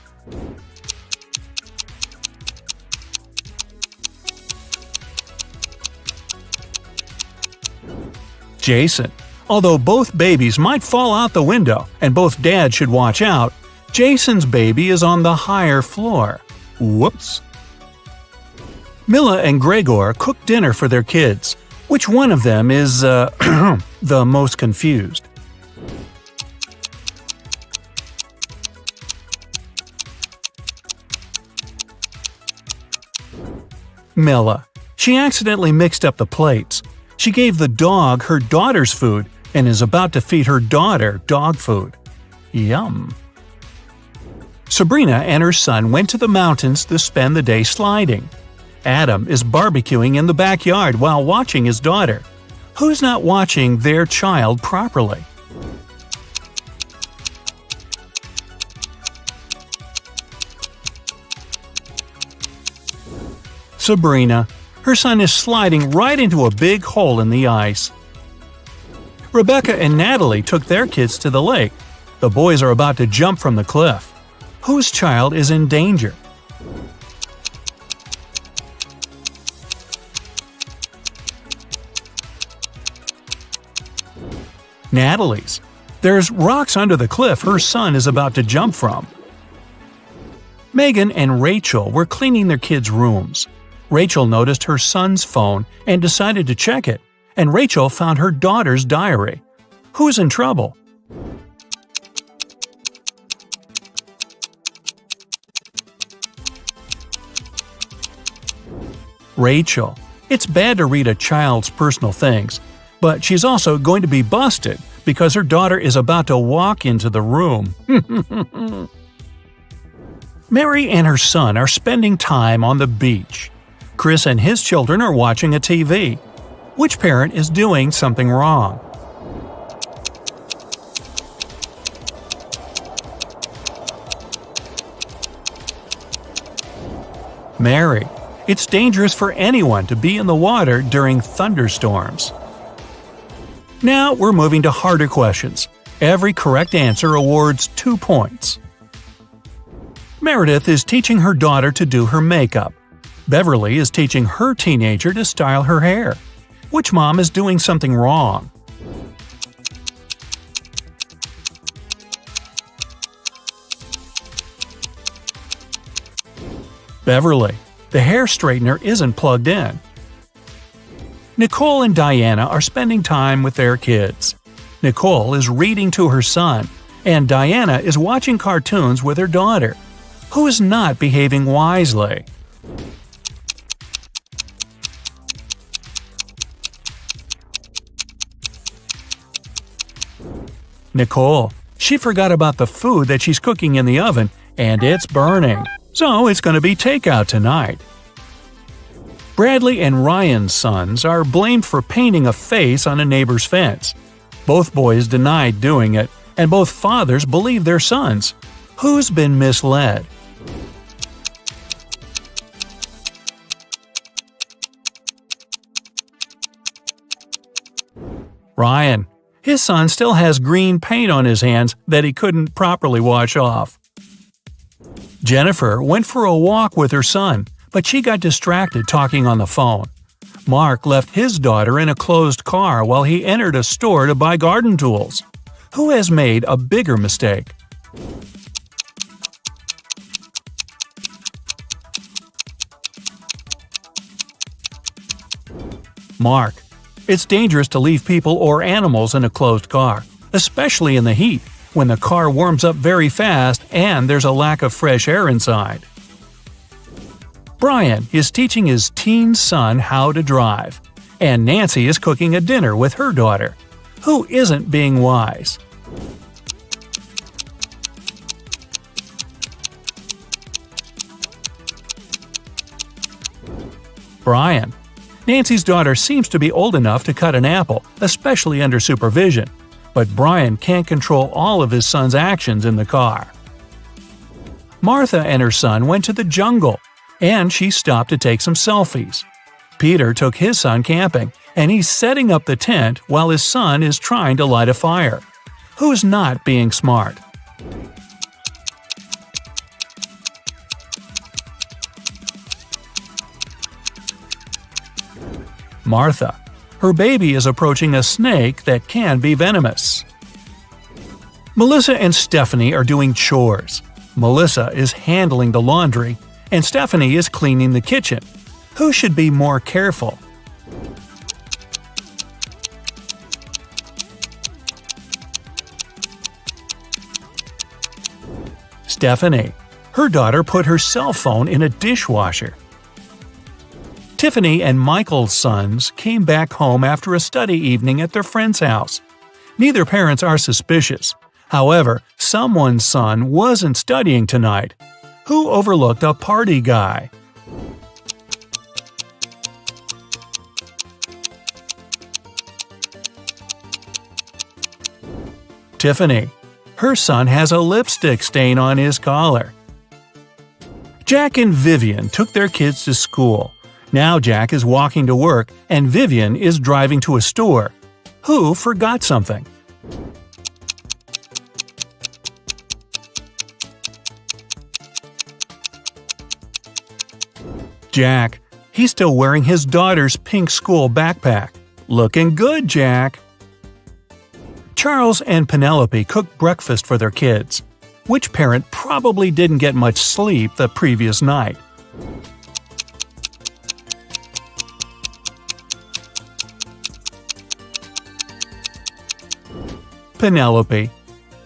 Jason. Although both babies might fall out the window and both dads should watch out, Jason's baby is on the higher floor. Whoops. Mila and Gregor cook dinner for their kids. Which one of them is, the most confused? Milla. She accidentally mixed up the plates. She gave the dog her daughter's food and is about to feed her daughter dog food. Yum. Sabrina and her son went to the mountains to spend the day sliding. Adam is barbecuing in the backyard while watching his daughter. Who's not watching their child properly? Sabrina. Her son is sliding right into a big hole in the ice. Rebecca and Natalie took their kids to the lake. The boys are about to jump from the cliff. Whose child is in danger? Natalie's. There's rocks under the cliff her son is about to jump from. Megan and Rachel were cleaning their kids' rooms. Rachel noticed her son's phone and decided to check it, and Rachel found her daughter's diary. Who's in trouble? Rachel. It's bad to read a child's personal things, but she's also going to be busted because her daughter is about to walk into the room. Mary and her son are spending time on the beach. Chris and his children are watching a TV. Which parent is doing something wrong? Mary. It's dangerous for anyone to be in the water during thunderstorms. Now we're moving to harder questions. Every correct answer awards 2 points. Meredith is teaching her daughter to do her makeup. Beverly is teaching her teenager to style her hair. Which mom is doing something wrong? Beverly. The hair straightener isn't plugged in. Nicole and Diana are spending time with their kids. Nicole is reading to her son, and Diana is watching cartoons with her daughter. Who is not behaving wisely? Nicole. She forgot about the food that she's cooking in the oven, and it's burning. So it's going to be takeout tonight. Bradley and Ryan's sons are blamed for painting a face on a neighbor's fence. Both boys denied doing it, and both fathers believe their sons. Who's been misled? Ryan. His son still has green paint on his hands that he couldn't properly wash off. Jennifer went for a walk with her son, but she got distracted talking on the phone. Mark left his daughter in a closed car while he entered a store to buy garden tools. Who has made a bigger mistake? Mark. It's dangerous to leave people or animals in a closed car, especially in the heat, when the car warms up very fast and there's a lack of fresh air inside. Brian is teaching his teen son how to drive, and Nancy is cooking a dinner with her daughter. Who isn't being wise? Brian. Nancy's daughter seems to be old enough to cut an apple, especially under supervision, but Brian can't control all of his son's actions in the car. Martha and her son went to the jungle, and she stopped to take some selfies. Peter took his son camping, and he's setting up the tent while his son is trying to light a fire. Who's not being smart? Martha. Her baby is approaching a snake that can be venomous. Melissa and Stephanie are doing chores. Melissa is handling the laundry, and Stephanie is cleaning the kitchen. Who should be more careful? Stephanie. Her daughter put her cell phone in a dishwasher. Tiffany and Michael's sons came back home after a study evening at their friend's house. Neither parents are suspicious. However, someone's son wasn't studying tonight. Who overlooked a party guy? Tiffany. Her son has a lipstick stain on his collar. Jack and Vivian took their kids to school. Now Jack is walking to work and Vivian is driving to a store. Who forgot something? Jack. He's still wearing his daughter's pink school backpack. Looking good, Jack. Charles and Penelope cooked breakfast for their kids. Which parent probably didn't get much sleep the previous night? Penelope.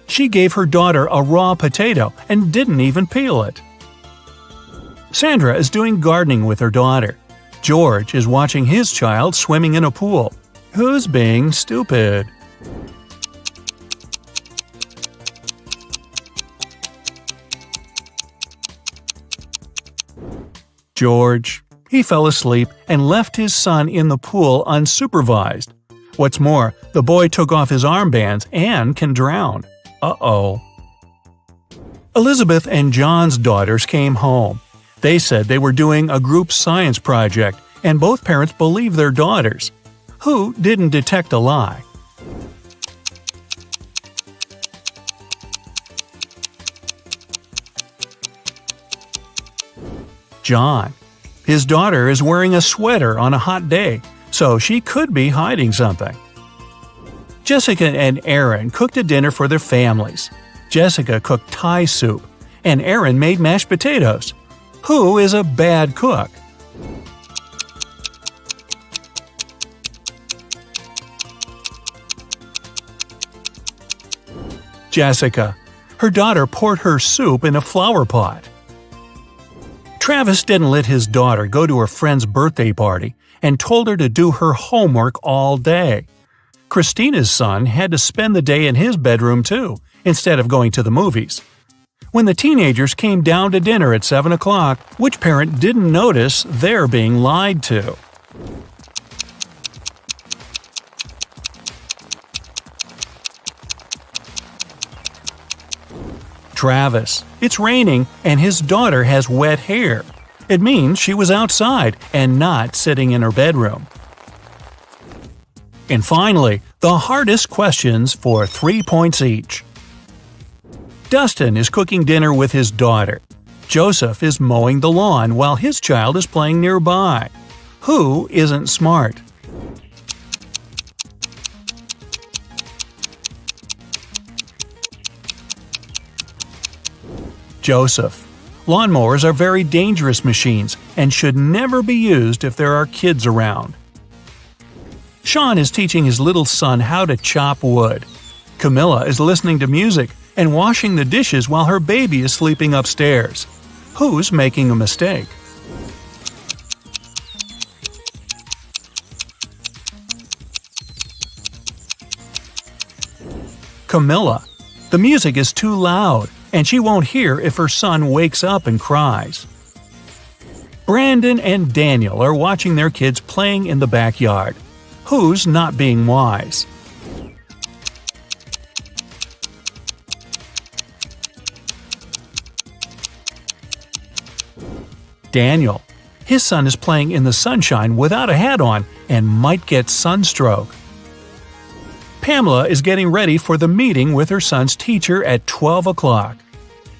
She gave her daughter a raw potato and didn't even peel it. Sandra is doing gardening with her daughter. George is watching his child swimming in a pool. Who's being stupid? George. He fell asleep and left his son in the pool unsupervised. What's more, the boy took off his armbands and can drown. Uh-oh. Elizabeth and John's daughters came home. They said they were doing a group science project, and both parents believed their daughters. Who didn't detect a lie? John. His daughter is wearing a sweater on a hot day, so she could be hiding something. Jessica and Aaron cooked a dinner for their families. Jessica cooked Thai soup, and Aaron made mashed potatoes. Who is a bad cook? Jessica. Her daughter poured her soup in a flower pot. Travis didn't let his daughter go to her friend's birthday party and told her to do her homework all day. Christina's son had to spend the day in his bedroom too, instead of going to the movies. When the teenagers came down to dinner at 7 o'clock, which parent didn't notice they're being lied to? Travis. It's raining and his daughter has wet hair. It means she was outside and not sitting in her bedroom. And finally, the hardest questions for 3 points each. Dustin is cooking dinner with his daughter. Joseph is mowing the lawn while his child is playing nearby. Who isn't smart? Joseph. Lawnmowers are very dangerous machines and should never be used if there are kids around. Sean is teaching his little son how to chop wood. Camilla is listening to music and washing the dishes while her baby is sleeping upstairs. Who's making a mistake? Camilla. The music is too loud, and she won't hear if her son wakes up and cries. Brandon and Daniel are watching their kids playing in the backyard. Who's not being wise? Daniel. His son is playing in the sunshine without a hat on and might get sunstroke. Pamela is getting ready for the meeting with her son's teacher at 12 o'clock.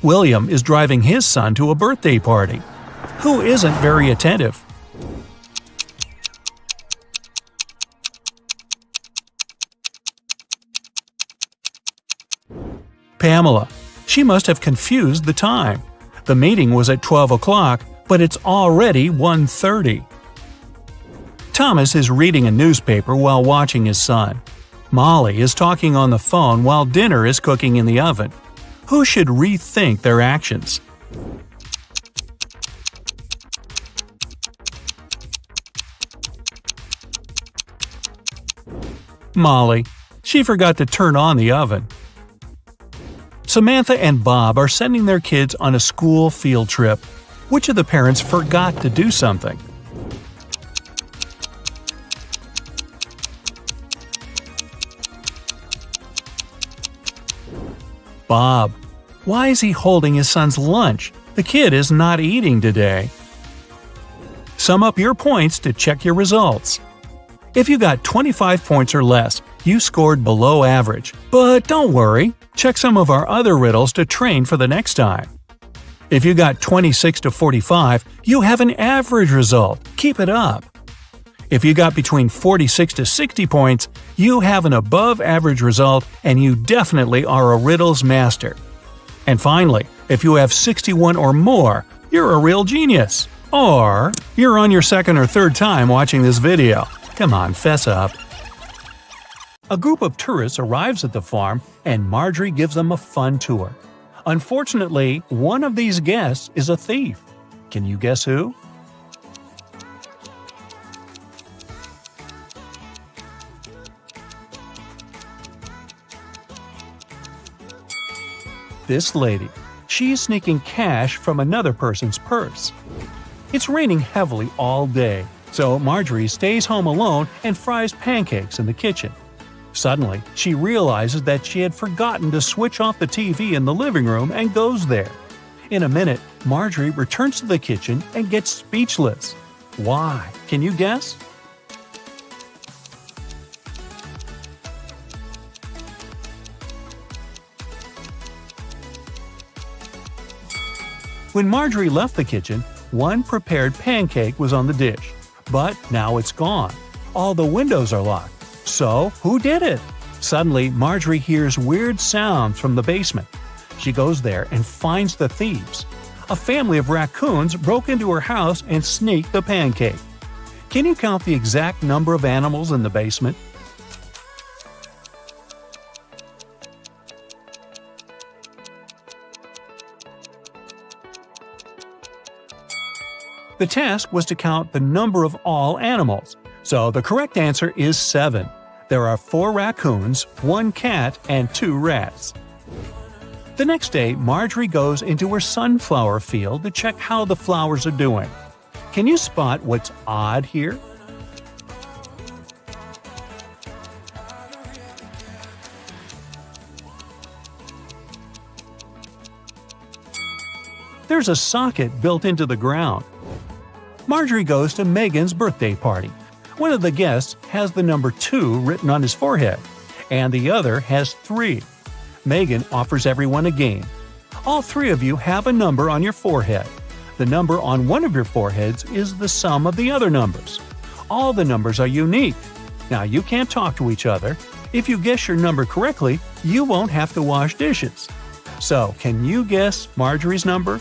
William is driving his son to a birthday party. Who isn't very attentive? Pamela. She must have confused the time. The meeting was at 12 o'clock, but it's already 1:30. Thomas is reading a newspaper while watching his son. Molly is talking on the phone while dinner is cooking in the oven. Who should rethink their actions? Molly. She forgot to turn on the oven. Samantha and Bob are sending their kids on a school field trip. Which of the parents forgot to do something? Bob. Why is he holding his son's lunch? The kid is not eating today. Sum up your points to check your results. If you got 25 points or less, you scored below average. But don't worry, check some of our other riddles to train for the next time. If you got 26 to 45, you have an average result. Keep it up. If you got between 46 to 60 points, you have an above average result and you definitely are a riddles master. And finally, if you have 61 or more, you're a real genius. Or you're on your second or third time watching this video. Come on, fess up. A group of tourists arrives at the farm and Marjorie gives them a fun tour. Unfortunately, one of these guests is a thief. Can you guess who? This lady. She's sneaking cash from another person's purse. It's raining heavily all day, so Marjorie stays home alone and fries pancakes in the kitchen. Suddenly, she realizes that she had forgotten to switch off the TV in the living room and goes there. In a minute, Marjorie returns to the kitchen and gets speechless. Why? Can you guess? When Marjorie left the kitchen, one prepared pancake was on the dish. But now it's gone. All the windows are locked. So, who did it? Suddenly, Marjorie hears weird sounds from the basement. She goes there and finds the thieves. A family of raccoons broke into her house and sneaked the pancake. Can you count the exact number of animals in the basement? The task was to count the number of all animals. So the correct answer is 7. There are 4 raccoons, 1 cat, and 2 rats. The next day, Marjorie goes into her sunflower field to check how the flowers are doing. Can you spot what's odd here? There's a socket built into the ground. Marjorie goes to Megan's birthday party. One of the guests has the number 2 written on his forehead, and the other has 3. Megan offers everyone a game. All 3 of you have a number on your forehead. The number on one of your foreheads is the sum of the other numbers. All the numbers are unique. Now, you can't talk to each other. If you guess your number correctly, you won't have to wash dishes. So, can you guess Marjorie's number?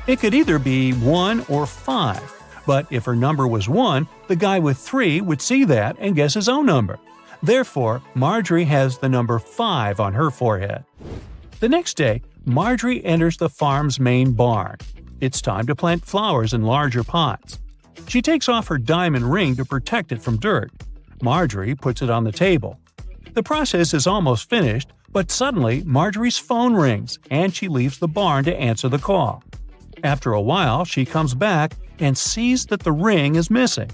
It could either be 1 or 5, but if her number was 1, the guy with 3 would see that and guess his own number. Therefore, Marjorie has the number 5 on her forehead. The next day, Marjorie enters the farm's main barn. It's time to plant flowers in larger pots. She takes off her diamond ring to protect it from dirt. Marjorie puts it on the table. The process is almost finished, but suddenly Marjorie's phone rings and she leaves the barn to answer the call. After a while, she comes back and sees that the ring is missing.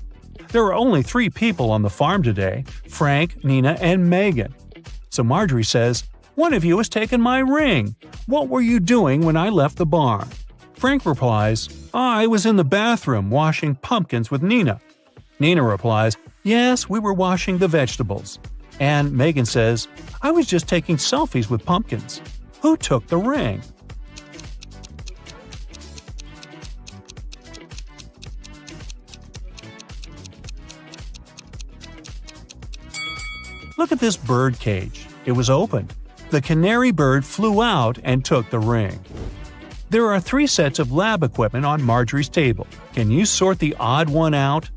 There are only 3 people on the farm today: Frank, Nina, and Megan. So Marjorie says, "One of you has taken my ring. What were you doing when I left the barn?" Frank replies, "I was in the bathroom washing pumpkins with Nina." Nina replies, "Yes, we were washing the vegetables." And Megan says, "I was just taking selfies with pumpkins. Who took the ring?" Look at this bird cage. It was opened. The canary bird flew out and took the ring. There are 3 sets of lab equipment on Marjorie's table. Can you sort the odd one out?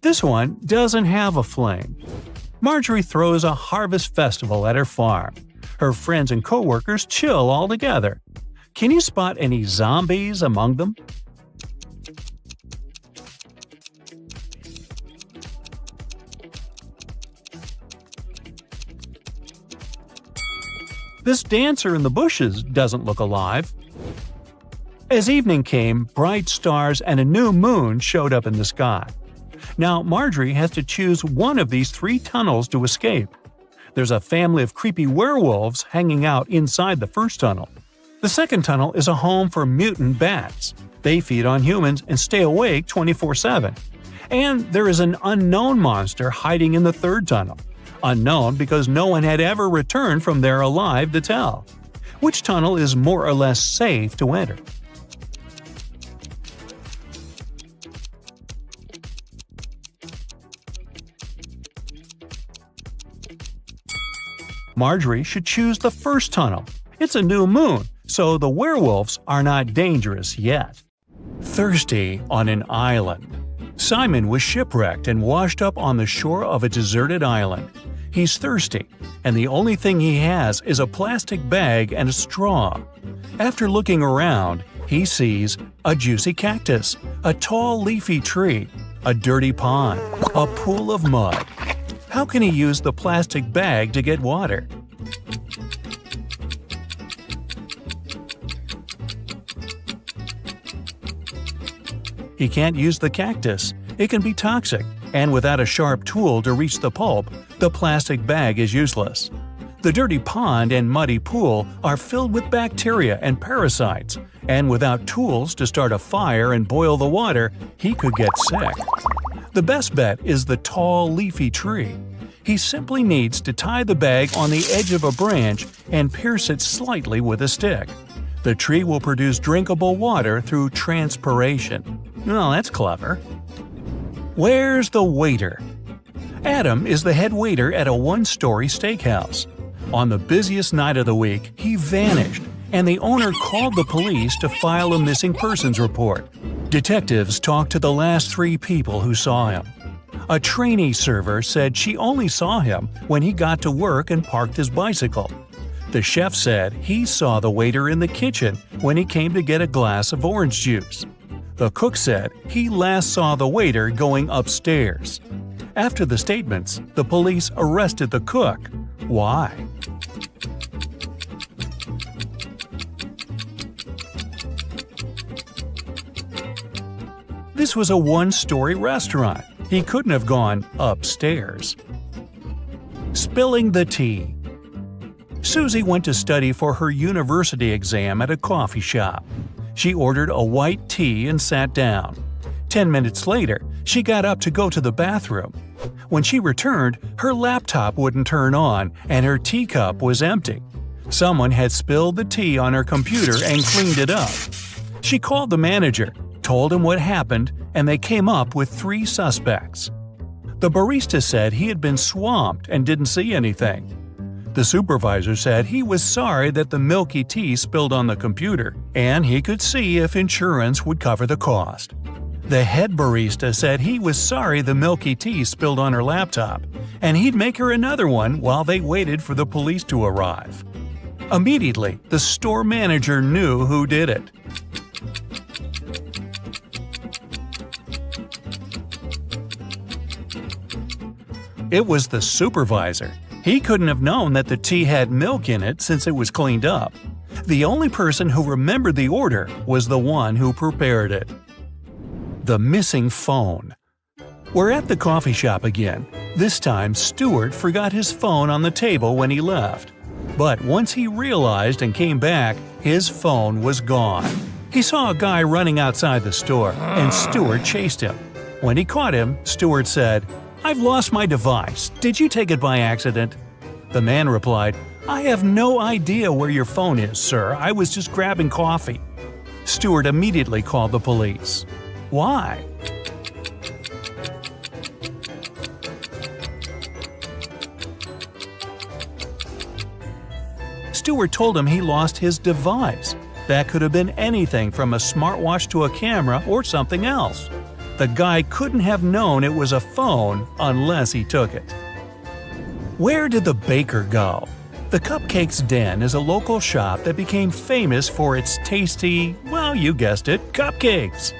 This one doesn't have a flame. Marjorie throws a harvest festival at her farm. Her friends and coworkers chill all together. Can you spot any zombies among them? This dancer in the bushes doesn't look alive. As evening came, bright stars and a new moon showed up in the sky. Now Marjorie has to choose one of these 3 tunnels to escape. There's a family of creepy werewolves hanging out inside the first tunnel. The second tunnel is a home for mutant bats. They feed on humans and stay awake 24/7. And there is an unknown monster hiding in the third tunnel. Unknown because no one had ever returned from there alive to tell. Which tunnel is more or less safe to enter? Marjorie should choose the first tunnel. It's a new moon, so the werewolves are not dangerous yet. Thirsty on an island. Simon was shipwrecked and washed up on the shore of a deserted island. He's thirsty, and the only thing he has is a plastic bag and a straw. After looking around, he sees a juicy cactus, a tall leafy tree, a dirty pond, a pool of mud. How can he use the plastic bag to get water? He can't use the cactus. It can be toxic, and without a sharp tool to reach the pulp, the plastic bag is useless. The dirty pond and muddy pool are filled with bacteria and parasites, and without tools to start a fire and boil the water, he could get sick. The best bet is the tall, leafy tree. He simply needs to tie the bag on the edge of a branch and pierce it slightly with a stick. The tree will produce drinkable water through transpiration. Well, that's clever. Where's the waiter? Adam is the head waiter at a 1-story steakhouse. On the busiest night of the week, he vanished, and the owner called the police to file a missing persons report. Detectives talked to the last 3 people who saw him. A trainee server said she only saw him when he got to work and parked his bicycle. The chef said he saw the waiter in the kitchen when he came to get a glass of orange juice. The cook said he last saw the waiter going upstairs. After the statements, the police arrested the cook. Why? This was a 1-story restaurant. He couldn't have gone upstairs. Spilling the tea. Susie went to study for her university exam at a coffee shop. She ordered a white tea and sat down. 10 minutes later, she got up to go to the bathroom. When she returned, her laptop wouldn't turn on and her teacup was empty. Someone had spilled the tea on her computer and cleaned it up. She called the manager, told him what happened, and they came up with 3 suspects. The barista said he had been swamped and didn't see anything. The supervisor said he was sorry that the milky tea spilled on the computer, and he could see if insurance would cover the cost. The head barista said he was sorry the milky tea spilled on her laptop, and he'd make her another one while they waited for the police to arrive. Immediately, the store manager knew who did it. It was the supervisor. He couldn't have known that the tea had milk in it since it was cleaned up. The only person who remembered the order was the one who prepared it. The missing phone. We're at the coffee shop again. This time, Stuart forgot his phone on the table when he left. But once he realized and came back, his phone was gone. He saw a guy running outside the store, and Stuart chased him. When he caught him, Stuart said, "I've lost my device. Did you take it by accident?" The man replied, "I have no idea where your phone is, sir. I was just grabbing coffee." Stuart immediately called the police. Why? steward told him he lost his device. That could have been anything from a smartwatch to a camera or something else. The guy couldn't have known it was a phone unless he took it. Where did the baker go? The Cupcakes Den is a local shop that became famous for its tasty, well, you guessed it, cupcakes.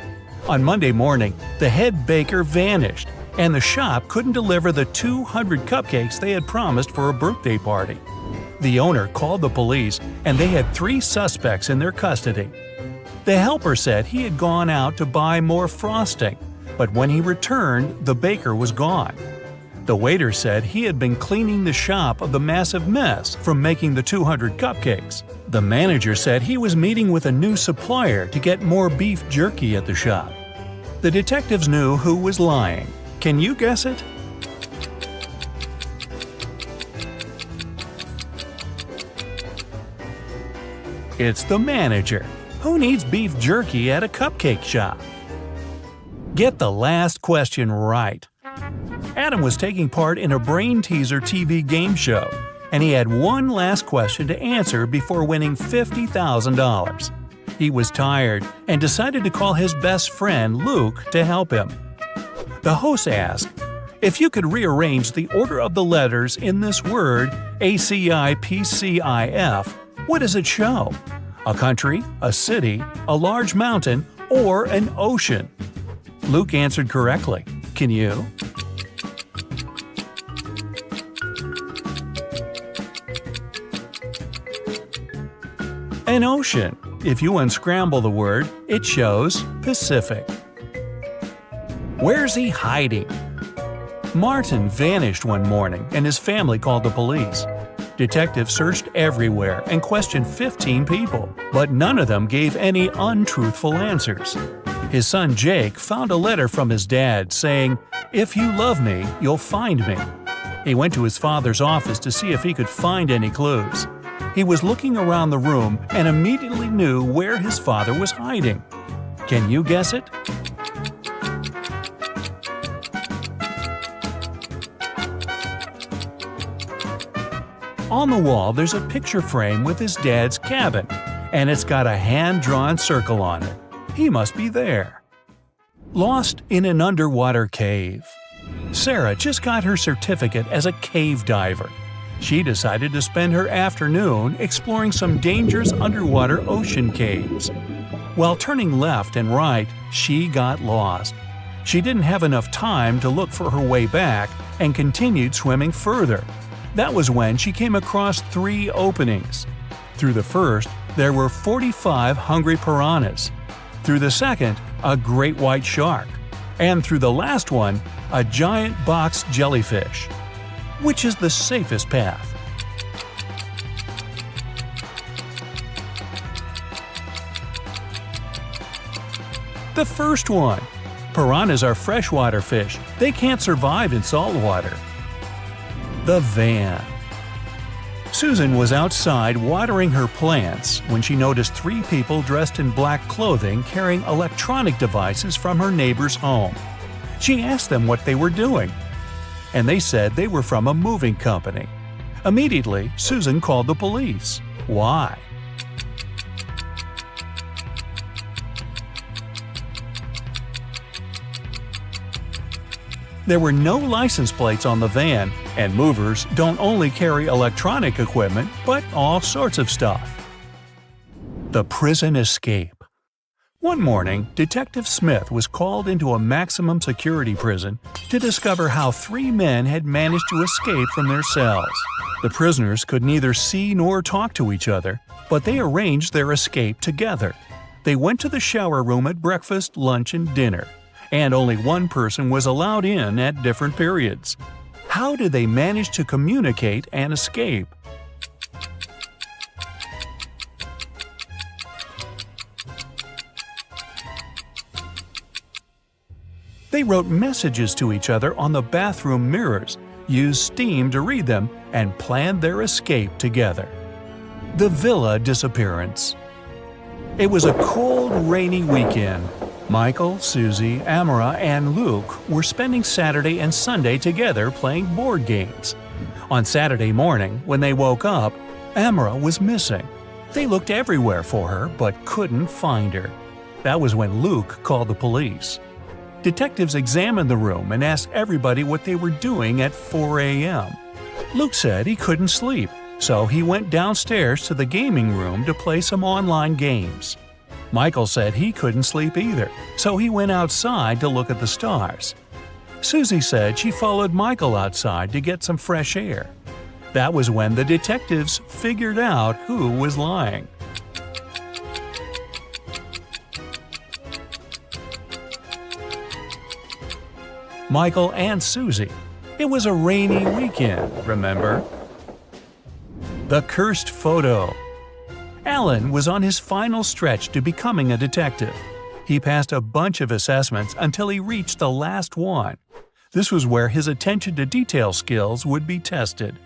On Monday morning, the head baker vanished, and the shop couldn't deliver the 200 cupcakes they had promised for a birthday party. The owner called the police, and they had 3 suspects in their custody. The helper said he had gone out to buy more frosting, but when he returned, the baker was gone. The waiter said he had been cleaning the shop of the massive mess from making the 200 cupcakes. The manager said he was meeting with a new supplier to get more beef jerky at the shop. The detectives knew who was lying. Can you guess it? It's the manager. Who needs beef jerky at a cupcake shop? Get the last question right. Adam was taking part in a brain teaser TV game show, and he had one last question to answer before winning $50,000. He was tired and decided to call his best friend Luke to help him. The host asked, "If you could rearrange the order of the letters in this word, ACIPCIF, what does it show? A country, a city, a large mountain, or an ocean?" Luke answered correctly. Can you? An ocean. If you unscramble the word, it shows Pacific. Where's he hiding? Martin vanished one morning and his family called the police. Detectives searched everywhere and questioned 15 people, but none of them gave any untruthful answers. His son Jake found a letter from his dad saying, "If you love me, you'll find me." He went to his father's office to see if he could find any clues. He was looking around the room and immediately knew where his father was hiding. Can you guess it? On the wall, there's a picture frame with his dad's cabin, and it's got a hand-drawn circle on it. He must be there. Lost in an underwater cave. Sarah just got her certificate as a cave diver. She decided to spend her afternoon exploring some dangerous underwater ocean caves. While turning left and right, she got lost. She didn't have enough time to look for her way back and continued swimming further. That was when she came across 3 openings. Through the first, there were 45 hungry piranhas. Through the second, a great white shark. And through the last one, a giant box jellyfish. Which is the safest path? The first one. Piranhas are freshwater fish. They can't survive in salt water. The van. Susan was outside watering her plants when she noticed 3 people dressed in black clothing carrying electronic devices from her neighbor's home. She asked them what they were doing, and they said they were from a moving company. Immediately, Susan called the police. Why? There were no license plates on the van, and movers don't only carry electronic equipment, but all sorts of stuff. The prison escape. One morning, Detective Smith was called into a maximum security prison to discover how 3 men had managed to escape from their cells. The prisoners could neither see nor talk to each other, but they arranged their escape together. They went to the shower room at breakfast, lunch, and dinner, and only one person was allowed in at different periods. How did they manage to communicate and escape? They wrote messages to each other on the bathroom mirrors, used steam to read them, and planned their escape together. The villa disappearance. It was a cold, rainy weekend. Michael, Susie, Amara, and Luke were spending Saturday and Sunday together playing board games. On Saturday morning, when they woke up, Amara was missing. They looked everywhere for her but couldn't find her. That was when Luke called the police. Detectives examined the room and asked everybody what they were doing at 4 a.m. Luke said he couldn't sleep, so he went downstairs to the gaming room to play some online games. Michael said he couldn't sleep either, so he went outside to look at the stars. Susie said she followed Michael outside to get some fresh air. That was when the detectives figured out who was lying. Michael and Susie. It was a rainy weekend, remember? The cursed photo. Alan was on his final stretch to becoming a detective. He passed a bunch of assessments until he reached the last one. This was where his attention to detail skills would be tested.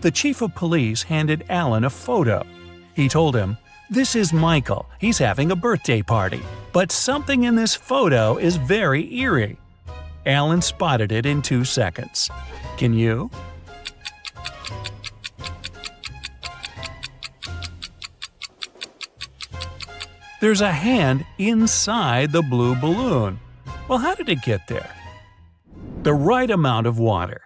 The chief of police handed Alan a photo. He told him, "This is Michael. He's having a birthday party. But something in this photo is very eerie." Alan spotted it in 2 seconds. Can you? There's a hand inside the blue balloon. Well, how did it get there? The right amount of water.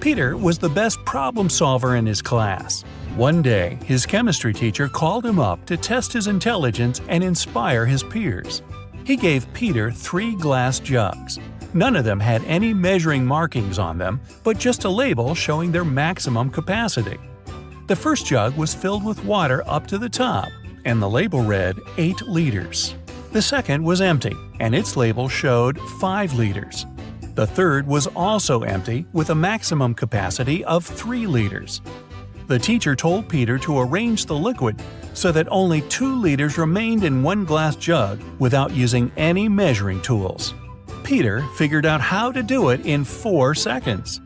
Peter was the best problem solver in his class. One day, his chemistry teacher called him up to test his intelligence and inspire his peers. He gave Peter 3 glass jugs. None of them had any measuring markings on them, but just a label showing their maximum capacity. The first jug was filled with water up to the top, and the label read 8 liters. The second was empty, and its label showed 5 liters. The third was also empty with a maximum capacity of 3 liters. The teacher told Peter to arrange the liquid so that only 2 liters remained in one glass jug without using any measuring tools. Peter figured out how to do it in 4 seconds.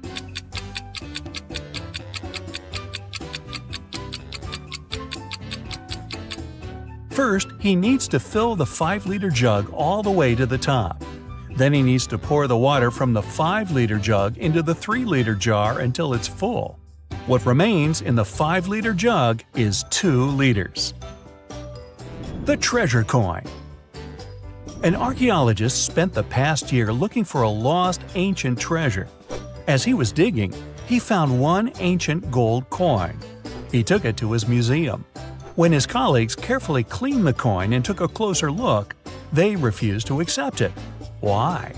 First, he needs to fill the 5-liter jug all the way to the top. Then he needs to pour the water from the 5-liter jug into the 3-liter jar until it's full. What remains in the 5-liter jug is 2 liters. The treasure coin. An archaeologist spent the past year looking for a lost ancient treasure. As he was digging, he found one ancient gold coin. He took it to his museum. When his colleagues carefully cleaned the coin and took a closer look, they refused to accept it. Why?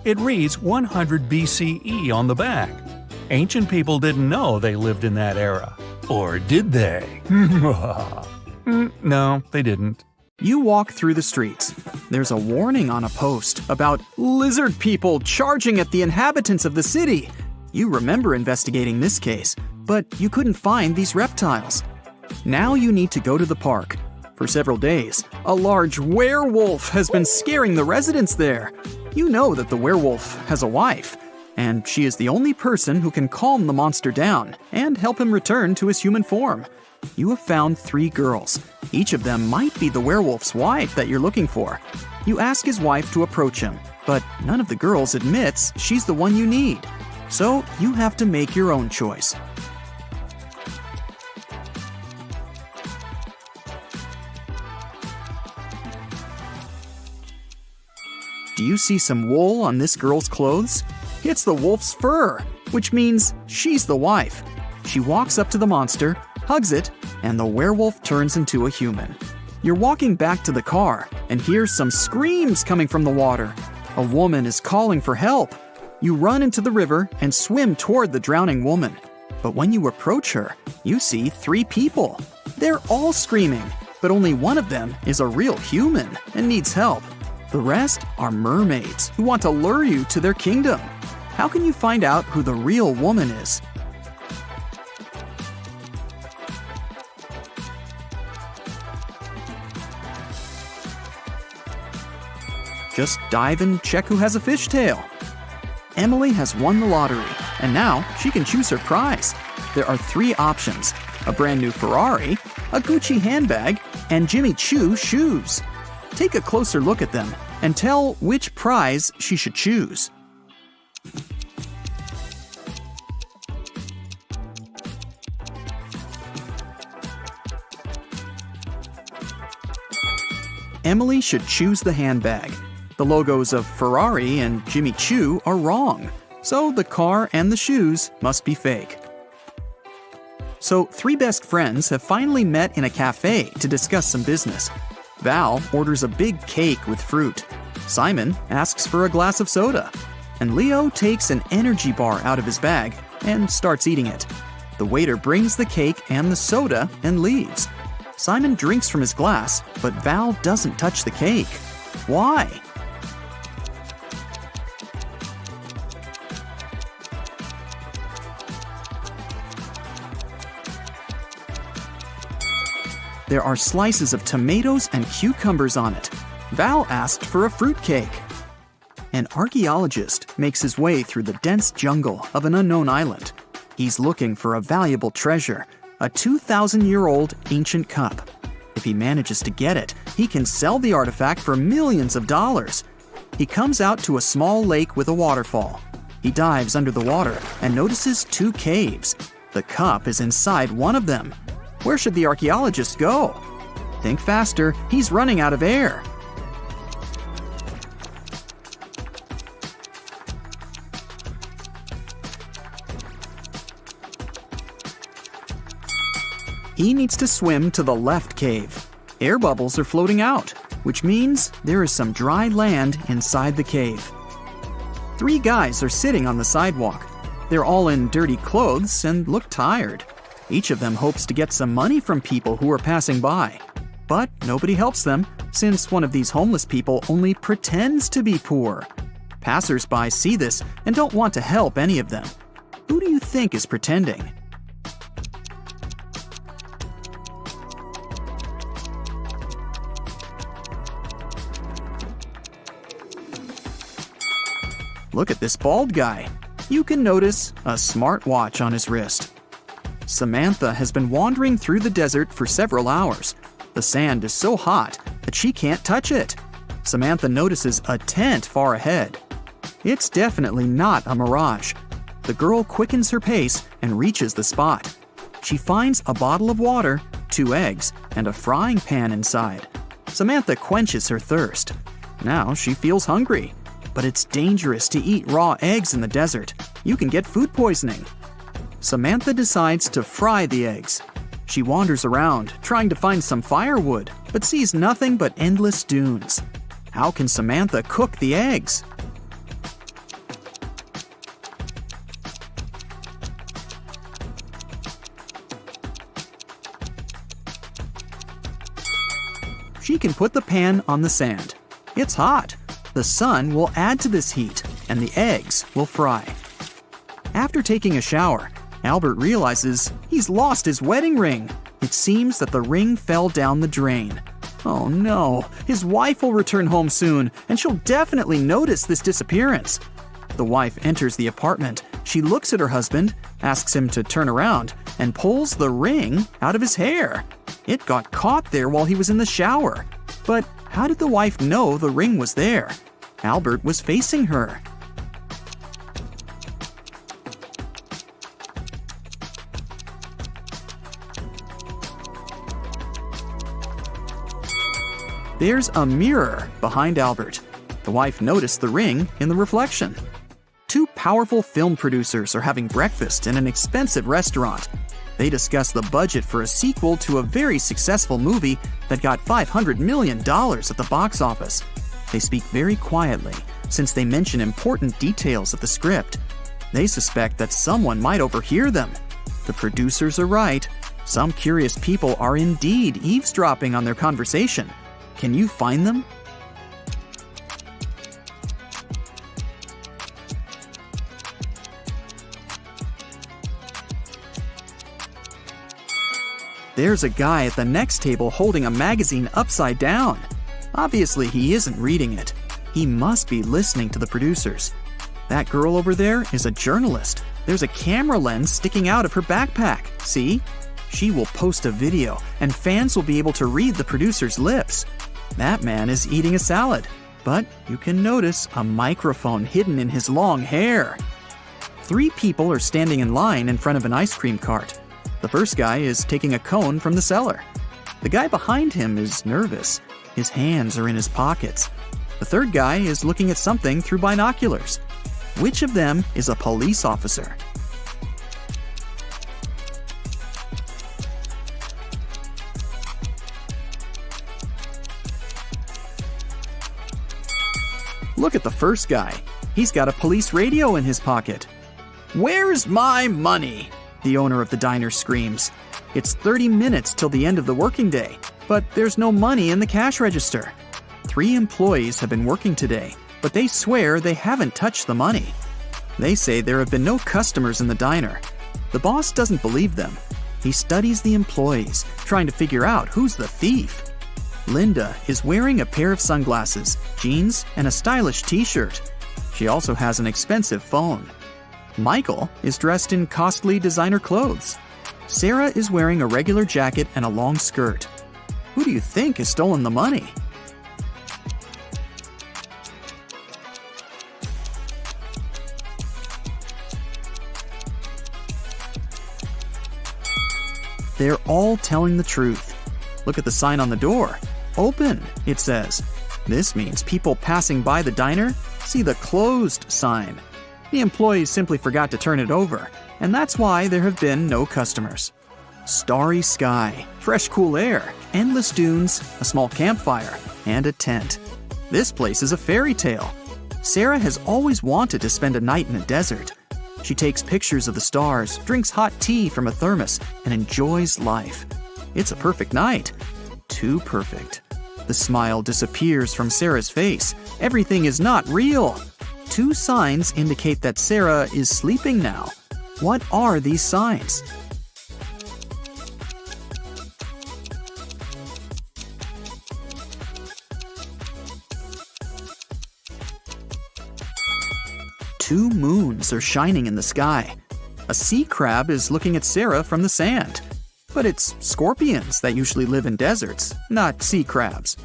It reads 100 BCE on the back. Ancient people didn't know they lived in that era. Or did they? No, they didn't. You walk through the streets. There's a warning on a post about lizard people charging at the inhabitants of the city. You remember investigating this case, but you couldn't find these reptiles. Now you need to go to the park. For several days, a large werewolf has been scaring the residents there. You know that the werewolf has a wife, and she is the only person who can calm the monster down and help him return to his human form. You have found 3 girls. Each of them might be the werewolf's wife that you're looking for. You ask his wife to approach him, but none of the girls admits she's the one you need. So you have to make your own choice. Do you see some wool on this girl's clothes? It's the wolf's fur, which means she's the wife. She walks up to the monster, hugs it, and the werewolf turns into a human. You're walking back to the car and hear some screams coming from the water. A woman is calling for help. You run into the river and swim toward the drowning woman. But when you approach her, you see 3 people. They're all screaming, but only one of them is a real human and needs help. The rest are mermaids who want to lure you to their kingdom. How can you find out who the real woman is? Just dive and check who has a fishtail. Emily has won the lottery, and now she can choose her prize. There are 3 options: a brand new Ferrari, a Gucci handbag, and Jimmy Choo shoes. Take a closer look at them and tell which prize she should choose. Emily should choose the handbag. The logos of Ferrari and Jimmy Choo are wrong, so the car and the shoes must be fake. So 3 best friends have finally met in a cafe to discuss some business. Val orders a big cake with fruit. Simon asks for a glass of soda. And Leo takes an energy bar out of his bag and starts eating it. The waiter brings the cake and the soda and leaves. Simon drinks from his glass, but Val doesn't touch the cake. Why? There are slices of tomatoes and cucumbers on it. Val asked for a fruitcake. An archaeologist makes his way through the dense jungle of an unknown island. He's looking for a valuable treasure, a 2,000-year-old ancient cup. If he manages to get it, he can sell the artifact for millions of dollars. He comes out to a small lake with a waterfall. He dives under the water and notices 2 caves. The cup is inside one of them. Where should the archaeologist go? Think faster, he's running out of air. He needs to swim to the left cave. Air bubbles are floating out, which means there is some dry land inside the cave. 3 guys are sitting on the sidewalk. They're all in dirty clothes and look tired. Each of them hopes to get some money from people who are passing by. But nobody helps them, since one of these homeless people only pretends to be poor. Passers-by see this and don't want to help any of them. Who do you think is pretending? Look at this bald guy. You can notice a smartwatch on his wrist. Samantha has been wandering through the desert for several hours. The sand is so hot that she can't touch it. Samantha notices a tent far ahead. It's definitely not a mirage. The girl quickens her pace and reaches the spot. She finds a bottle of water, 2 eggs, and a frying pan inside. Samantha quenches her thirst. Now she feels hungry. But it's dangerous to eat raw eggs in the desert. You can get food poisoning. Samantha decides to fry the eggs. She wanders around, trying to find some firewood, but sees nothing but endless dunes. How can Samantha cook the eggs? She can put the pan on the sand. It's hot. The sun will add to this heat, and the eggs will fry. After taking a shower, Albert realizes he's lost his wedding ring. It seems that the ring fell down the drain. Oh no, his wife will return home soon, and she'll definitely notice this disappearance. The wife enters the apartment. She looks at her husband, asks him to turn around, and pulls the ring out of his hair. It got caught there while he was in the shower. But how did the wife know the ring was there? Albert was facing her. There's a mirror behind Albert. The wife noticed the ring in the reflection. 2 powerful film producers are having breakfast in an expensive restaurant. They discuss the budget for a sequel to a very successful movie that got $500 million at the box office. They speak very quietly, since they mention important details of the script. They suspect that someone might overhear them. The producers are right. Some curious people are indeed eavesdropping on their conversation. Can you find them? There's a guy at the next table holding a magazine upside down. Obviously, he isn't reading it. He must be listening to the producers. That girl over there is a journalist. There's a camera lens sticking out of her backpack. See? She will post a video, and fans will be able to read the producer's lips. That man is eating a salad, But you can notice a microphone hidden in his long hair. 3 people are standing in line in front of an ice cream cart. The first guy is taking a cone from the seller. The guy behind him is nervous. His hands are in his pockets. The third guy is looking at something through binoculars. Which of them is a police officer? Look at the first guy. He's got a police radio in his pocket. "Where's my money?" the owner of the diner screams. It's 30 minutes till the end of the working day, but there's no money in the cash register. 3 employees have been working today, but they swear they haven't touched the money. They say there have been no customers in the diner. The boss doesn't believe them. He studies the employees, trying to figure out who's the thief. Linda is wearing a pair of sunglasses, jeans, and a stylish t-shirt. She also has an expensive phone. Michael is dressed in costly designer clothes. Sarah is wearing a regular jacket and a long skirt. Who do you think has stolen the money? They're all telling the truth. Look at the sign on the door. Open, it says. This means people passing by the diner see the closed sign. The employees simply forgot to turn it over, and that's why there have been no customers. Starry sky, fresh cool air, endless dunes, a small campfire, and a tent. This place is a fairy tale. Sarah has always wanted to spend a night in a desert. She takes pictures of the stars, drinks hot tea from a thermos, and enjoys life. It's a perfect night. Too perfect. The smile disappears from Sarah's face. Everything is not real. 2 signs indicate that Sarah is sleeping now. What are these signs? Two moons are shining in the sky. A sea crab is looking at Sarah from the sand. But it's scorpions that usually live in deserts, not sea crabs.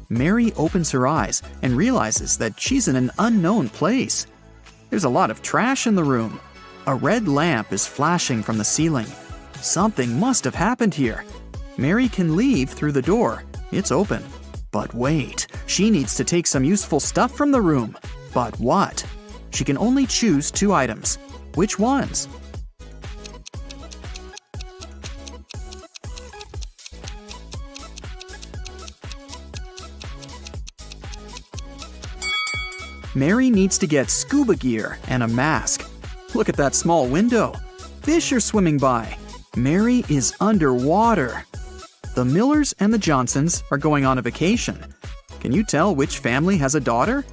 Mary opens her eyes and realizes that she's in an unknown place. There's a lot of trash in the room. A red lamp is flashing from the ceiling. Something must have happened here. Mary can leave through the door. It's open. But wait, she needs to take some useful stuff from the room. But what? She can only choose 2 items. Which ones? Mary needs to get scuba gear and a mask. Look at that small window. Fish are swimming by. Mary is underwater. The Millers and the Johnsons are going on a vacation. Can you tell which family has a daughter?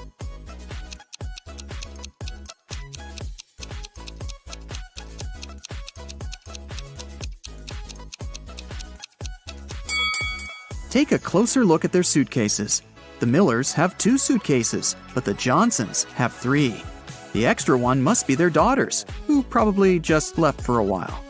Take a closer look at their suitcases. The Millers have 2 suitcases, but the Johnsons have 3. The extra one must be their daughters, who probably just left for a while.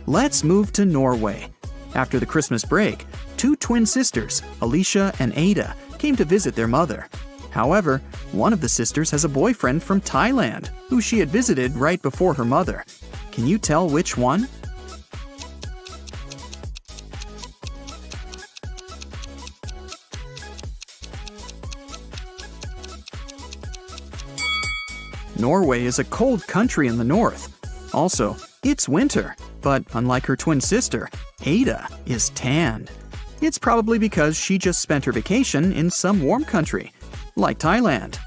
Let's move to Norway. After the Christmas break, 2 twin sisters, Alicia and Ada, came to visit their mother. However, one of the sisters has a boyfriend from Thailand, who she had visited right before her mother. Can you tell which one? Norway is a cold country in the north. Also, it's winter, but unlike her twin sister, Ada is tanned. It's probably because she just spent her vacation in some warm country, like Thailand.